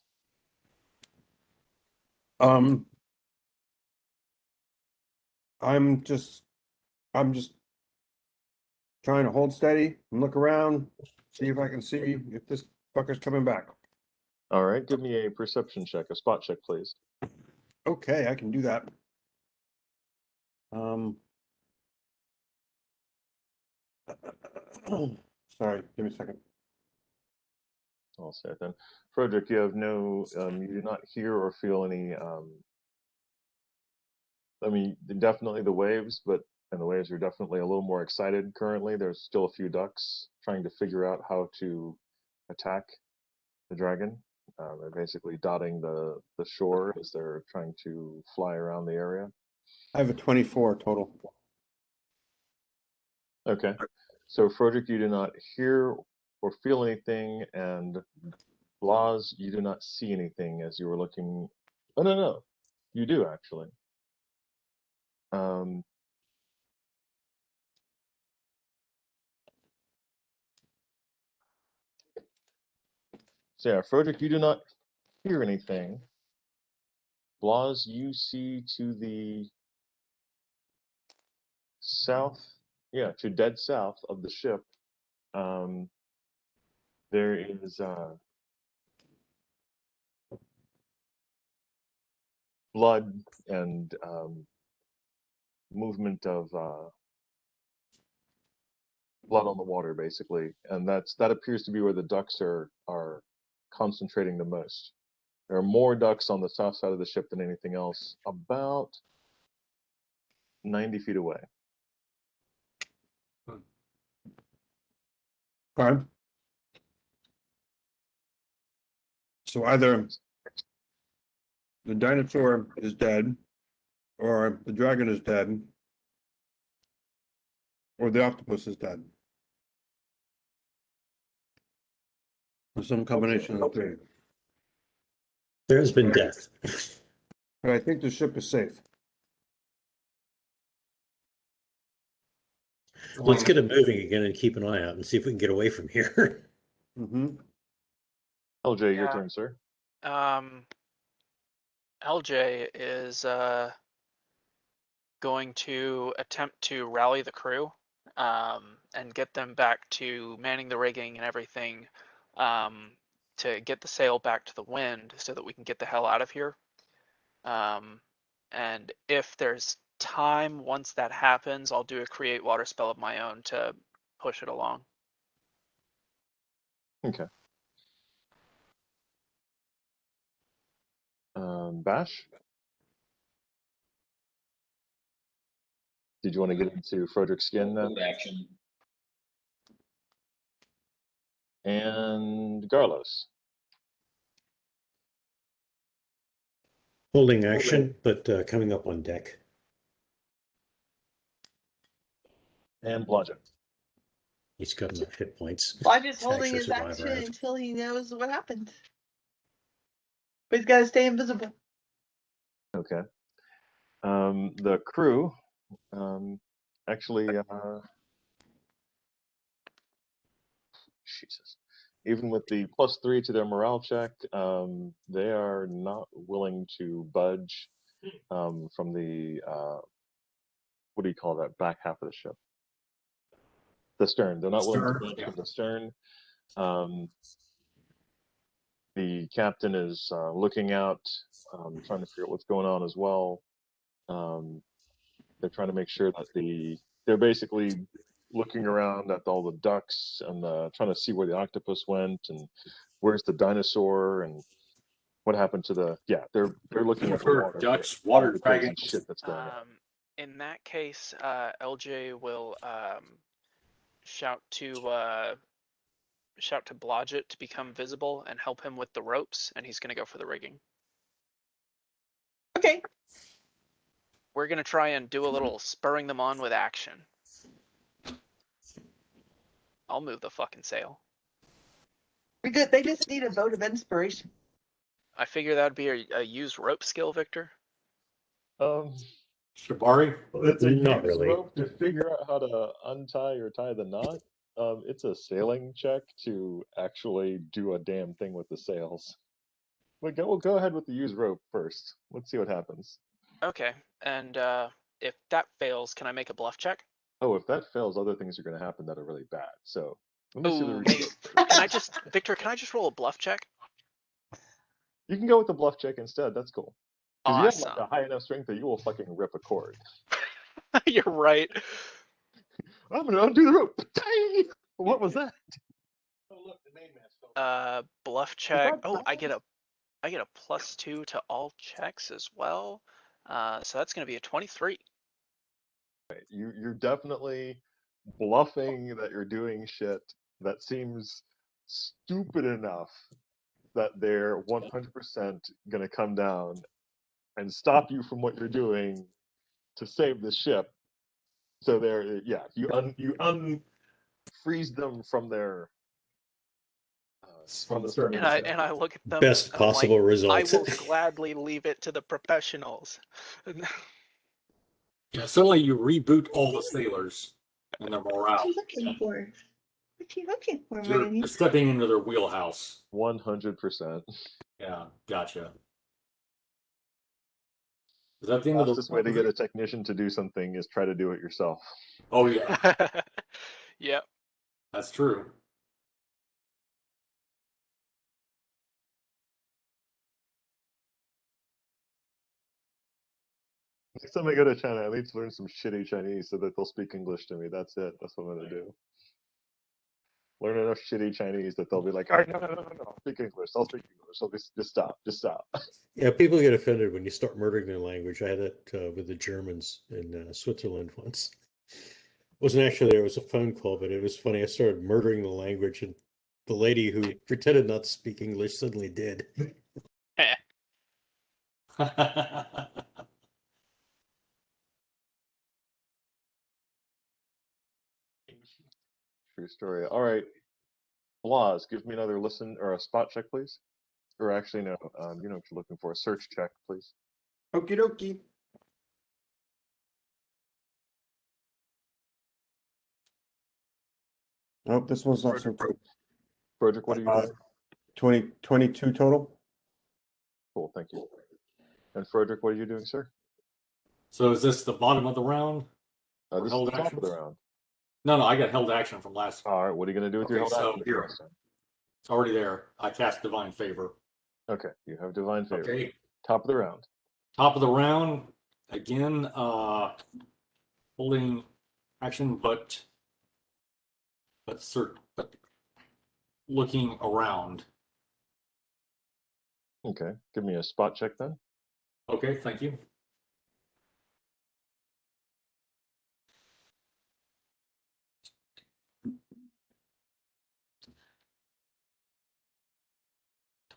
I'm just trying to hold steady and look around, see if I can see if this fucker's coming back. All right, give me a perception check, a spot check, please. Okay, I can do that. Sorry, give me a second. I'll say it then. Frederick, you have no, you do not hear or feel any, I mean, definitely the waves, and the waves are definitely a little more excited currently. There's still a few ducks trying to figure out how to attack the dragon. They're basically dotting the shore as they're trying to fly around the area. I have a 24 total. Okay. So, Frederick, you do not hear or feel anything, and Blas, you do not see anything as you were looking. Oh, no. You do, actually. So, yeah, Frederick, you do not hear anything. Blas, you see to the south, to dead south of the ship, there is blood and movement of blood on the water, basically, and that appears to be where the ducks are concentrating the most. There are more ducks on the south side of the ship than anything else, about 90 feet away. Okay. So either the dinosaur is dead, or the dragon is dead, or the octopus is dead. Or some combination of the three. There has been death. But I think the ship is safe. Let's get it moving again and keep an eye out and see if we can get away from here. Mm-hmm. LJ, your Yeah. turn, sir. LJ is going to attempt to rally the crew and get them back to manning the rigging and everything to get the sail back to the wind so that we can get the hell out of here. And if there's time, once that happens, I'll do a create water spell of my own to push it along. Okay. Bash? Did you want to get into Frederick's skin then? Action. And Garlos. Holding action, but coming up on deck. And Blodgett. He's got enough hit points. Lodge is to holding actually his survive action our out. until he knows what happened. But he's got to stay invisible. Okay. The crew actually, Jesus, even with the +3 to their morale check, they are not willing to budge from the what do you call that back half of the ship? The stern. They're not willing to budge from the stern. The captain is looking out, trying to figure out what's going on as well. They're trying to make sure that they're basically looking around at all the ducks and trying to see where the octopus went and where's the dinosaur and what happened to they're looking at the For water ducks, for all water the crazy dragons. shit that's going on. In that case, LJ will shout to Blodgett to become visible and help him with the ropes, and he's going to go for the rigging. Okay. We're going to try and do a little spurring them on with action. I'll move the fucking sail. We're good. They just need a vote of inspiration. I figure that would be a use rope skill, Victor. Shibari? It's a Not use really. rope to figure out how to untie or tie the knot. It's a sailing check to actually do a damn thing with the sails. But go ahead with the use rope first. Let's see what happens. Okay, and if that fails, can I make a bluff check? Oh, if that fails, other things are going to happen that are really bad. So let me see the Oh, result. can I just, Victor? Can I just roll a bluff check? You can go with the bluff check instead. That's cool. Because you have Awesome. like a high enough strength that you will fucking rip a cord. You're right. I'm gonna undo the rope. What was that? Bluff check. that Oh, I bad? get a +2 to all checks as well. So that's going to be a 23. You're definitely bluffing that you're doing shit that seems stupid enough that they're 100% gonna come down and stop you from what you're doing to save the ship. So you unfreeze them from their from the stern of the ship. And I look at them. Best I'm like, possible I results. will gladly leave it to the professionals. Yeah, suddenly you reboot all the sailors and their morale. What are you looking for? What are you looking for, You're Randy? stepping into their wheelhouse. 100%. Yeah, gotcha. Is that the end of the Fastest way to get a technician to do something is try to do it yourself. Oh yeah, Yep. that's true. Next time I go to China, I need to learn some shitty Chinese so that they'll speak English to me. That's it. That's what I'm gonna do. Learn enough shitty Chinese that they'll be like, "All right, no, I'll speak English. I'll speak English. I'll just stop." Yeah, people get offended when you start murdering their language. I had that with the Germans in Switzerland once. Wasn't actually there, it was a phone call, but it was funny. I started murdering the language, and the lady who pretended not to speak English suddenly did. True story. All right, Laws, give me another listen or a spot check, please. Or actually, no. You know what you're looking for. A search check, please. Okie dokie. Nope, this one's not so good. Frederick, what are you doing? 22 total. Cool, thank you. And Frederick, what are you doing, sir? So is this the bottom of the round? This is held the top action? of the round. No, I got held action from last. All right, what are you going to do with your Okay, held so action? here. Last time? It's already there. I cast Divine Favor. Okay, you have divine favor. Okay. Top of the round. Top of the round. Again, holding action, but looking around. Okay, give me a spot check then. Okay, thank you.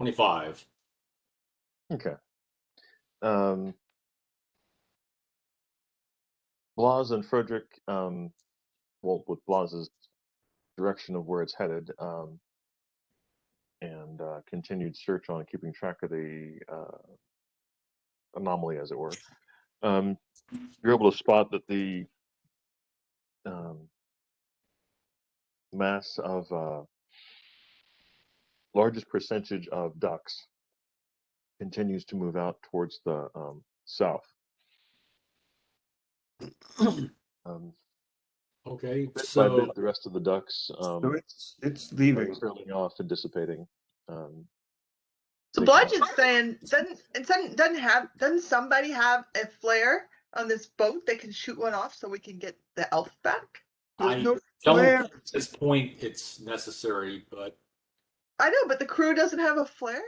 $25. Okay. Blas and Frederick, well, with Blas's direction of where it's headed, and continued search on keeping track of the anomaly, as it were. You're able to spot that the mass of largest percentage of ducks continues to move out towards the south. Okay, Bit by so bit, the rest of the ducks So it's are leaving. trailing off and dissipating. So They Bludge cannot- is saying, doesn't somebody have a flare on this boat that can shoot one off so we can get the elf back? There's I no don't flare. think at this point it's necessary, but I know, but the crew doesn't have a flare?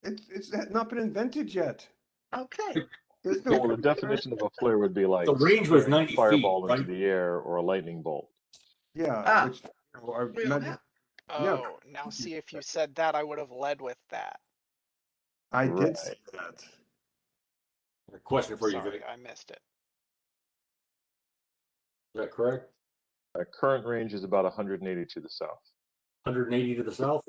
It's not been invented yet. Okay. There's Well, no the definition of a flare would be like the range was firing a 90 fireball feet, into right? the air or a lightning bolt. Yeah, Ah. which I We don't imagine. have. Yeah. Oh, now see, if you said that, I would have led with that. I Right. did say that. A question for you, Sorry, Vic. I missed it. Is that correct? Current range is about 180 to the south. 180 to the south?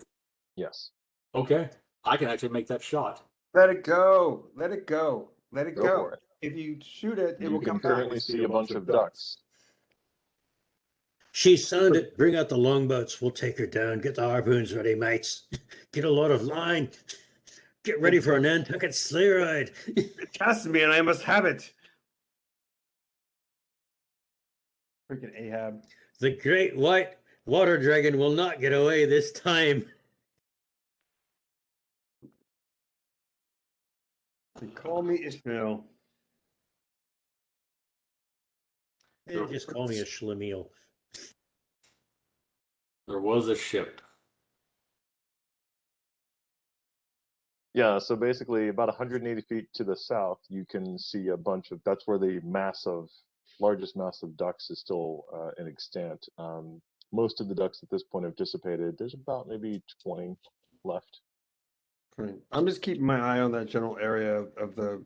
Yes. Okay. I can actually make that shot. Let it go. Let it go. Let it Go go. for it. If you shoot it, it You will can come back. currently see a bunch of ducks. She sounded. Bring out the longboats. We'll take her down. Get the harpoons ready, mates. Get a lot of line. Get ready for a Nantucket sleigh ride. It casts me, and I must have it. Freaking Ahab. The great white water dragon will not get away this time. They call me Ishmael. They just call me a schlemiel. There was a ship. Yeah, so basically about 180 feet to the south, you can see a bunch of, that's where the largest mass of ducks is still in extant. Most of the ducks at this point have dissipated. There's about maybe 20 left. Okay. I'm just keeping my eye on that general area of the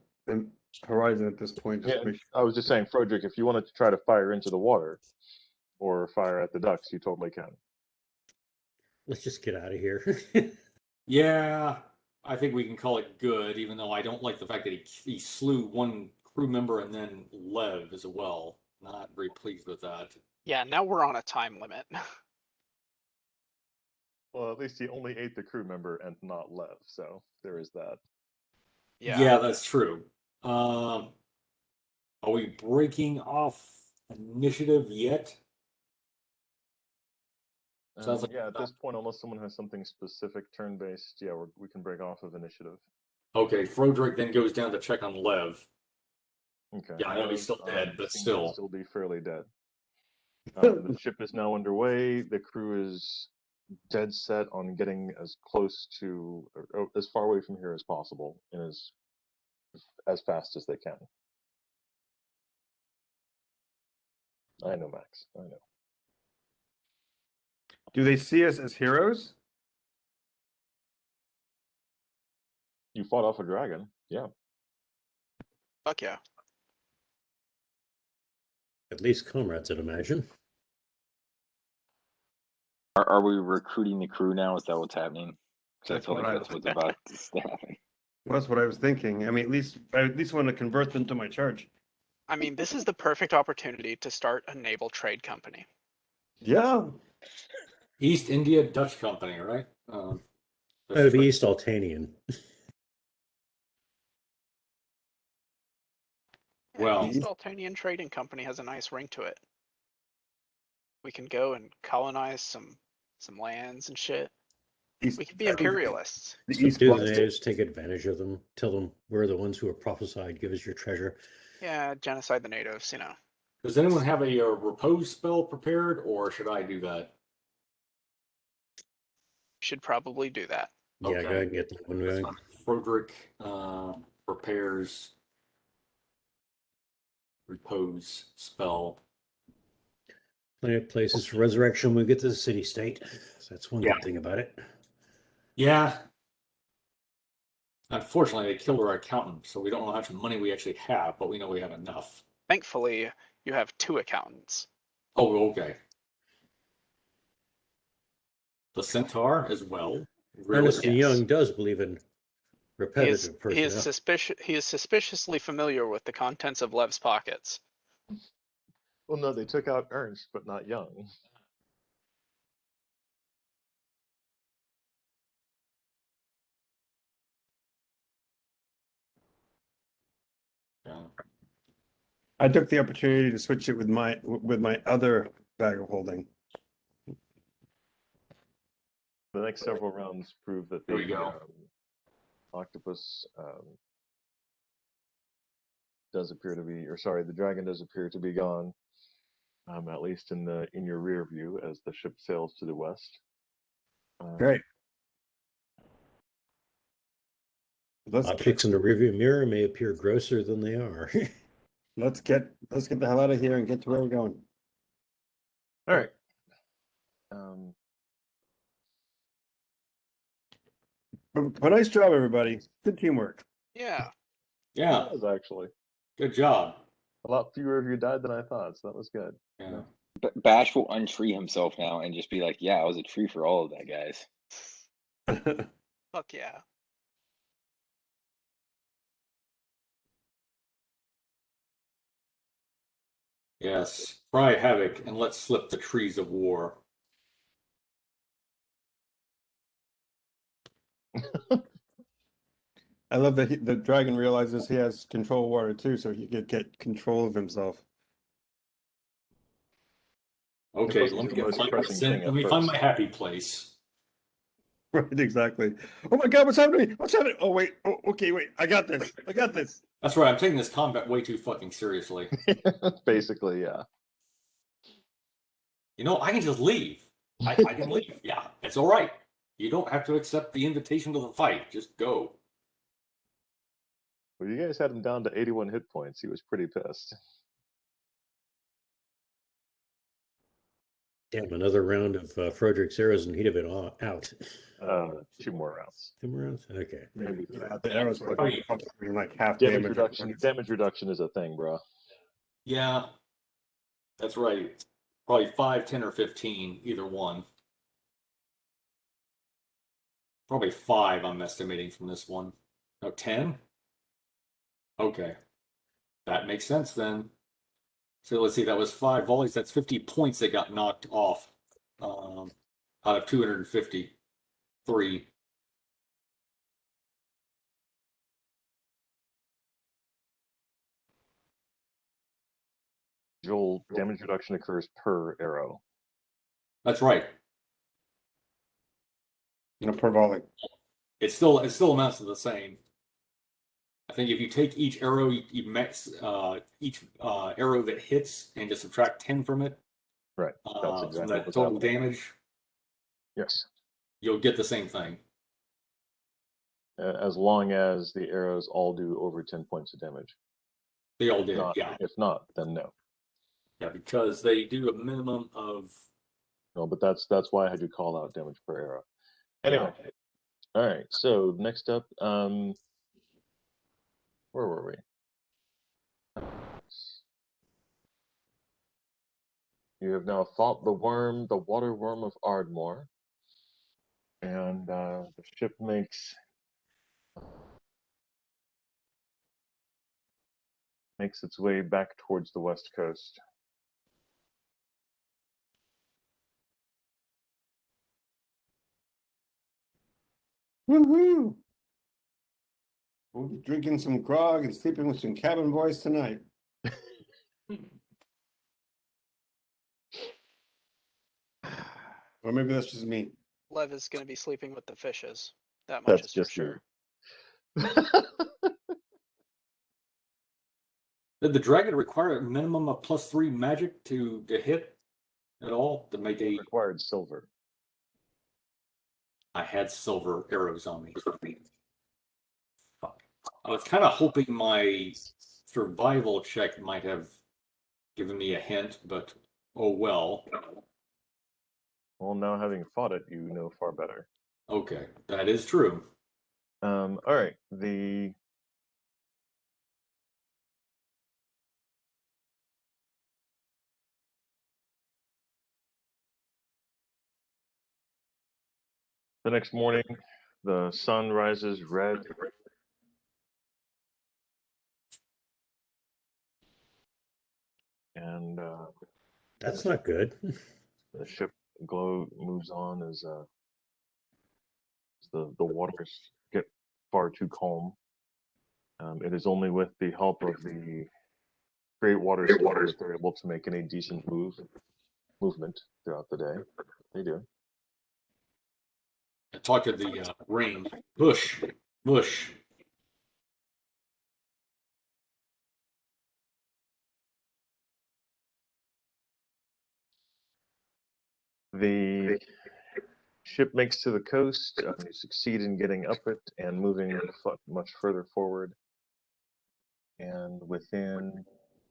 horizon at this point. Just Yeah, to make I was just saying, Frederick, if you wanted to try to fire into the water or fire at the ducks, you totally can. Let's just get out of here. Yeah, I think we can call it good, even though I don't like the fact that he slew one crew member and then Lev as well. Not very pleased with that. Yeah, now we're on a time limit. Well, at least he only ate the crew member and not Lev, so there is that. Yeah, that's true. Are we breaking off initiative yet? Sounds like Yeah, at this point, unless someone has something specific turn-based, yeah, we can break off of initiative. Okay, Froderick then goes down to check on Lev. Okay. Yeah, I know he's still dead, but seems still. to still be fairly dead. The ship is now underway. The crew is dead set on getting as close to, or as far away from here as possible, and as fast as they can. I know, Max. I know. Do they see us as heroes? You fought off a dragon. Yeah. Fuck yeah. At least comrades, I'd imagine. Are we recruiting the crew now? Is that what's happening? Because I That's feel what like I- that's what's about to happen. Well, that's what I was thinking. I mean, I at least want to convert them to my charge. I mean, this is the perfect opportunity to start a naval trade company. Yeah. East India Dutch Company, right? That would be East Altanian. Yeah, Well- East Altanian Trading Company has a nice ring to it. We can go and colonize some lands and shit. East, We could be imperialists. The East Subdue the Bloc. natives, take advantage of them, tell them we're the ones who are prophesied, give us your treasure. Yeah, genocide the natives, you know. Does anyone have a repose spell prepared, or should I do that? Should probably do that. Yeah, Okay. go ahead and get that one going. Frederick prepares repose spell. Plenty of places for resurrection when we get to the city state. So that's one Yeah. good thing about it. Yeah. Unfortunately, they killed our accountant, so we don't know how much money we actually have, but we know we have enough. Thankfully, you have 2 accountants. Oh, okay. The centaur as well. Really? Ernest Yes. Young does believe in repetitive He is personality. He is suspiciously familiar with the contents of Lev's pockets. Well, no, they took out Ernst, but not Young. Yeah. I took the opportunity to switch it with my other bag of holding. The next several rounds prove that There we the go. octopus does appear to be, or sorry, the dragon does appear to be gone. At least in your rear view as the ship sails to the west. Great. Let's Objects in the rearview mirror may appear grosser than they are. let's get the hell out of here and get to where we're going. All right. But nice job, everybody. Good teamwork. Yeah. Yeah. It was actually Good job. a lot fewer of you died than I thought, so that was good. Yeah. Bash will untree himself now and just be like, "Yeah, I was a tree for all of that, guys." Fuck yeah. Yes. Cry havoc and let's slip the trees of war. I love that the dragon realizes he has control of water too, so he could get control of himself. Okay, wasn't let me the get most my pressing thing let at me find first. my happy place. Right, exactly. Oh my God, what's happening? What's happening? Oh wait. Oh, okay, wait. I got this. I got this. That's right. I'm taking this combat way too fucking seriously. Basically, yeah. You know, I can just leave. I can leave. Yeah, it's all right. You don't have to accept the invitation to the fight. Just go. Well, you guys had him down to 81 hit points. He was pretty pissed. Damn, another round of Frederick's arrows and he'd have been out. 2 more rounds. 2 more rounds? Okay. Maybe The arrows were Right. like half damage damage. reduction. Damage reduction is a thing, bro. Yeah, that's right. Probably 5, 10, or 15, either one. Probably 5, I'm estimating from this one. No, 10? Okay. That makes sense then. So let's see, that was 5 volleys. That's 50 points that got knocked off out of 253. Joel, damage reduction occurs per arrow. That's right. Per volley. It still amounts to the same. I think if you take each arrow, you max each arrow that hits and just subtract 10 from it. Right. That's exactly from that what's total happening. damage, Yes. you'll get the same thing. As long as the arrows all do over 10 points of damage. They all did, Not, yeah. If not, then no. Yeah, because they do a minimum of. No, but that's why I had you call out damage per arrow. Anyway. Yeah. All right. So next up, where were we? You have now fought the water worm of Ardmore, and the ship makes its way back towards the west coast. Woohoo! We'll be drinking some grog and sleeping with some cabin boys tonight. Or maybe that's just me. Lev is going to be sleeping with the fishes. That much That's is for just sure. Did the dragon require a minimum of +3 magic to hit at all to make a? Required silver. I had silver arrows on me. I was kind of hoping my survival check might have given me a hint, but oh well. Well, now having fought it, you know far better. Okay, that is true. All right. The next morning, the sun rises red and That's not good. the ship moves on as the waters get far too calm. It is only with the help of the great water storm that they're able to make any decent movement throughout the day. They do. I talked to the rain. Bush. The ship makes to the coast. You succeed in getting up it and moving much further forward. And within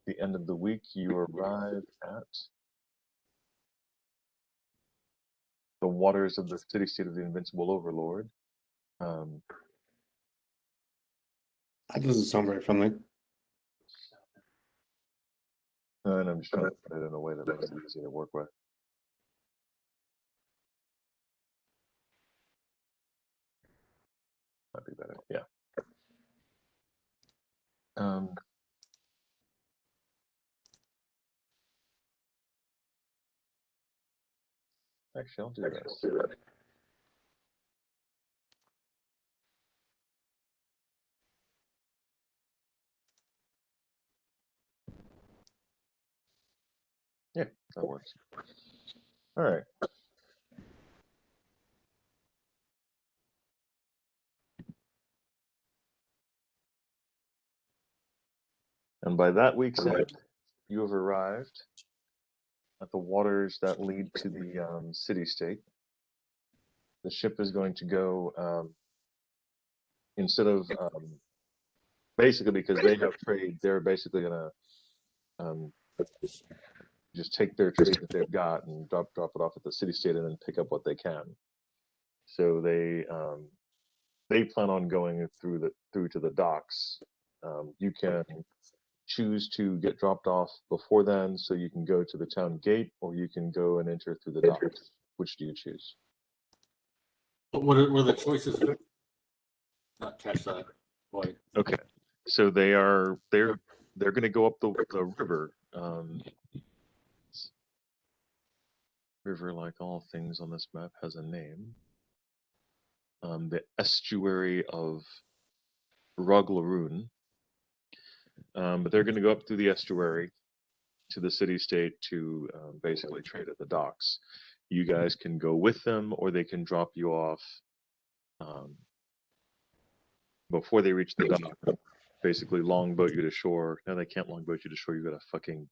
the end of the week, you arrive at the waters of the city-state of the Invincible Overlord. That doesn't sound very friendly. And I'm just trying to put it in a way that makes it easy to work with. Might be better, yeah. Actually, I'll do this. Yeah, that works. All right. And by that week's end, you have arrived at the waters that lead to the city-state. The ship is going to go, instead of, basically because they have trade, they're basically going to just take their trade that they've got and drop it off at the city-state and then pick up what they can. So they plan on going through to the docks. You can choose to get dropped off before then, so you can go to the town gate, or you can go and enter through the docks. Which do you choose? What are the choices? Not catch that quite. Okay, so they're going to go up the river. River, like all things on this map, has a name. The estuary of Roglaroon. But they're going to go up through the estuary to the city-state to basically trade at the docks. You guys can go with them, or they can drop you off before they reach the dock. Basically, longboat you to shore. No, they can't longboat you to shore. You got a fucking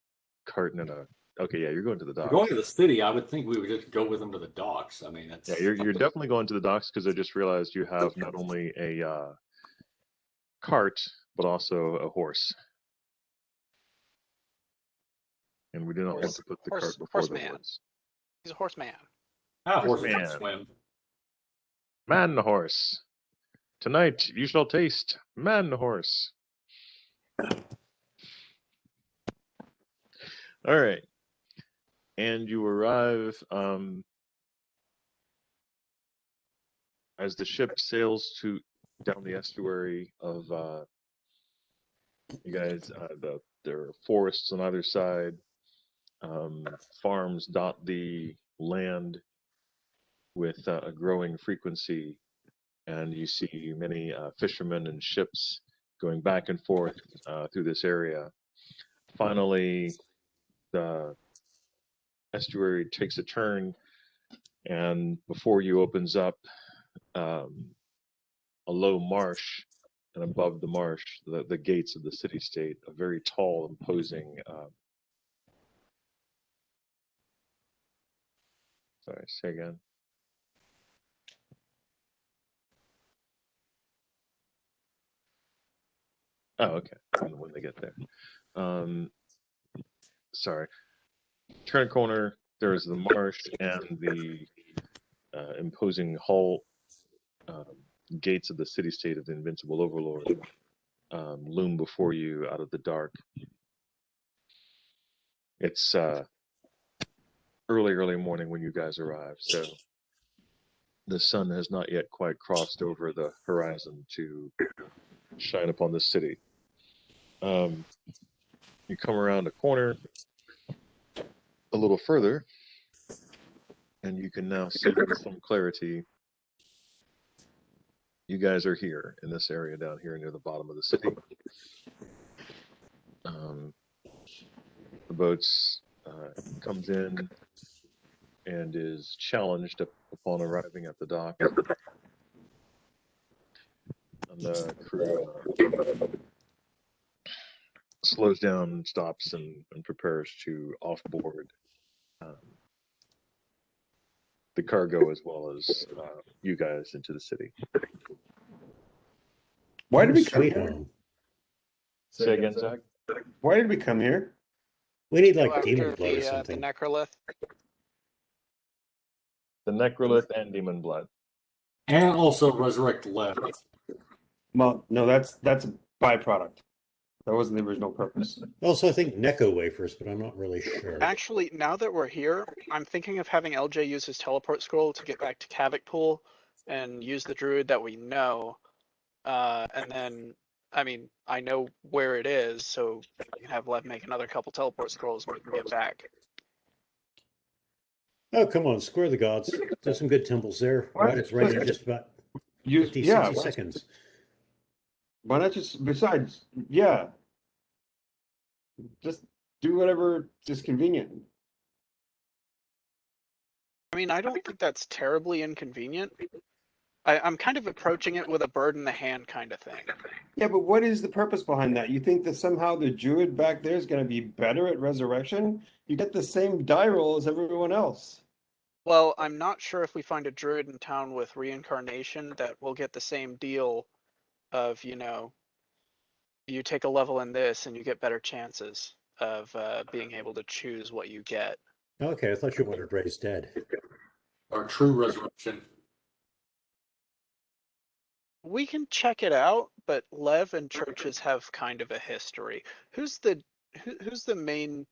cart and a. Okay, yeah, you're going to the docks. Going to the city, I would think we would just go with them to the docks. I mean, that's... Yeah, you're definitely going to the docks because I just realized you have not only a cart but also a horse. And we did not want to put the cart before the horse. He's a horseman. Horses man. can swim. Man horse. Tonight you shall taste man horse. All right. And you arrive as the ship sails down the estuary of you guys. There are forests on either side. Farms dot the land with a growing frequency, and you see many fishermen and ships going back and forth through this area. Finally, the estuary takes a turn, and before you opens up a low marsh, and above the marsh, the gates of the city-state, a very tall, imposing sorry, say again. Oh, okay. When they get there. Sorry. Turn a corner, there's the marsh and the imposing hull gates of the city-state of the Invincible Overlord loom before you out of the dark. It's early morning when you guys arrive, so the sun has not yet quite crossed over the horizon to shine upon the city. You come around a corner, a little further, and you can now see with some clarity. You guys are here in this area down here near the bottom of the city. The boat comes in and is challenged upon arriving at the dock. And the crew slows down, stops, and prepares to offboard the cargo as well as you guys into the city. Why did we come Sweet here? home. Say again, Zach? Why did we come here? We need Go like demon after blood or the something. Necrolithe. The Necrolithe and Demon Blood. And also resurrect left. Well, no, that's a byproduct. That wasn't the original purpose. Also, I think Necco wafers, but I'm not really sure. Actually, now that we're here, I'm thinking of having LJ use his teleport scroll to get back to Kavik Pool and use the druid that we know. And then, I mean, I know where it is, so we can have Lev make another couple teleport scrolls and we can get back. Oh, come on, square the gods. There's some good temples there. Why- Right, it's right in just about 50, Yeah, 60 seconds. why not just, besides, yeah. Just do whatever is convenient. I mean, I don't think that's terribly inconvenient. I'm kind of approaching it with a bird in the hand kind of thing. Yeah, but what is the purpose behind that? You think that somehow the druid back there is going to be better at resurrection? You get the same die roll as everyone else. Well, I'm not sure if we find a druid in town with reincarnation that will get the same deal of, you know, you take a level in this and you get better chances of being able to choose what you get. Okay, I thought you wanted raised dead. Or true resurrection. We can check it out, but Lev and churches have kind of a history. Who's the main?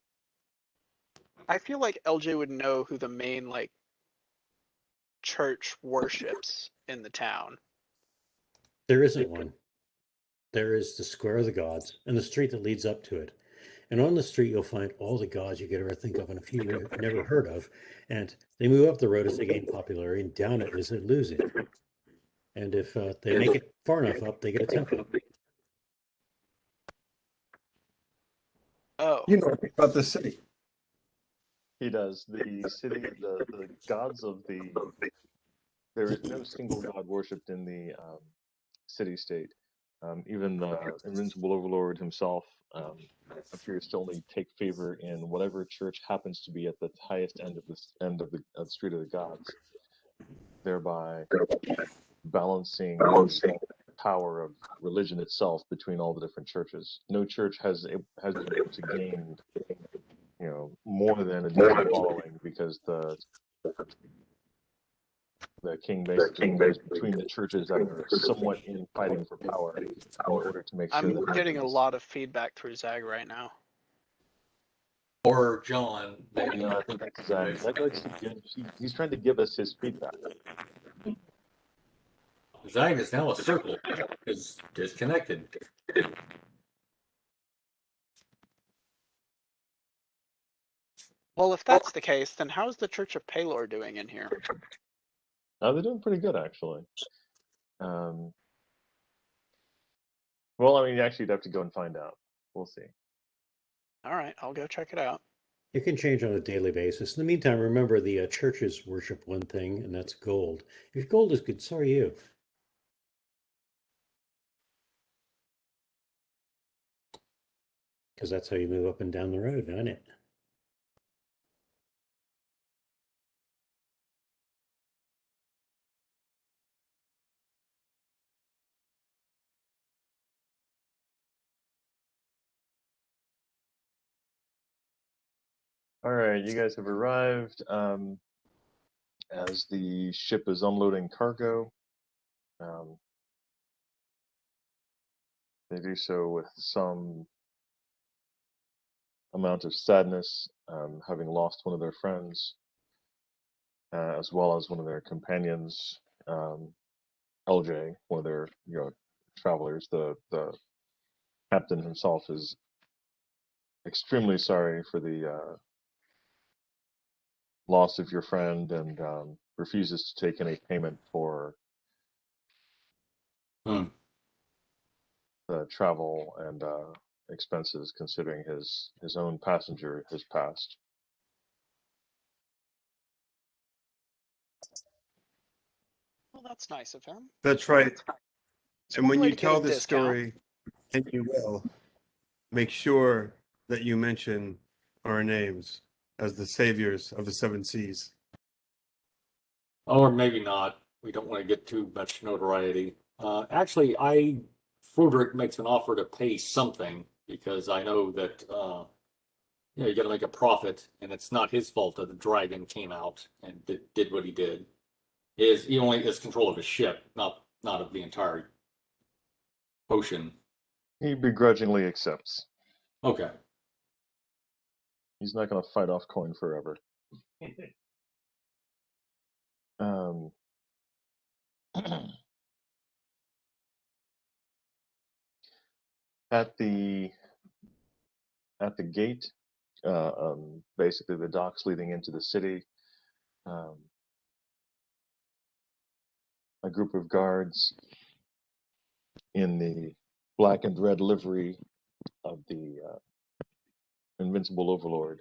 I feel like LJ would know who the main like church worships in the town. There isn't one. There is the Square of the Gods and the street that leads up to it. And on the street, you'll find all the gods you could ever think of and a few you've never heard of. And they move up the road as they gain popularity and down it as they lose it. And if they make it far enough up, they get a temple. Oh, You know about the city. He does. The city, the gods of the... There is no single god worshipped in the city-state. Even the Invincible Overlord himself appears to only take favor in whatever church happens to be at the highest end of the Street of the Gods, thereby balancing the power of religion itself between all the different churches. No church has been able to gain, you know, more than a decent following because the king basically moves between the churches that are somewhat in fighting for power in order to make sure I'm that getting a lot of feedback through Zag right now. Or John. No, I think that's Zach. Zach likes to he's trying to give us his feedback. Zag is now a circle. Is disconnected. Well, if that's the case, then how's the Church of Palor doing in here? They're doing pretty good, actually. Well, I mean, actually, you'd have to go and find out. We'll see. All right, I'll go check it out. It can change on a daily basis. In the meantime, remember the churches worship one thing, and that's gold. If gold is good, so are you. Because that's how you move up and down the road, isn't it? All right, you guys have arrived. As the ship is unloading cargo, they do so with some amount of sadness, having lost one of their friends, as well as one of their companions, LJ, one of their travelers. The captain himself is extremely sorry for the loss of your friend and refuses to take any payment for Hmm. the travel and expenses, considering his own passenger has passed. Well, that's nice of him. That's right. It's And one when way you to get a tell this discount. story, and you will, make sure that you mention our names as the saviors of the seven seas. Or maybe not. We don't want to get too much notoriety. Actually, Frederick makes an offer to pay something because I know that you got to make a profit, and it's not his fault that the dragon came out and did what he did. He only has control of his ship, not of the entire ocean. He begrudgingly accepts. Okay. He's not going to fight off coin forever. At the gate, basically the docks leading into the city, a group of guards in the black and red livery of the Invincible Overlord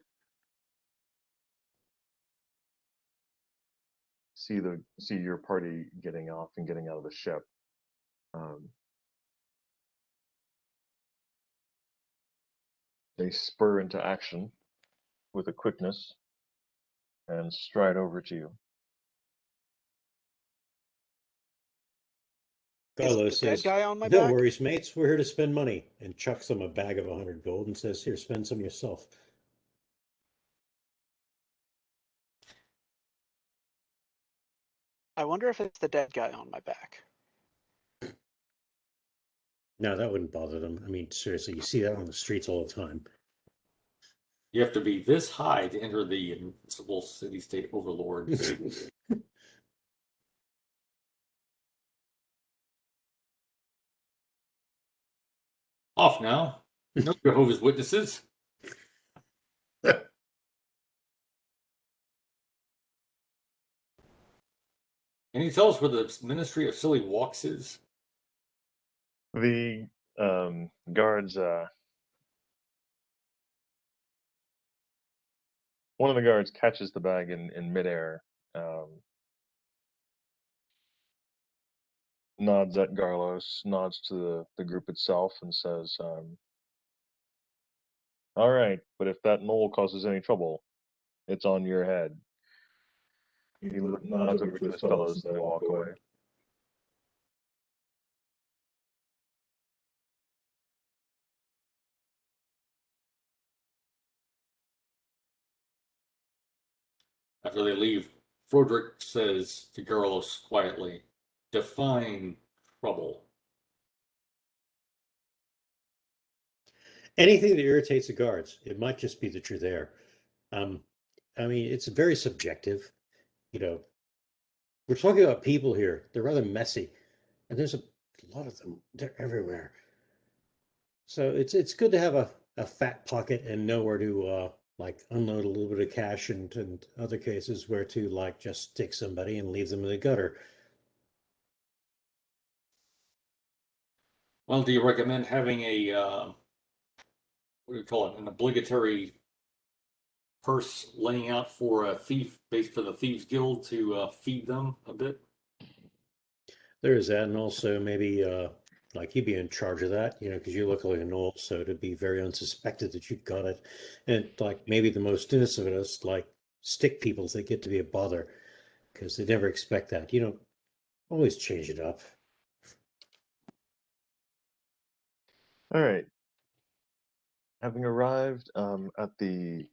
see your party getting off and getting out of the ship. They spur into action with a quickness and stride over to you. Carlos Is the dead says, guy on my "No back? worries, mates. We're here to spend money," and chucks them a bag of 100 gold and says, "Here, spend some yourself." I wonder if it's the dead guy on my back. No, that wouldn't bother them. I mean, seriously, you see that on the streets all the time. You have to be this high to enter the Invincible City-State Overlord. Off now. No Jehovah's Witnesses. Can you tell us where the Ministry of Silly Walks is? The guards, one of the guards catches the bag in midair, nods at Garlos, nods to the group itself, and says, "All right, but if that knoll causes any trouble, it's on your head." He nods over to his fellows and they walk away. After they leave, Frederick says to Garlos quietly, "Define trouble." Anything that irritates the guards. It might just be that you're there. I mean, it's very subjective. You know, we're talking about people here. They're rather messy, and there's a lot of them. They're everywhere. So it's good to have a fat pocket and know where to like unload a little bit of cash, and other cases where to like just stick somebody and leave them in the gutter. Well, do you recommend having a what do you call it? An obligatory purse laying out for a thief, based for the Thieves Guild to feed them a bit? There is that, and also maybe like you'd be in charge of that, because you look like a knoll, so to be very unsuspected that you got it, and like maybe the most innocent of us, like stick people, they get to be a bother because they never expect that. Always change it up. All right. Having arrived at the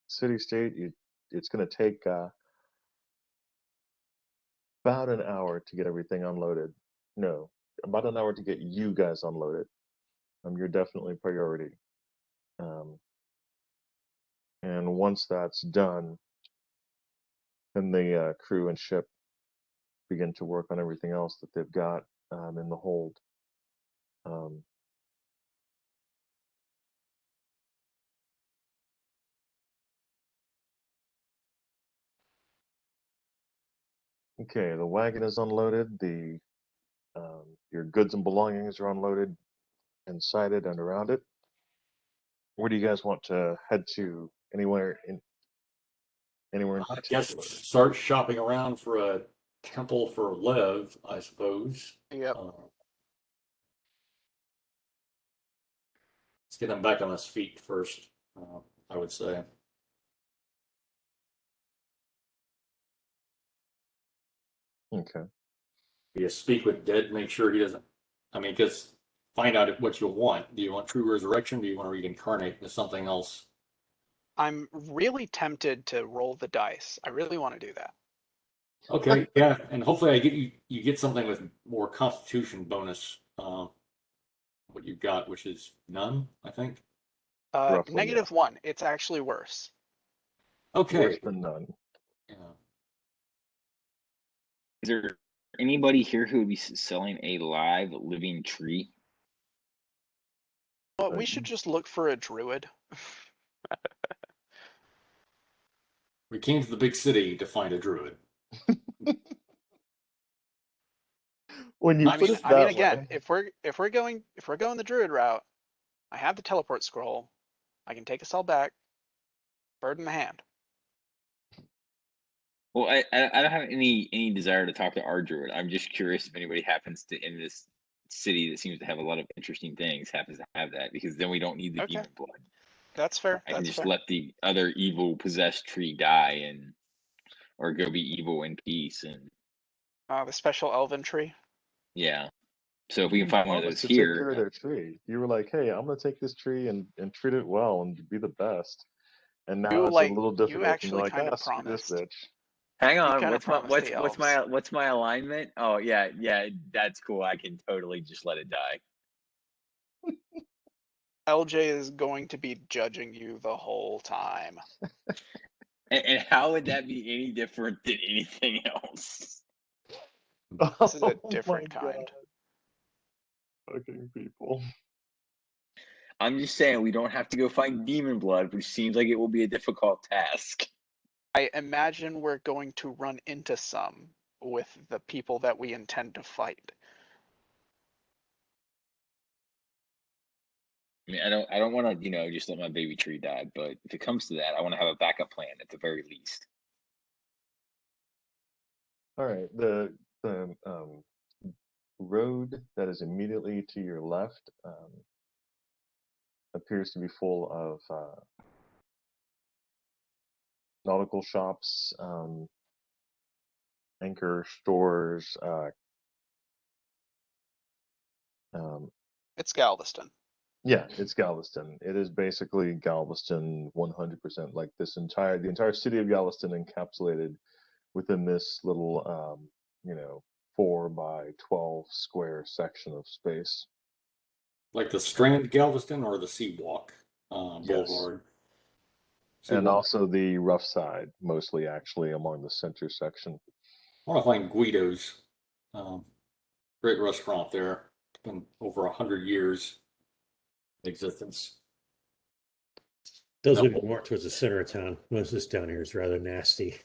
city-state, it's going to take about an hour to get everything unloaded. No, about an hour to get you guys unloaded. You're definitely priority. And once that's done, then the crew and ship begin to work on everything else that they've got in the hold. Okay, the wagon is unloaded. Your goods and belongings are unloaded inside it and around it. Where do you guys want to head to? Anywhere in I guess particular? start shopping around for a temple for Lev, I suppose. Yep. Let's get him back on his feet first, I would say. Okay. You speak with Dead, make sure he doesn't. I mean, just find out what you want. Do you want true resurrection? Do you want to reincarnate into something else? I'm really tempted to roll the dice. I really want to do that. Okay, yeah, and hopefully I get you get something with more Constitution bonus. What you've got, which is none, I think. Roughly, -1. It's actually worse. Okay. Worse than none. Yeah. Is there anybody here who would be selling a live living tree? Well, we should just look for a druid. We came to the big city to find a druid. When you I put mean, it that again, way, if we're going the druid route, I have the teleport scroll. I can take us all back. Bird in the hand. Well, I don't have any desire to talk to our druid. I'm just curious if anybody happens to in this city that seems to have a lot of interesting things happens to have that, because then we don't need the Okay. demon blood. That's fair. I can That's just fair. let the other evil possessed tree die or go be evil in peace. And The special elven tree. yeah, so if we you can find one of promised those to take care here, of their tree. You were like, "Hey, I'm gonna take this tree and treat it well and be the best." And now it's a little You difficult. And you're actually like, kind "Ah, of screw this promised. bitch." hang You on. kind of promised the elves. What's my alignment? Oh yeah, that's cool. I can totally just let it die. LJ is going to be judging you the whole time. And how would that be any different than anything else? This is a Oh different my kind. God. Fucking people. I'm just saying we don't have to go find demon blood, which seems like it will be a difficult task. I imagine we're going to run into some with the people that we intend to fight. I mean, I don't want to, just let my baby tree die, but if it comes to that, I want to have a backup plan at the very least. All right. The road that is immediately to your left appears to be full of nautical shops, anchor stores. It's Galveston. Yeah, it's Galveston. It is basically Galveston 100%. Like the entire city of Galveston encapsulated within this little 4 by 12 square section of space. Like the Strand Galveston or the Seawalk Yes. Boulevard. And Seawalk. also the rough side, mostly actually along the center section. I want to find Guido's. Great restaurant there. It's been over 100 years in existence. Those would be more towards the center of town. Most of this down here is rather nasty.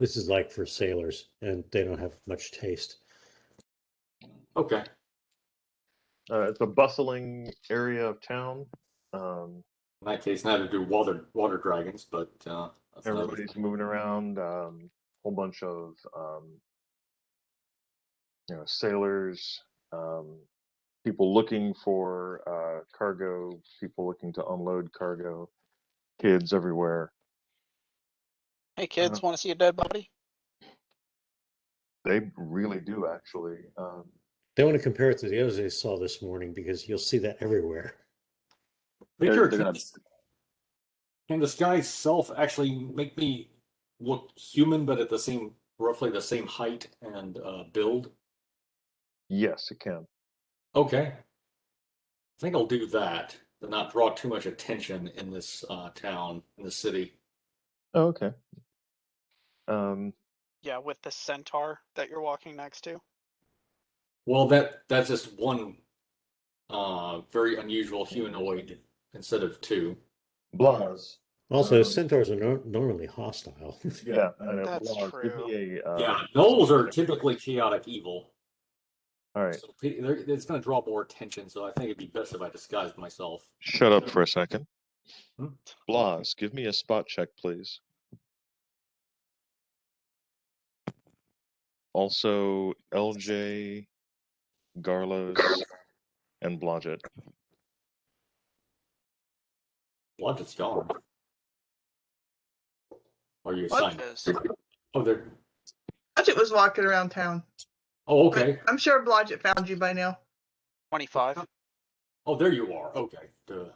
This is like for sailors, and they don't have much taste. Okay. It's a bustling area of town. In that case, not to do water dragons, but Everybody's moving around. Whole bunch of sailors, people looking for cargo, people looking to unload cargo, kids everywhere. Hey kids, want to see a dead body? They really do, actually. They want to compare it to the others they saw this morning because you'll see that everywhere. Victor, They're gonna... can the sky self actually make me look human, but at roughly the same height and build? Yes, it can. Okay. I think I'll do that to not draw too much attention in this town, in the city. Oh, okay. Yeah, with the centaur that you're walking next to. Well, that's just one very unusual humanoid instead of two. Blaz. Also, centaurs are normally hostile. Yeah, I know. That's Blaz, give true. me a. Yeah, gnolls are typically chaotic evil. All right. So it's going to draw more attention, so I think it'd be best if I disguised myself. Shut up for a second. Hmm? Blaz, give me a spot check, please. Also, LJ, Garlos, and Blodgett. Blodgett's gone. Or you What? assigned? Is Oh, there. Blodgett was walking around town. Oh, But okay. I'm sure Blodgett found you by now. 25. Oh, there you are. Okay. Duh.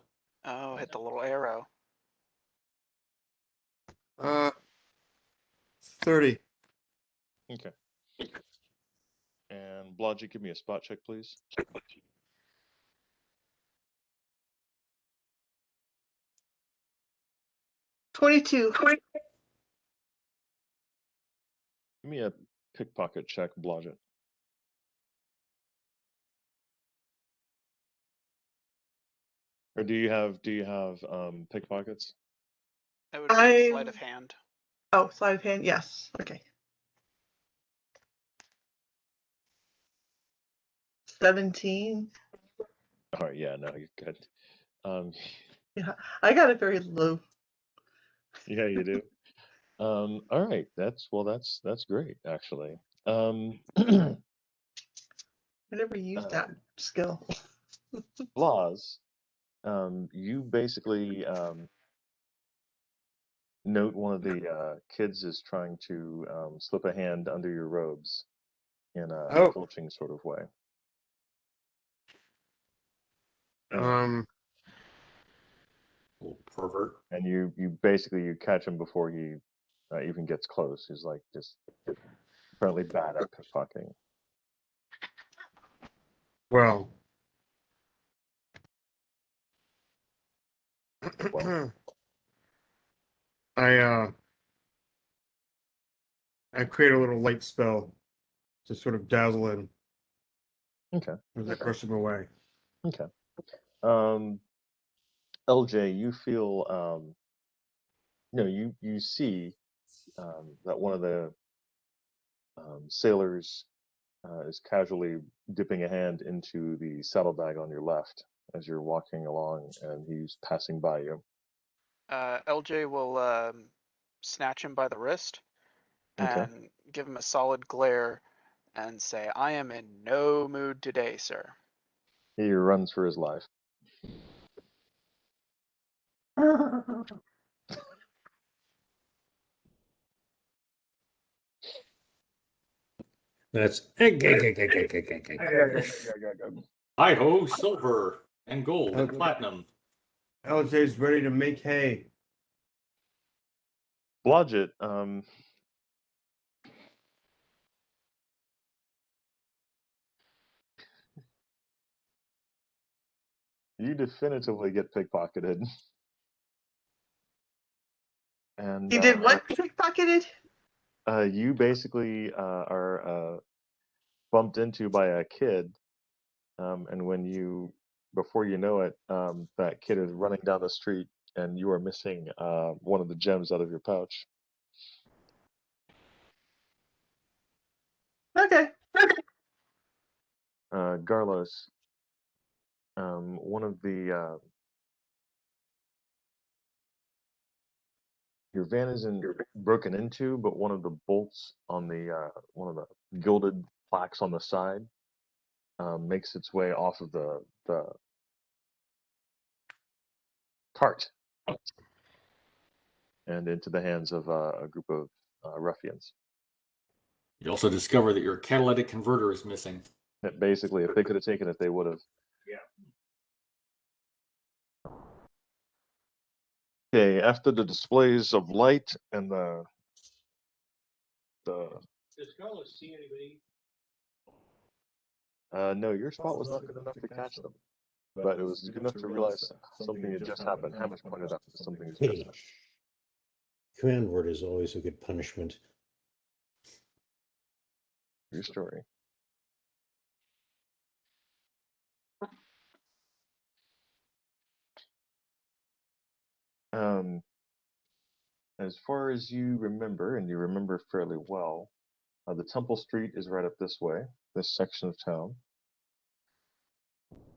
Oh, hit the little arrow. 30. Okay. And Blodgett, give me a spot check, please. 22. Give me a pickpocket check, Blodgett. Or do you have pickpockets? That would be sleight of I'm- hand. Oh, sleight of hand. Yes. Okay. 17. All right, yeah, no, you're good. Yeah, I got it very low. Yeah, you do. All right, that's great, actually. I never used that skill. Blaz, you basically note one of the kids is trying to slip a hand under your robes in a Oh. filching sort of way. Little pervert. And you basically you catch him before he even gets close. He's like just apparently bad at pickpocketing. Well. I create a little light spell to sort of dazzle him Okay. as I push him away. Okay. LJ, you feel you see that one of the sailors is casually dipping a hand into the saddlebag on your left as you're walking along, and he's passing by you. LJ will snatch him by the wrist Okay. and give him a solid glare and say, "I am in no mood today, sir." He runs for his life. That's Hi ho, silver and gold and platinum. LJ's ready to make hay. Blodgett, you definitively get pickpocketed. And You did what? Pickpocketed? you basically are bumped into by a kid, and before you know it, that kid is running down the street, and you are missing one of the gems out of your pouch. Okay. Garlos, one of the your van isn't broken into, but one of the bolts on the one of the gilded plaques on the side makes its way off of the cart and into the hands of a group of ruffians. You also discover that your catalytic converter is missing. That basically, if they could have taken it, they would have. Okay, after the displays of light and the Does Carlos see anybody? no, your spot was not good enough to catch them, but it was good enough to realize something had just happened. Hamish pointed out that something has just Hey, happened. command word is always a good punishment. Your story. As far as you remember, and you remember fairly well, the Temple Street is right up this way, this section of town.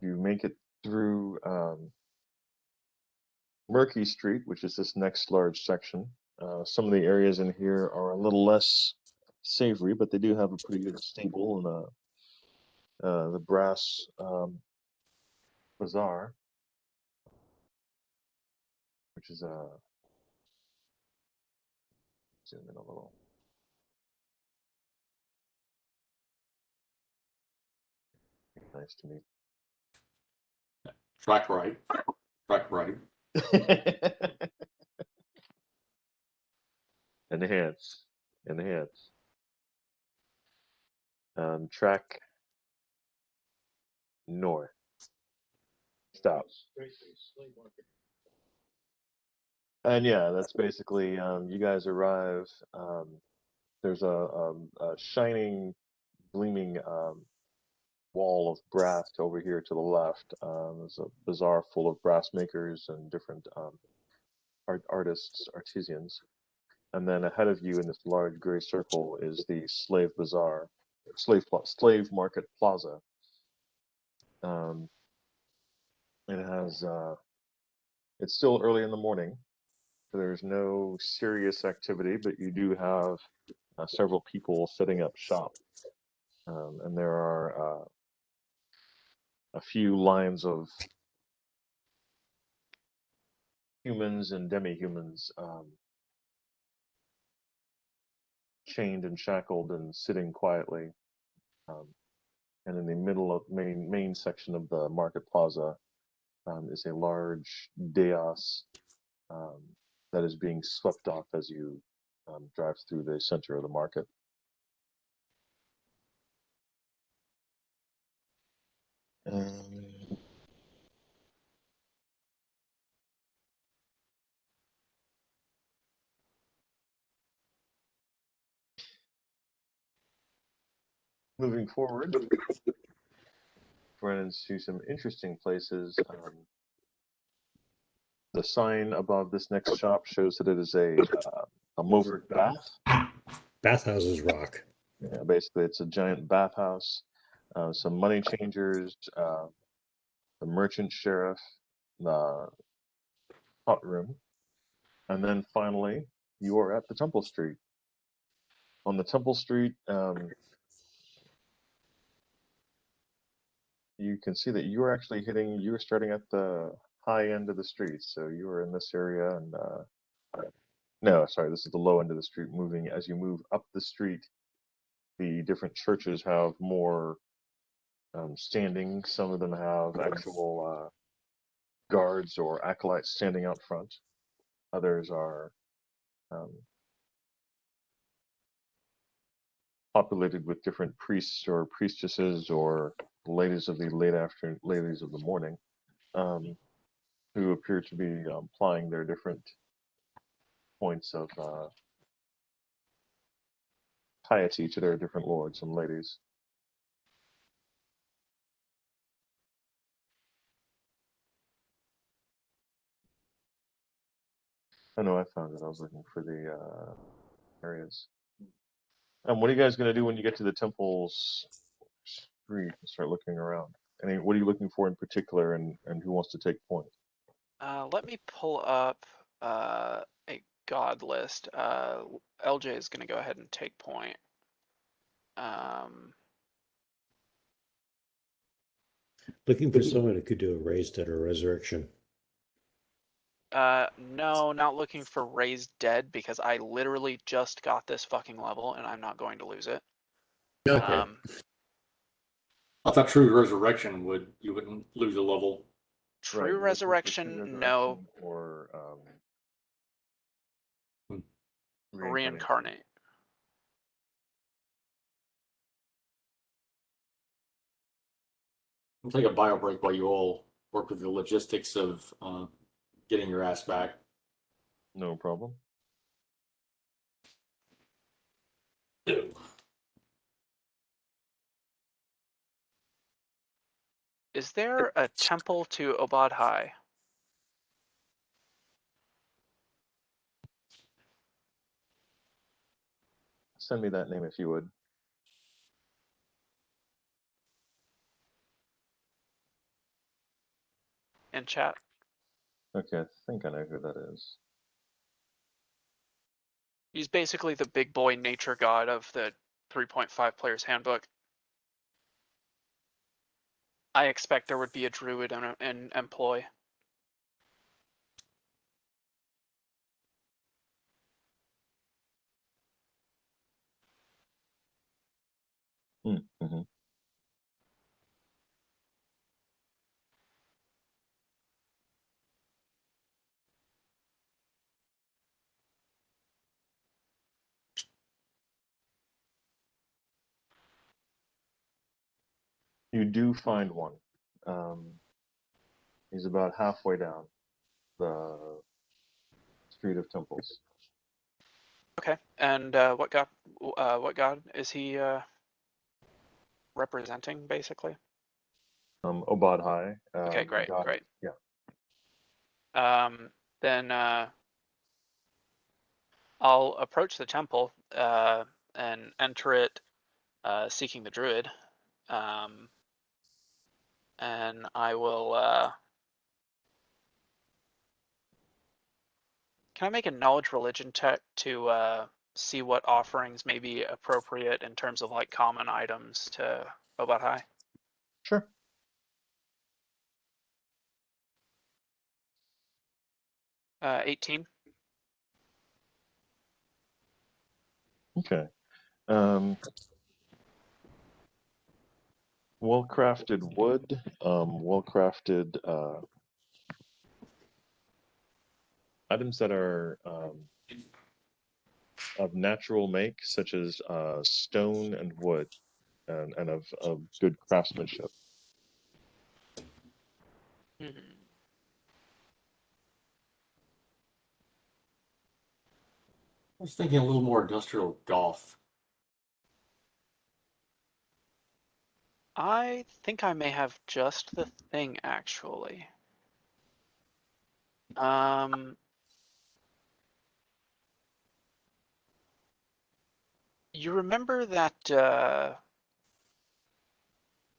You make it through Murky Street, which is this next large section. Some of the areas in here are a little less savory, but they do have a pretty good stable and the brass bazaar, which is zoom in a little. Nice to meet. Track right. Enhance. Track north. Stops. And yeah, that's basically you guys arrive. There's a shining, gleaming wall of brass over here to the left. There's a bazaar full of brass makers and different artists, artisans. And then ahead of you in this large gray circle is the slave bazaar, slave market plaza. It has, it's still early in the morning, so there's no serious activity, but you do have several people setting up shop. And there are a few lines of humans and demi-humans chained and shackled and sitting quietly. And in the middle of main section of the market plaza is a large dais that is being swept off as you drive through the center of the market. Moving forward, run into some interesting places. The sign above this next shop shows that it is a Mofert bath. Bathhouses rock. Yeah, basically, it's a giant bathhouse. Some money changers, the merchant sheriff, the hot room, and then finally, you are at the Temple Street. On the Temple Street, you can see that you are actually you are starting at the high end of the street. So you are in this area, and no, sorry, this is the low end of the street. Moving as you move up the street, the different churches have more standing. Some of them have actual guards or acolytes standing out front. Others are populated with different priests or priestesses or ladies of the ladies of the morning, who appear to be plying their different points of piety to their different lords and ladies. I know I found it. I was looking for the areas. What are you guys going to do when you get to the temple's street and start looking around? What are you looking for in particular, and who wants to take point? Let me pull up a god list. LJ is going to go ahead and take point. Looking for someone who could do a raised dead or resurrection. No, not looking for raised dead, because I literally just got this fucking level and I'm not going to lose it. Okay. I thought True Resurrection you wouldn't lose a level. True Resurrection, no. Or Reincarnate. I'll take a bio break while you all work with the logistics of getting your ass back. No problem. Is there a temple to Obad High? send me that name if you would. In chat. Okay, I think I know who that is. He's basically the big boy nature god of the 3.5 player's handbook. I expect there would be a druid in employ. Mm-hmm. You do find one. He's about halfway down the Street of Temples. Okay, and what god is he representing, basically? Obad High. Okay, great, God, great. Yeah. Then I'll approach the temple and enter it seeking the druid. And I will... Can I make a knowledge religion check to see what offerings may be appropriate in terms of like common items to Obad High? Sure. 18. Okay. Well-crafted wood, well-crafted items that are of natural make, such as stone and wood, and of good craftsmanship. Mm-hmm. I was thinking a little more industrial goth. I think I may have just the thing, actually. You remember that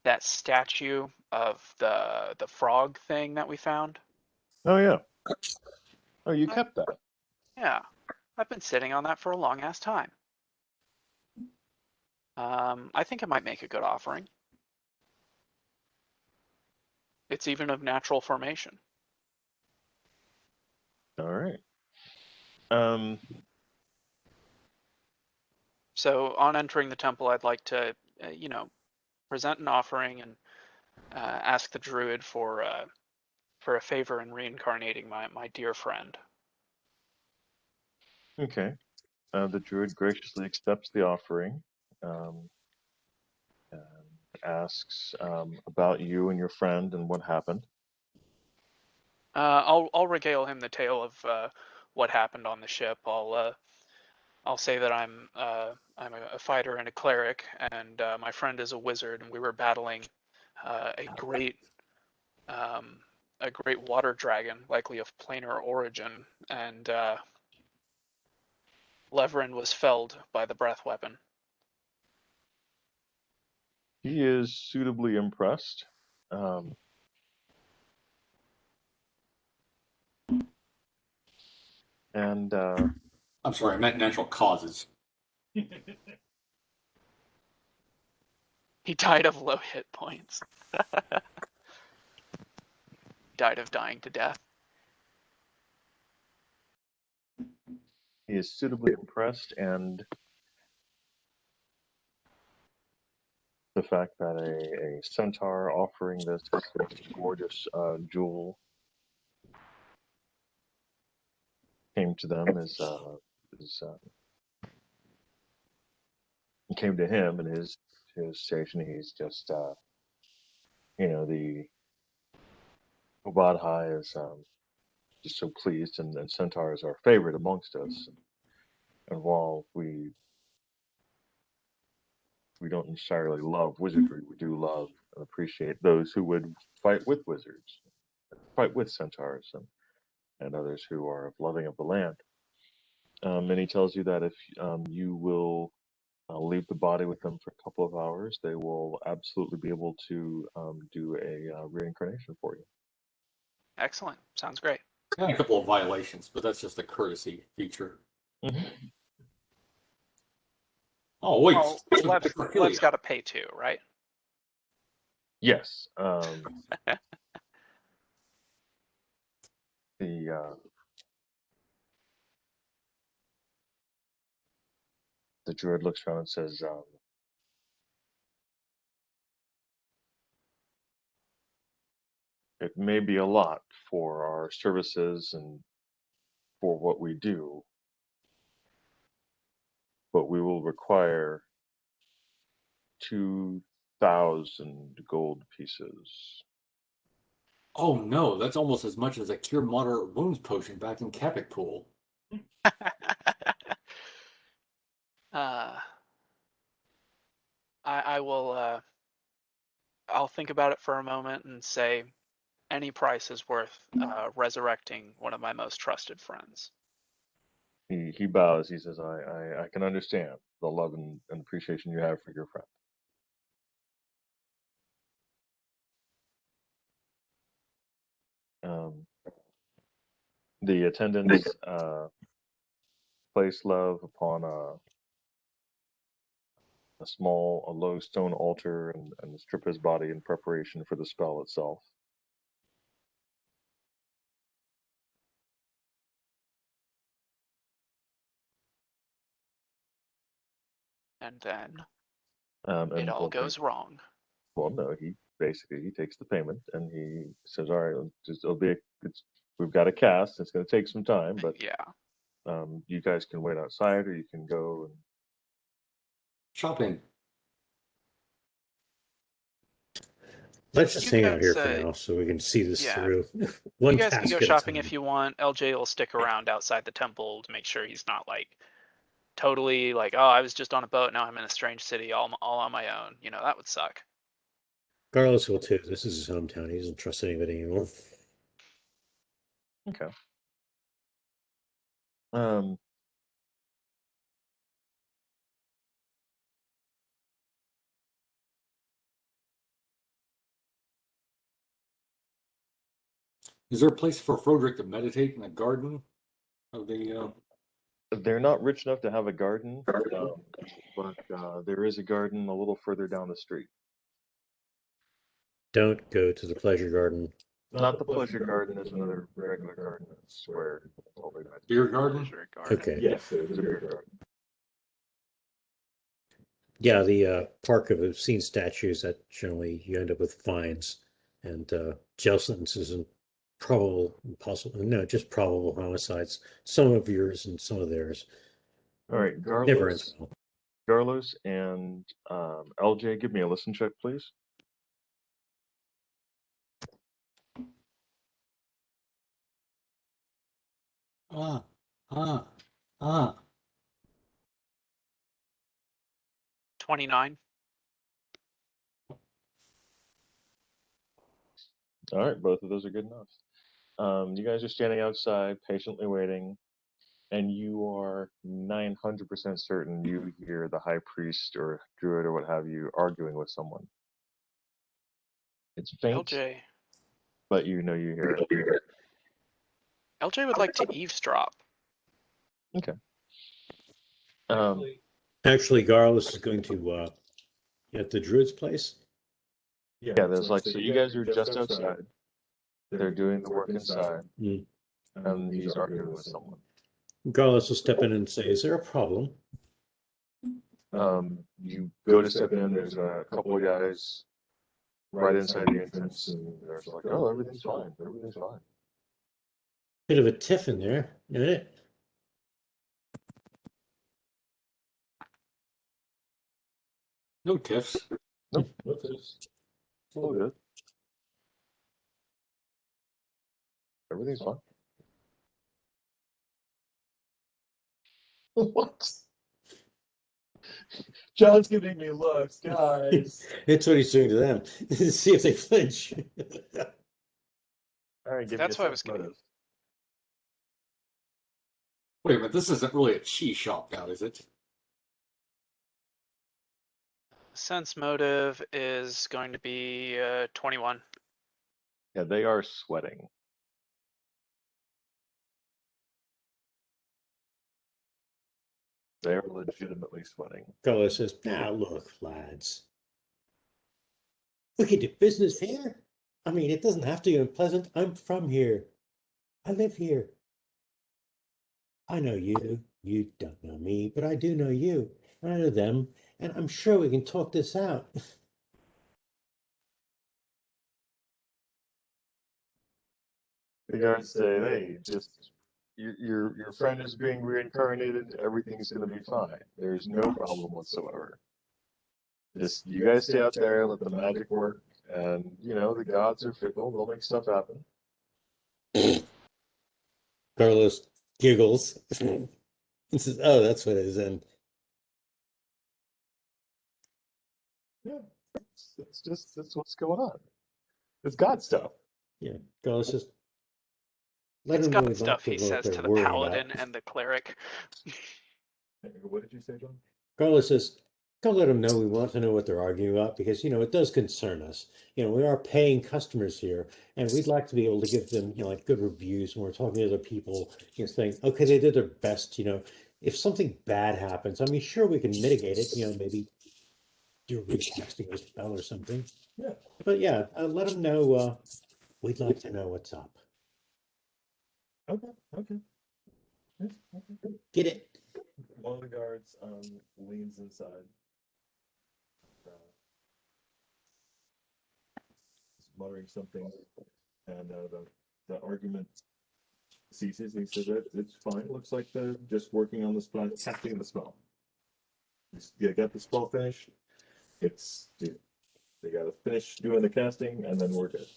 that statue of the frog thing that we found? Oh yeah. Oh, you kept that. Yeah, I've been sitting on that for a long ass time. I think it might make a good offering. It's even of natural formation. All right. So on entering the temple, I'd like to, present an offering and ask the druid for a favor in reincarnating my dear friend. Okay. The druid graciously accepts the offering, and asks about you and your friend and what happened. I'll regale him the tale of what happened on the ship. I'll say that I'm a fighter and a cleric, and my friend is a wizard, and we were battling a great water dragon, likely of planar origin, and Leverin was felled by the breath weapon. He is suitably impressed. And I'm sorry, I meant natural causes. He died of low hit points. Died of dying to death. he is suitably impressed, and the fact that a centaur offering this gorgeous jewel came to them came to him in his station. He's just the Obad High is just so pleased, and centaur is our favorite amongst us. And while we don't necessarily love wizardry, we do love and appreciate those who would fight with wizards, fight with centaurs, and others who are loving of the land. And he tells you that if you will leave the body with them for a couple of hours, they will absolutely be able to do a reincarnation for you. Excellent. Sounds great. Got a couple of violations, but that's just a courtesy feature. Oh wait, Oh, Lev's got to pay too, right? Yes. The druid looks around and says, it may be a lot for our services and for what we do, but we will require 2,000 gold pieces. Oh no, that's almost as much as a cure moderate wounds potion back in Capic Pool. I will. I'll think about it for a moment and say, any price is worth resurrecting one of my most trusted friends. He bows. He says, I can understand the love and appreciation you have for your friend. The attendants place Love upon a low stone altar and strip his body in preparation for the spell itself. And then And it all goes wrong. Well, no, he takes the payment and he says, "All right, we've got a cast. It's going to take some time, but yeah, you guys can wait outside, or you can go and shopping." Let's just You hang out here for guys, now so we can see this yeah. through. One You guys can task go at a shopping time. if you want. LJ will stick around outside the temple to make sure he's not like totally like, oh, I was just on a boat, now I'm in a strange city all on my own. You know, that would suck. Carlos will too. This is his hometown. He doesn't trust anybody anymore. Okay. Is there a place for Froderick to meditate in the garden of the? They're not rich enough to have a garden, but there is a garden a little further down the street. Don't go to the pleasure garden. Not the pleasure garden. It's another regular garden. It's where Beer garden? Okay. Yes, there's a beer garden. Yeah, the park of obscene statues, that generally you end up with fines and jail sentences and just probable homicides. Some of yours and some of theirs. All right, Never ends well. Garlos and LJ, give me a listen check, please. Ah. 29. All right, both of those are good enough. You guys are standing outside, patiently waiting, and you are 900% certain you hear the high priest or druid or what have you arguing with someone. It's faint, LJ. but you know you hear it. LJ would like to eavesdrop. Okay. Actually, Garlis is going to at the druid's place. Yeah, there's like, so you guys are just outside. They're doing the work inside, and he's arguing with someone. Garlis will step in and say, "Is there a problem?" You go to step in. There's a couple of guys right inside the entrance, and they're just like, "Oh, everything's fine. Everything's fine." Bit of a tiff in there, isn't it? No tiffs. Nope, no tiffs. It's all good. Everything's fine. What? John's giving me looks, guys. It's what he's doing to them. See if they flinch. All right, That's what I was going to. Wait a minute, this isn't really a cheese shop now, is it? Sense motive is going to be 21. Yeah, they are sweating. They are legitimately sweating. Carlos says, now look, lads. We can do business here. I mean, it doesn't have to be unpleasant. I'm from here. I live here. I know you. You don't know me, but I do know you. And I know them. And I'm sure we can talk this out. The guards say, "Hey, just your friend is being reincarnated. Everything's gonna be fine. There's no problem whatsoever. Just you guys stay out there, let the magic work, and you know the gods are fickle. They'll make stuff happen." Carlos giggles and says, oh, that's what it is. And Yeah, that's what's going on. It's God stuff. yeah, Carlos says, let It's them know got we'd like stuff, to he know what says they're to the worried paladin about. and the cleric. What did you say, John? Carlos says, go let them know we want to know what they're arguing about because, it does concern us. We are paying customers here and we'd like to be able to give them, like good reviews when we're talking to other people, saying, okay, they did their best, if something bad happens, I mean, sure, we can mitigate it, maybe do recasting a spell or something. Yeah. But yeah, let them know, we'd like to know what's up. Okay. Yes, okay. Get it? One of the guards leans inside. Muttering something, and the argument ceases. He says that it's fine. Looks like they're just working on the spell, casting the spell. Just get the spell finished. They gotta finish doing the casting, and then we're good.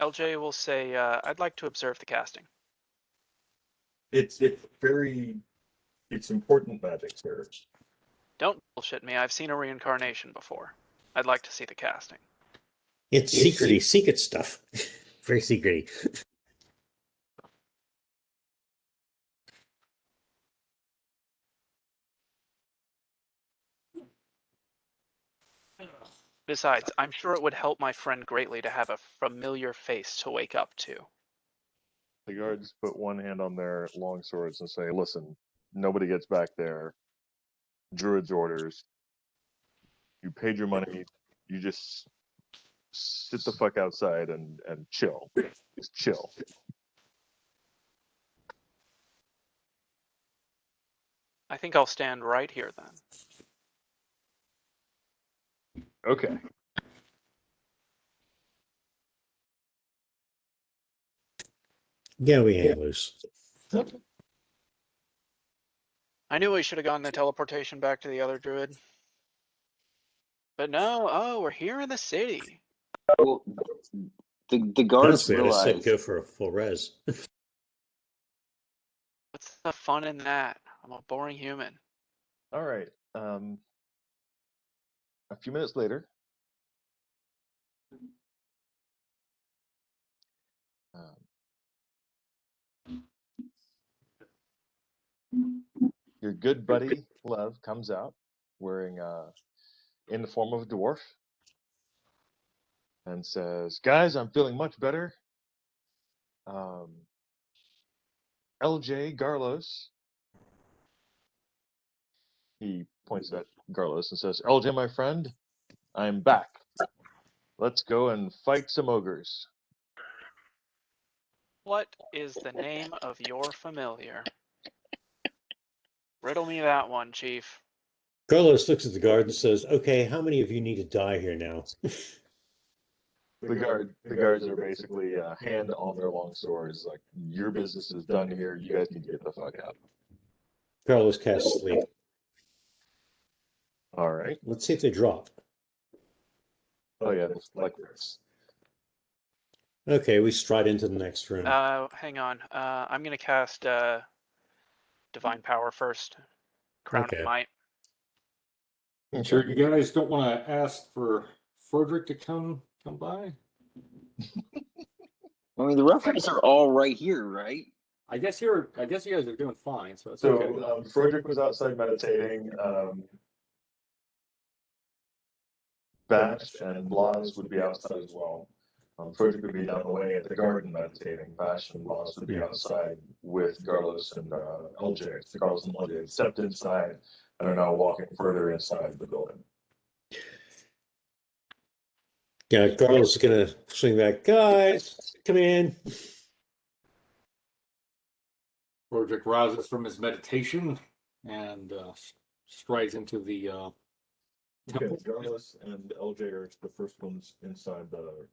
LJ will say, I'd like to observe the casting. It's important magic, sir. Don't bullshit me. I've seen a reincarnation before. I'd like to see the casting. It's secrety, secret stuff. Very secrety. Besides, I'm sure it would help my friend greatly to have a familiar face to wake up to. The guards put one hand on their long swords and say, "Listen, nobody gets back there. Druid's orders. You paid your money. You just sit the fuck outside and chill. Just chill." I think I'll stand right here then. Okay. Yeah, we hang loose. I knew we should have gotten the teleportation back to the other druid. But no, oh, we're here in the city. Well, the guards That's we had to realize go for a full res. What's the fun in that? I'm a boring human. All right. A few minutes later, your good buddy Lev comes out wearing in the form of a dwarf and says, "Guys, I'm feeling much better. LJ Garlos." He points at Garlos and says, "LJ, my friend, I'm back. Let's go and fight some ogres." What is the name of your familiar? Riddle me that one, Chief. Carlos looks at the guard and says, okay, how many of you need to die here now? The guards are basically hand on their long swords, like, "Your business is done here. You guys need to get the fuck out." Carlos casts sleep. All right. Let's see if they drop. Oh yeah, like this. Okay, we stride into the next room. Hang on. I'm gonna cast Divine Power first. Crown Okay. of Might. Sure, you guys don't want to ask for Frederick to come by? I mean, the references are all right here, right? I guess you guys are doing fine, so it's So okay. Frederick was outside meditating. Bash and Blas would be outside as well. Frederick would be down the way at the garden meditating. Bash and Blas would be outside with Carlos and LJ. So Carlos and LJ stepped inside and are now walking further inside the building. Yeah, Carlos is gonna swing back. Guys, come in. Roderick rouses from his meditation and strides into the Okay, temple. Carlos and LJ are the first ones inside the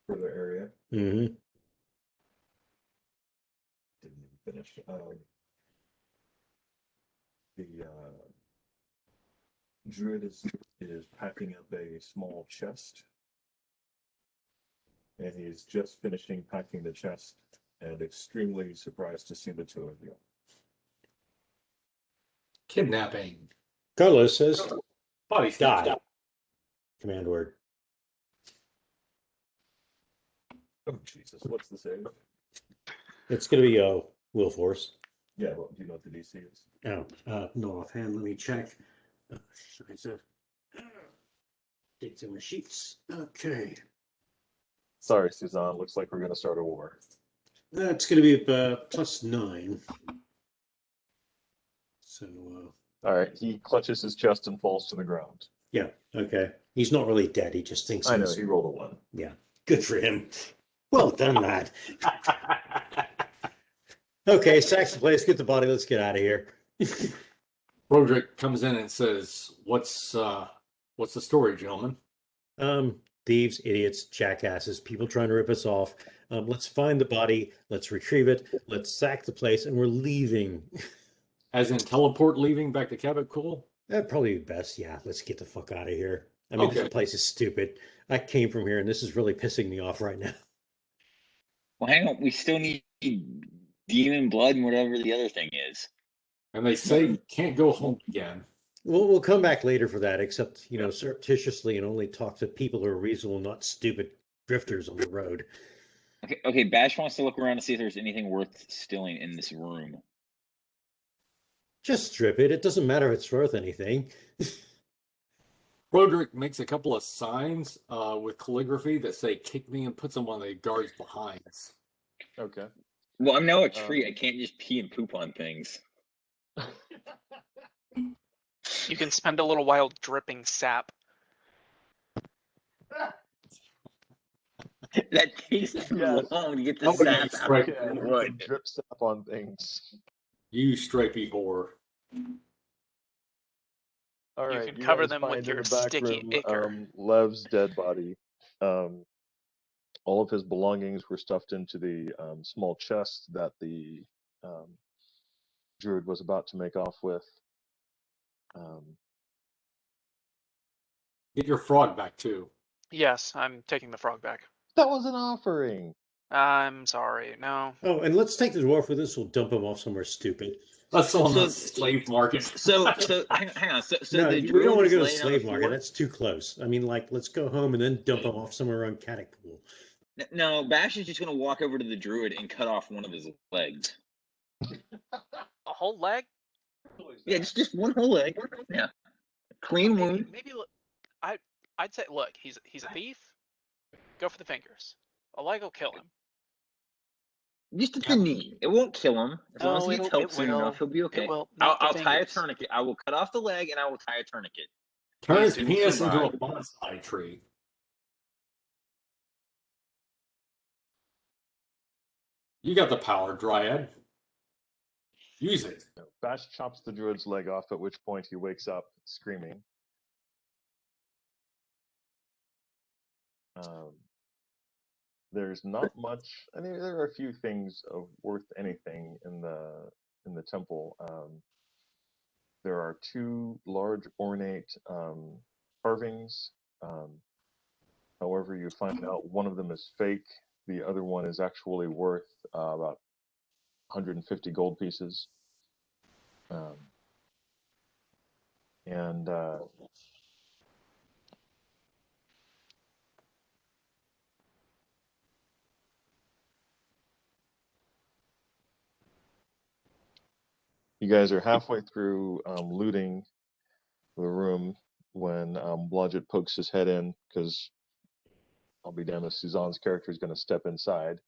further area. Mm-hmm. Didn't even finish. The druid is packing up a small chest, and he's just finishing packing the chest, and extremely surprised to see the two of you. Kidnapping. Carlos says, Body snatch. die. Command word. Oh Jesus! What's the save? It's gonna be will force. Yeah, well, do you know what the DC is? Oh, no offhand. Let me check. Dig through my sheets. Okay. Sorry, Suzanne. Looks like we're going to start a war. That's gonna be +9. So All right. He clutches his chest and falls to the ground. yeah, okay. He's not really dead. He just thinks I know. he's He rolled a 1. yeah. Good for him. Well done, lad. Okay, sax the place, get the body, let's get out of here. Roderick comes in and says, what's the story, gentlemen? Thieves, idiots, jackasses, people trying to rip us off. Let's find the body, let's retrieve it, let's sack the place, and we're leaving. As in teleport leaving back to Cabot Cool? That'd probably be best. Yeah, let's get the fuck out of here. I mean, Okay. this place is stupid. I came from here, and this is really pissing me off right now. Well, hang on. We still need demon blood and whatever the other thing is. And they say you can't go home again. We'll come back later for that, except, you know, surreptitiously and only talk to people who are reasonable, not stupid drifters on the road. Okay. Bash wants to look around to see if there's anything worth stealing in this room. Just strip it. It doesn't matter if it's worth anything. Roderick makes a couple of signs with calligraphy that say "kick me" and puts them on the guards behind. Okay. Well, I'm now a tree. I can't just pee and poop on things. You can spend a little while dripping sap. That takes too Yes. long to get the Nobody sap gets out right. of the You wood. can drip sap on things. You stripey whore. All You right. can You cover guys them find with in your the back sticky room, ichor. Lev's dead body. All of his belongings were stuffed into the small chest that the druid was about to make off with. Get your frog back too. Yes, I'm taking the frog back. That was an offering. I'm sorry. No. Oh, and let's take the dwarf with us. We'll dump him off somewhere stupid. That's on So- the slave market. So hang on. So No, the we druid don't want to is go to laying on the slave market. floor? That's too close. I mean, like, let's go home and then dump him off somewhere around Catacpool. No, Bash is just gonna walk over to the druid and cut off one of his legs. A whole leg? Yeah, just one whole leg. Yeah, clean wound. Maybe I'd say, look, he's a thief. Go for the fingers. A leg will kill him. Just at the knee. It won't kill him. As long as he gets help soon enough, he'll be okay. will. I'll tie a tourniquet. I will cut off the leg and I will tie a tourniquet. Turn his He will penis into a survive. bonsai tree. You got the power, Dryad. Use it. Bash chops the druid's leg off, at which point he wakes up screaming. There's not much. I mean, there are a few things of worth anything in the temple. There are 2 large ornate carvings. However, you find out one of them is fake. The other one is actually worth about 150 gold pieces. You guys are halfway through looting the room, when Blodgett pokes his head in, because I'll be damned if Suzanne's character is going to step inside.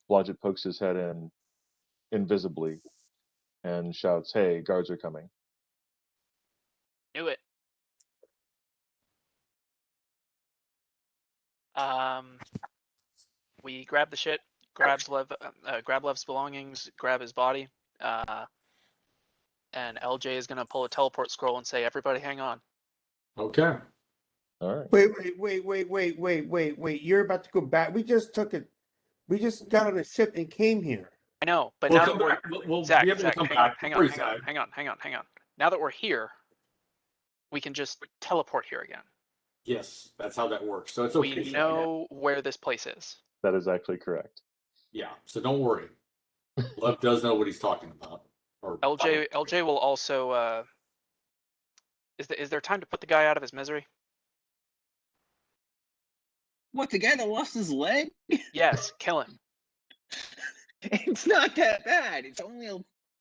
Blodgett pokes his head in invisibly and shouts, "Hey, guards are coming." Knew it. We grab the shit, grab Lev's belongings, grab his body, and LJ is gonna pull a teleport scroll and say, "Everybody, hang on." Okay. All right. Wait. You're about to go back. We just took it. We just got on a ship and came here. I know, but We'll now come that we're back. We'll Zach, be able to Zach, come hang on, back. hang Don't on, worry, hang on. Now that we're here, we can just teleport here again. Yes, that's how that works. So it's okay. We Zach. know where this place is. That is actually correct. Yeah. So don't worry. Lev does know what he's talking about. Or LJ will also. Is there time to put the guy out of his misery? What, the guy that lost his leg? Yes, kill him. It's not that bad. It's only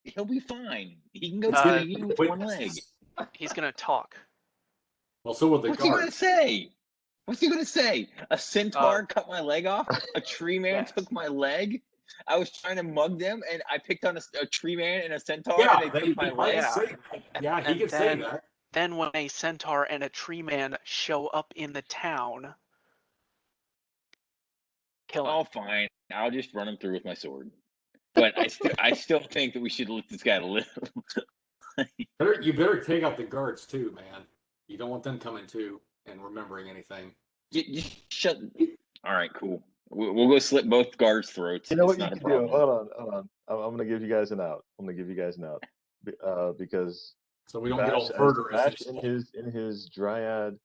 he'll be fine. He can go skiing with one leg. He's gonna talk. Well, so will the What's he gonna guards. say? What's he gonna say? A centaur cut my leg off? A tree man took my leg? I was trying to mug them, and I picked on a tree man and a centaur, Yeah, and they took my might leg. say that. Yeah, he And could say that. Then when a centaur and a tree man show up in the town, kill him. Oh, fine. I'll just run him through with my sword. But I still think that we should let this guy live. You better take out the guards too, man. You don't want them coming too and remembering anything. Just shut. All right, cool. We'll go slit both guards' throats. You know It's what you not a can do? problem. Hold on. I'm going to give you guys an out. Because So we don't get all Bash murderous. in his dryad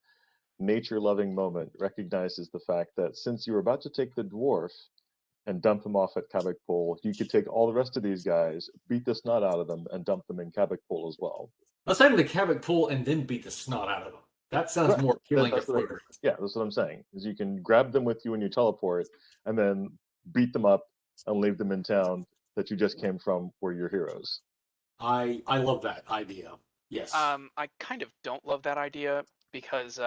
nature-loving moment recognizes the fact that since you were about to take the dwarf and dump him off at Kabak Pole, you could take all the rest of these guys, beat the snot out of them, and dump them in Kabak Pole as well. Let's have the Kabak Pool and then beat the snot out of them. That sounds more appealing to players. Yeah, that's what I'm saying. Is you can grab them with you when you teleport, and then beat them up and leave them in town that you just came from, where you're heroes. I love that idea. Yes. I kind of don't love that idea because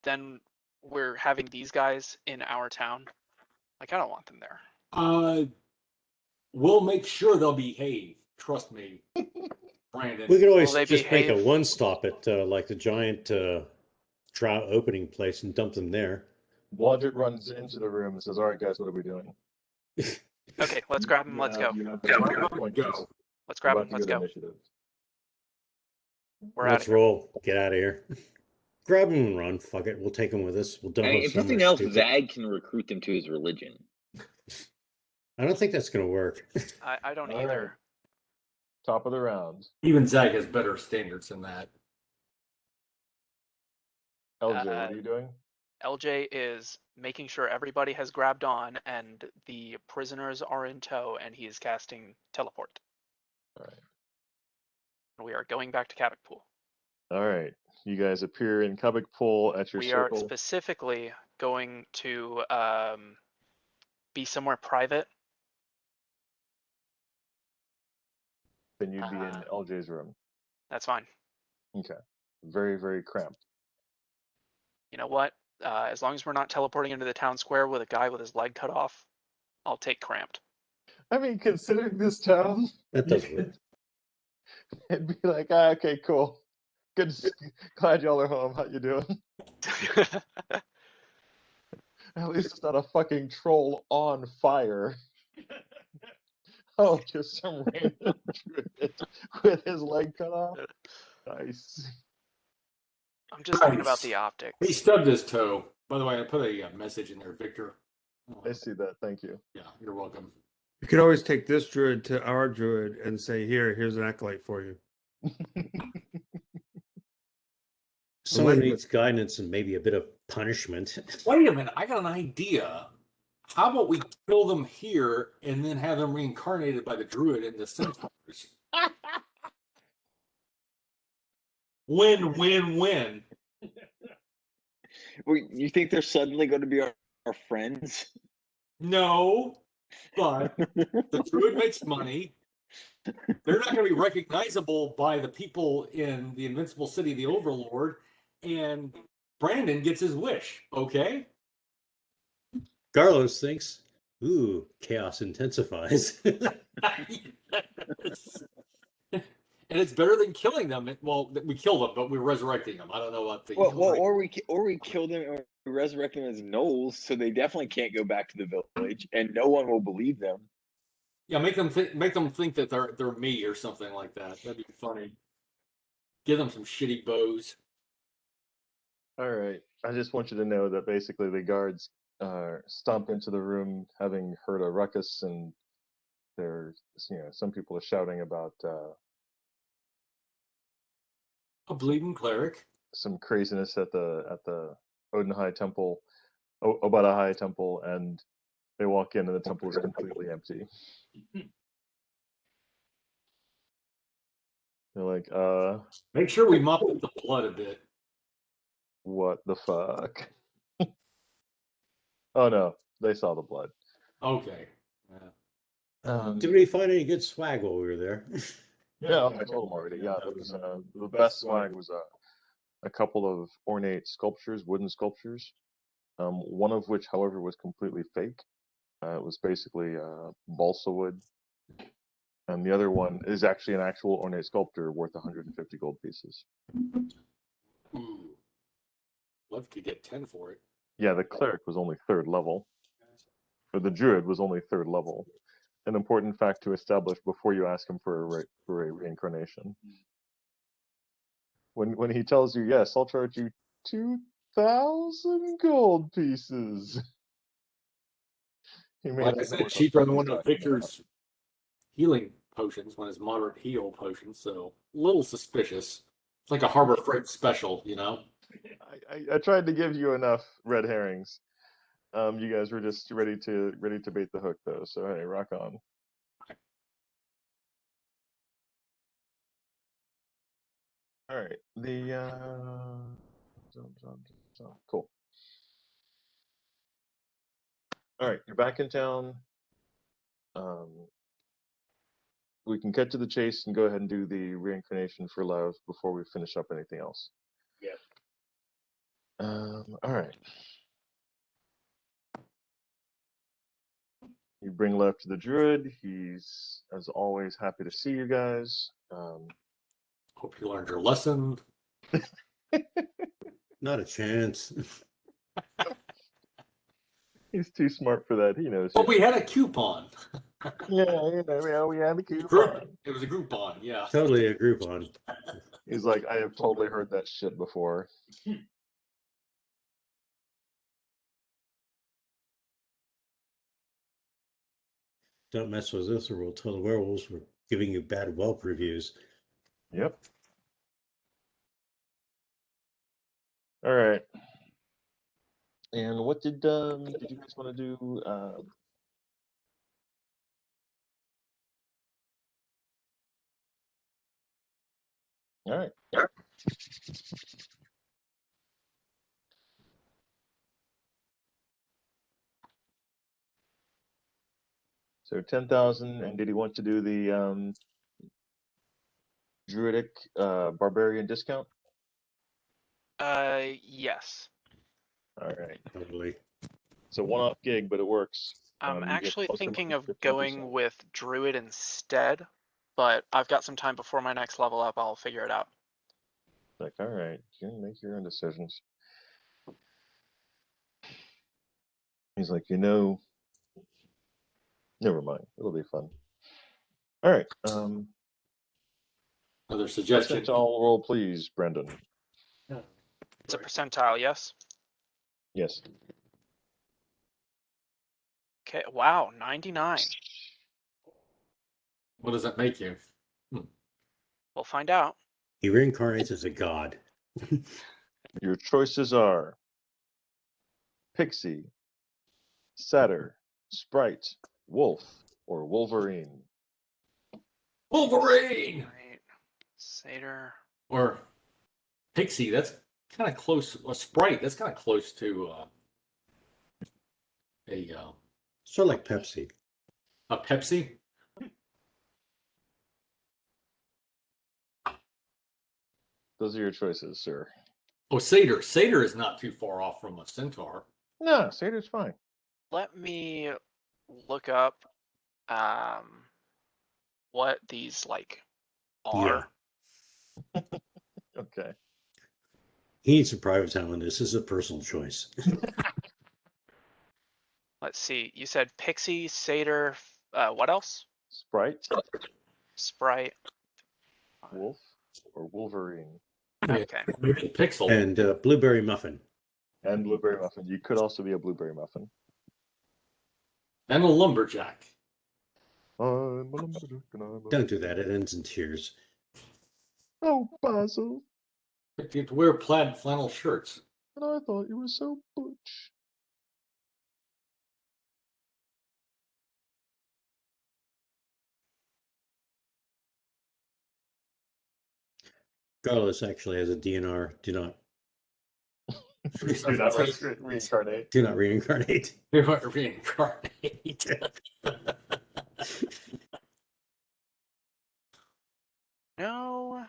then we're having these guys in our town. Like, I don't want them there. We'll make sure they'll behave. Trust me, Brandon. We could always Will they just make a behave? one stop at like the giant drought opening place and dump them there. Blodgett runs into the room and says, "All right, guys, what are we doing?" Okay, let's grab him. Let's go. Go. Let's grab him. About to Let's get go. initiative. We're out Let's of here. roll. Get out of here. Grab him and run. Fuck it. We'll take him with us. We'll dump him If somewhere nothing else, stupid. Zag can recruit them to his religion. I don't think that's going to work. I don't All either. right. Top of the round. Even Zag has better standards than that. LJ, what are you doing? LJ is making sure everybody has grabbed on and the prisoners are in tow, and he is casting teleport. All right. We are going back to Kabak Pool. All right. You guys appear in Kabak Pole at your We circle. are specifically going to be somewhere private. Then you'd be in LJ's room. That's fine. Okay. Very, very cramped. You know what? As long as we're not teleporting into the town square with a guy with his leg cut off, I'll take cramped. I mean, considering this town, That does work. it'd be like, okay, cool. Good. Glad y'all are home. How you doing? At least it's not a fucking troll on fire. Oh, just some random druid with his leg cut off. Nice. I'm just thinking about the optics. He stubbed his toe. By the way, I put a message in there, Victor. I see that. Thank you. Yeah, you're welcome. You could always take this druid to our druid and say, here's an acolyte for you. Someone needs guidance and maybe a bit of punishment. Wait a minute, I got an idea. How about we kill them here and then have them reincarnated by the druid into centaurs? Win. You think they're suddenly going to be our friends? No, but the druid makes money. They're not going to be recognizable by the people in the Invincible City of the Overlord, and Brandon gets his wish. Okay. Carlos thinks, ooh, chaos intensifies. Yes. And it's better than killing them. Well, we kill them, but we're resurrecting them. I don't know what the Or we kill them or we resurrect them as gnolls, so they definitely can't go back to the village, and no one will believe them. yeah, make them think that they're me or something like that. That'd be funny. Give them some shitty bows. All right. I just want you to know that basically the guards stomp into the room having heard a ruckus, and there's some people are shouting about A bleeding cleric. some craziness at the Odin High Temple, Obata High Temple, and they walk in and the temple is completely empty. They're like, Make sure we mop up the blood a bit. what the fuck? Oh no, they saw the blood. Okay. Yeah. Did we find any good swag while we were there? Yeah, I told them already. Yeah, it was the best swag was a couple of ornate sculptures, wooden sculptures. One of which, however, was completely fake. It was basically balsa wood, and the other one is actually an actual ornate sculpture worth 150 gold pieces. Ooh. Love to get 10 for it. Yeah, the cleric was only 3rd level, or the druid was only 3rd level. An important fact to establish before you ask him for a reincarnation. When he tells you, yes, I'll charge you 2,000 gold pieces. He may Like not I know said, what the cheaper fuck than he's one of talking Victor's healing potions, one of his moderate heal potions, so a little suspicious. It's like a Harbor Freight special, you know? about. I tried to give you enough red herrings. You guys were just ready to bait the hook though, so hey, rock on. All right, cool. All right, you're back in town. We can cut to the chase and go ahead and do the reincarnation for Lev before we finish up anything else. Yeah. All right. You bring Lev to the druid. He's, as always, happy to see you guys. Hope you learned your lesson. Not a chance. He's too smart for that. He knows. But we had a coupon. Yeah, we had the Group. coupon. It was a Groupon, yeah. Totally a Groupon. He's like, I have totally heard that shit before. Don't mess with this or we'll tell the werewolves we're giving you bad whelp reviews. Yep. All right. And what did you guys want to do? All right. So 10,000, and did he want to do the druidic barbarian discount? Yes. All right. Totally. It's a one-off gig, but it works. I'm You get actually plus or thinking minus of 15%. going with Druid instead, but I've got some time before my next level up. I'll figure it out. Like, all right, you can make your own decisions. He's like, never mind. It'll be fun. All right. Another suggestion. Percentile roll, please, Brendan. It's a percentile, yes? Yes. Okay, wow, 99. What does that make you? We'll find out. He reincarnates as a god. Your choices are Pixie, Satyr, Sprite, Wolf, or Wolverine. Wolverine! Right. Satyr. Or Pixie, that's kind of close. A Sprite, that's kind of close to Sort of like Pepsi. a Pepsi. Those are your choices, sir. Oh, satyr. Satyr is not too far off from a centaur. No, satyr's fine. Let me look up what these like are. Okay. He needs some private time on this. This is a personal choice. Let's see. You said pixie, satyr, what else? Sprite, Sprite. wolf, or wolverine, Okay. Pixel. And blueberry muffin. and blueberry muffin. You could also be a blueberry muffin. And a lumberjack. I'm a lumberjack and I'm a- Don't do that. It ends in tears. Oh, Basil, You have to wear plaid flannel shirts. and I thought you were so butch. Carlos actually has a DNR. Do not Reincarnate. do not reincarnate. You want to reincarnate. No.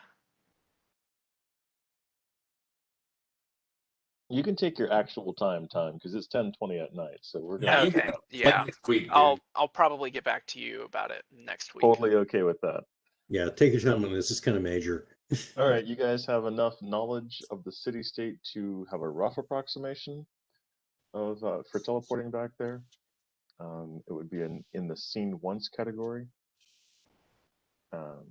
You can take your actual time because it's 10:20 at night, so we're gonna Yeah, you Okay. can. Yeah. Next week, dude. I'll probably get back to you about it next week. totally okay with that. Yeah, take your time on this. It's kind of major. All right, you guys have enough knowledge of the city-state to have a rough approximation of for teleporting back there. It would be in the seen once category. So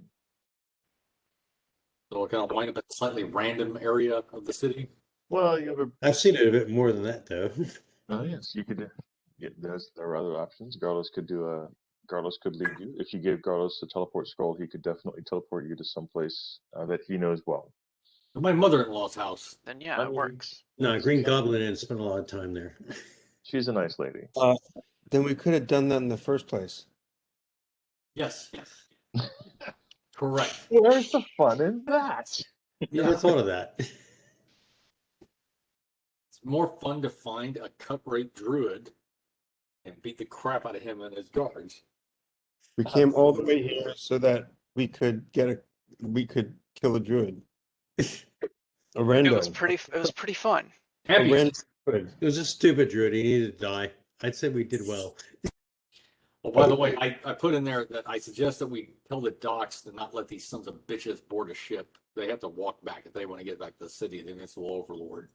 it kind of wind up in a slightly random area of the city. Well, you have a I've seen it a bit more than that, though. oh yes, you could. Yeah, there are other options. Garlos could lead you. If you gave Garlos the teleport scroll, he could definitely teleport you to someplace that he knows well. My mother-in-law's house. Then yeah, it works. No, Green Goblin Inn spent a lot of time there. She's a nice lady. Then we could have done that in the first place. Yes. Correct. Where's the fun in that? Never thought of that. It's more fun to find a cut-rate druid and beat the crap out of him and his guards. We came all the way here so that we could kill a druid. A rando. It was pretty fun. A Happy. rando druid. It was a stupid druid. He needed to die. I'd say we did well. Oh, by the way, I put in there that I suggest that we tell the docks to not let these sons of bitches board a ship. They have to walk back if they want to get back to the city, the Invincible Overlord.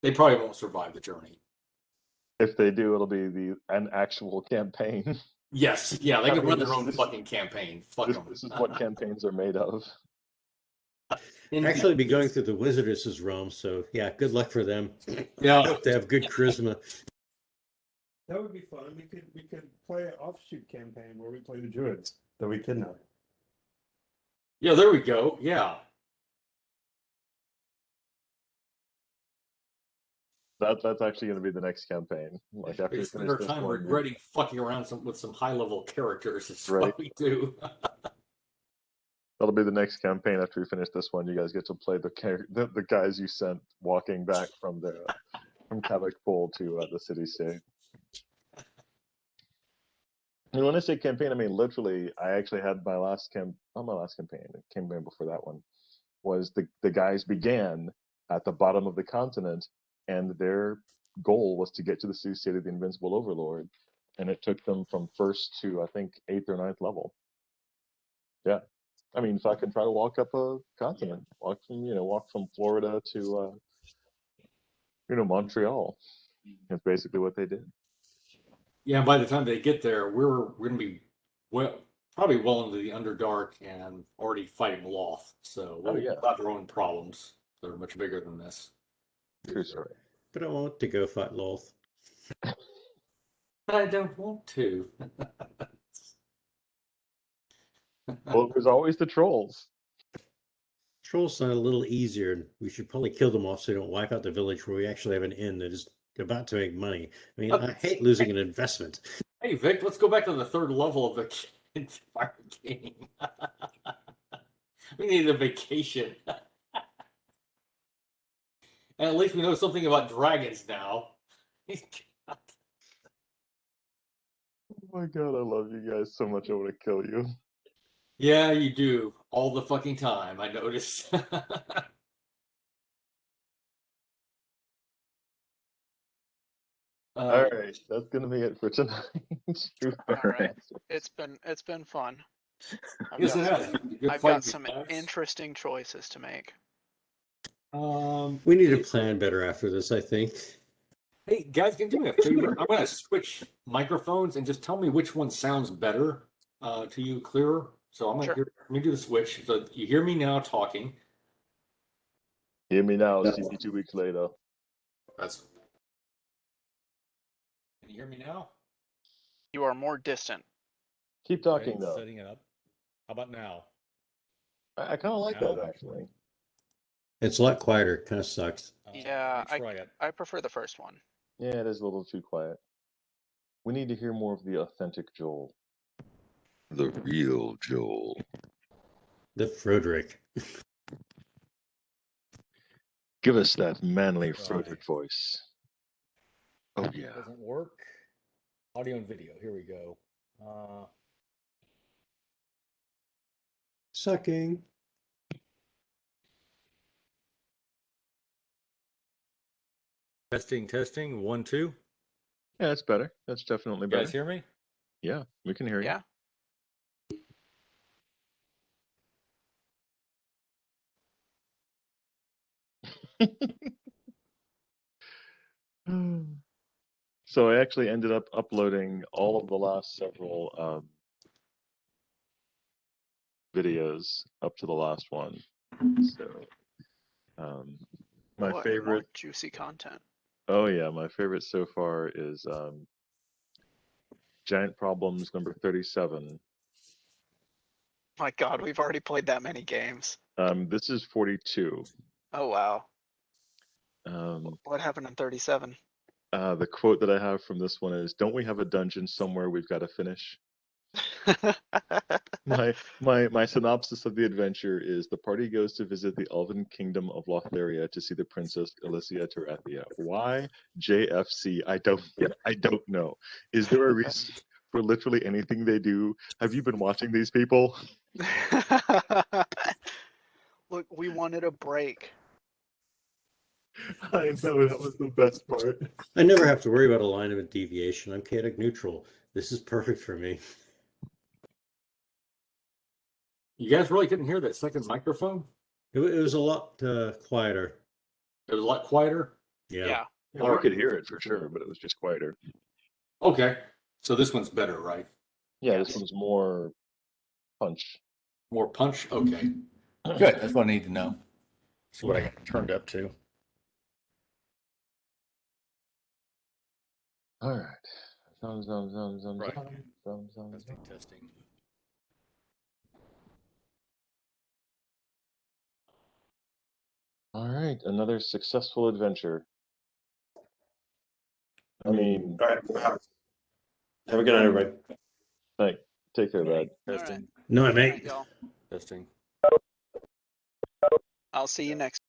They probably won't survive the journey. If they do, it'll be an actual campaign. Yes, yeah, they I can mean, run their this- own this- fucking campaign. Fuck them. This is what campaigns are made of. Actually, be going through the Wizardess's realm, so yeah, good luck for them. Yeah. Hope they have good charisma. That would be fun. We could play an offshoot campaign where we play the druids that we kidnap. Yeah, there we go. Yeah. That's actually going to be the next campaign. Like after We we spend finish our this time one, regretting fucking around with some high-level characters. It's Right. what we do. that'll be the next campaign. After we finish this one, you guys get to play the guys you sent walking back from Kavak Pool to the city state. And when I say campaign, I mean literally. I actually had my last campaign. It came in before that one. Was the guys began at the bottom of the continent, and their goal was to get to the city state of the Invincible Overlord, and it took them from first to I think 8th or 9th level. Yeah, I mean, fucking try to walk up a continent, walk from Florida to Montreal. That's basically what they did. Yeah, by the time they get there, we're going to be probably well into the Underdark and already fighting Loth. So we'll have our own problems that are much bigger than this. True story. But I want to go fight Loth. But I don't want to. Well, there's always the trolls. Trolls sound a little easier, and we should probably kill them off so they don't wipe out the village where we actually have an inn that is about to make money. I mean, I hate losing an investment. Hey, Vic, let's go back to the third level of the entire game. We need a vacation. And at least we know something about dragons now. Oh my god, I love you guys so much. I want to kill you. Yeah, you do. all the fucking time, I notice. All right, that's gonna be it for tonight. All right. It's been fun. Yes, it has. Good I've fight, got some guys. interesting choices to make. We need to plan better after this, I think. Hey guys, can you do me a favor? I'm gonna switch microphones and just tell me which one sounds better to you, clearer. So I'm gonna Sure. let me do the switch. So you hear me now talking. Hear me now, see me 2 weeks later. That's. Can you hear me now? You are more distant. Keep talking Okay, though. setting it up. How about now? I kind of like Now? that actually. It's a lot quieter. Kind of sucks. Yeah, let me try it. I prefer the first one. Yeah, it is a little too quiet. We need to hear more of the authentic Joel. The real Joel. The Frederick. Give us that manly Right. Frederick voice. Oh yeah. Doesn't work. Audio and video. Here we go. Sucking. Testing. 1, 2. Yeah, that's better. That's definitely You better. guys hear me? Yeah, we can hear you. Yeah. So I actually ended up uploading all of the last several videos up to the last one. So my More favorite. juicy content. Oh yeah, my favorite so far is Giant Problems number 37. My God, we've already played that many games. This is 42. Oh wow. Um, What happened in 37? the quote that I have from this one is, "Don't we have a dungeon somewhere we've got to finish?" My synopsis of the adventure is: the party goes to visit the elven kingdom of Lotharia to see the princess Elysia Terathia. Why JFC? I don't know. Is there a reason for literally anything they do? Have you been watching these people? Look, we wanted a break. I know, that was the best part. I never have to worry about alignment deviation. I'm chaotic neutral. This is perfect for me. You guys really couldn't hear that second microphone? It was a lot quieter. It was a lot quieter. Yeah. Yeah, we could hear it for sure, but it was just quieter. Okay, so this one's better, right? Yeah, Yes. this one's more punch. More punch. Okay. Good. That's what I need to know. See what I got turned up to. All right. Right. Zom. Testing. All right, another successful adventure. I mean, All right. Have a good night, everybody. like, take care, bud. Testing. No, Good mate. night, y'all. Testing. I'll see you next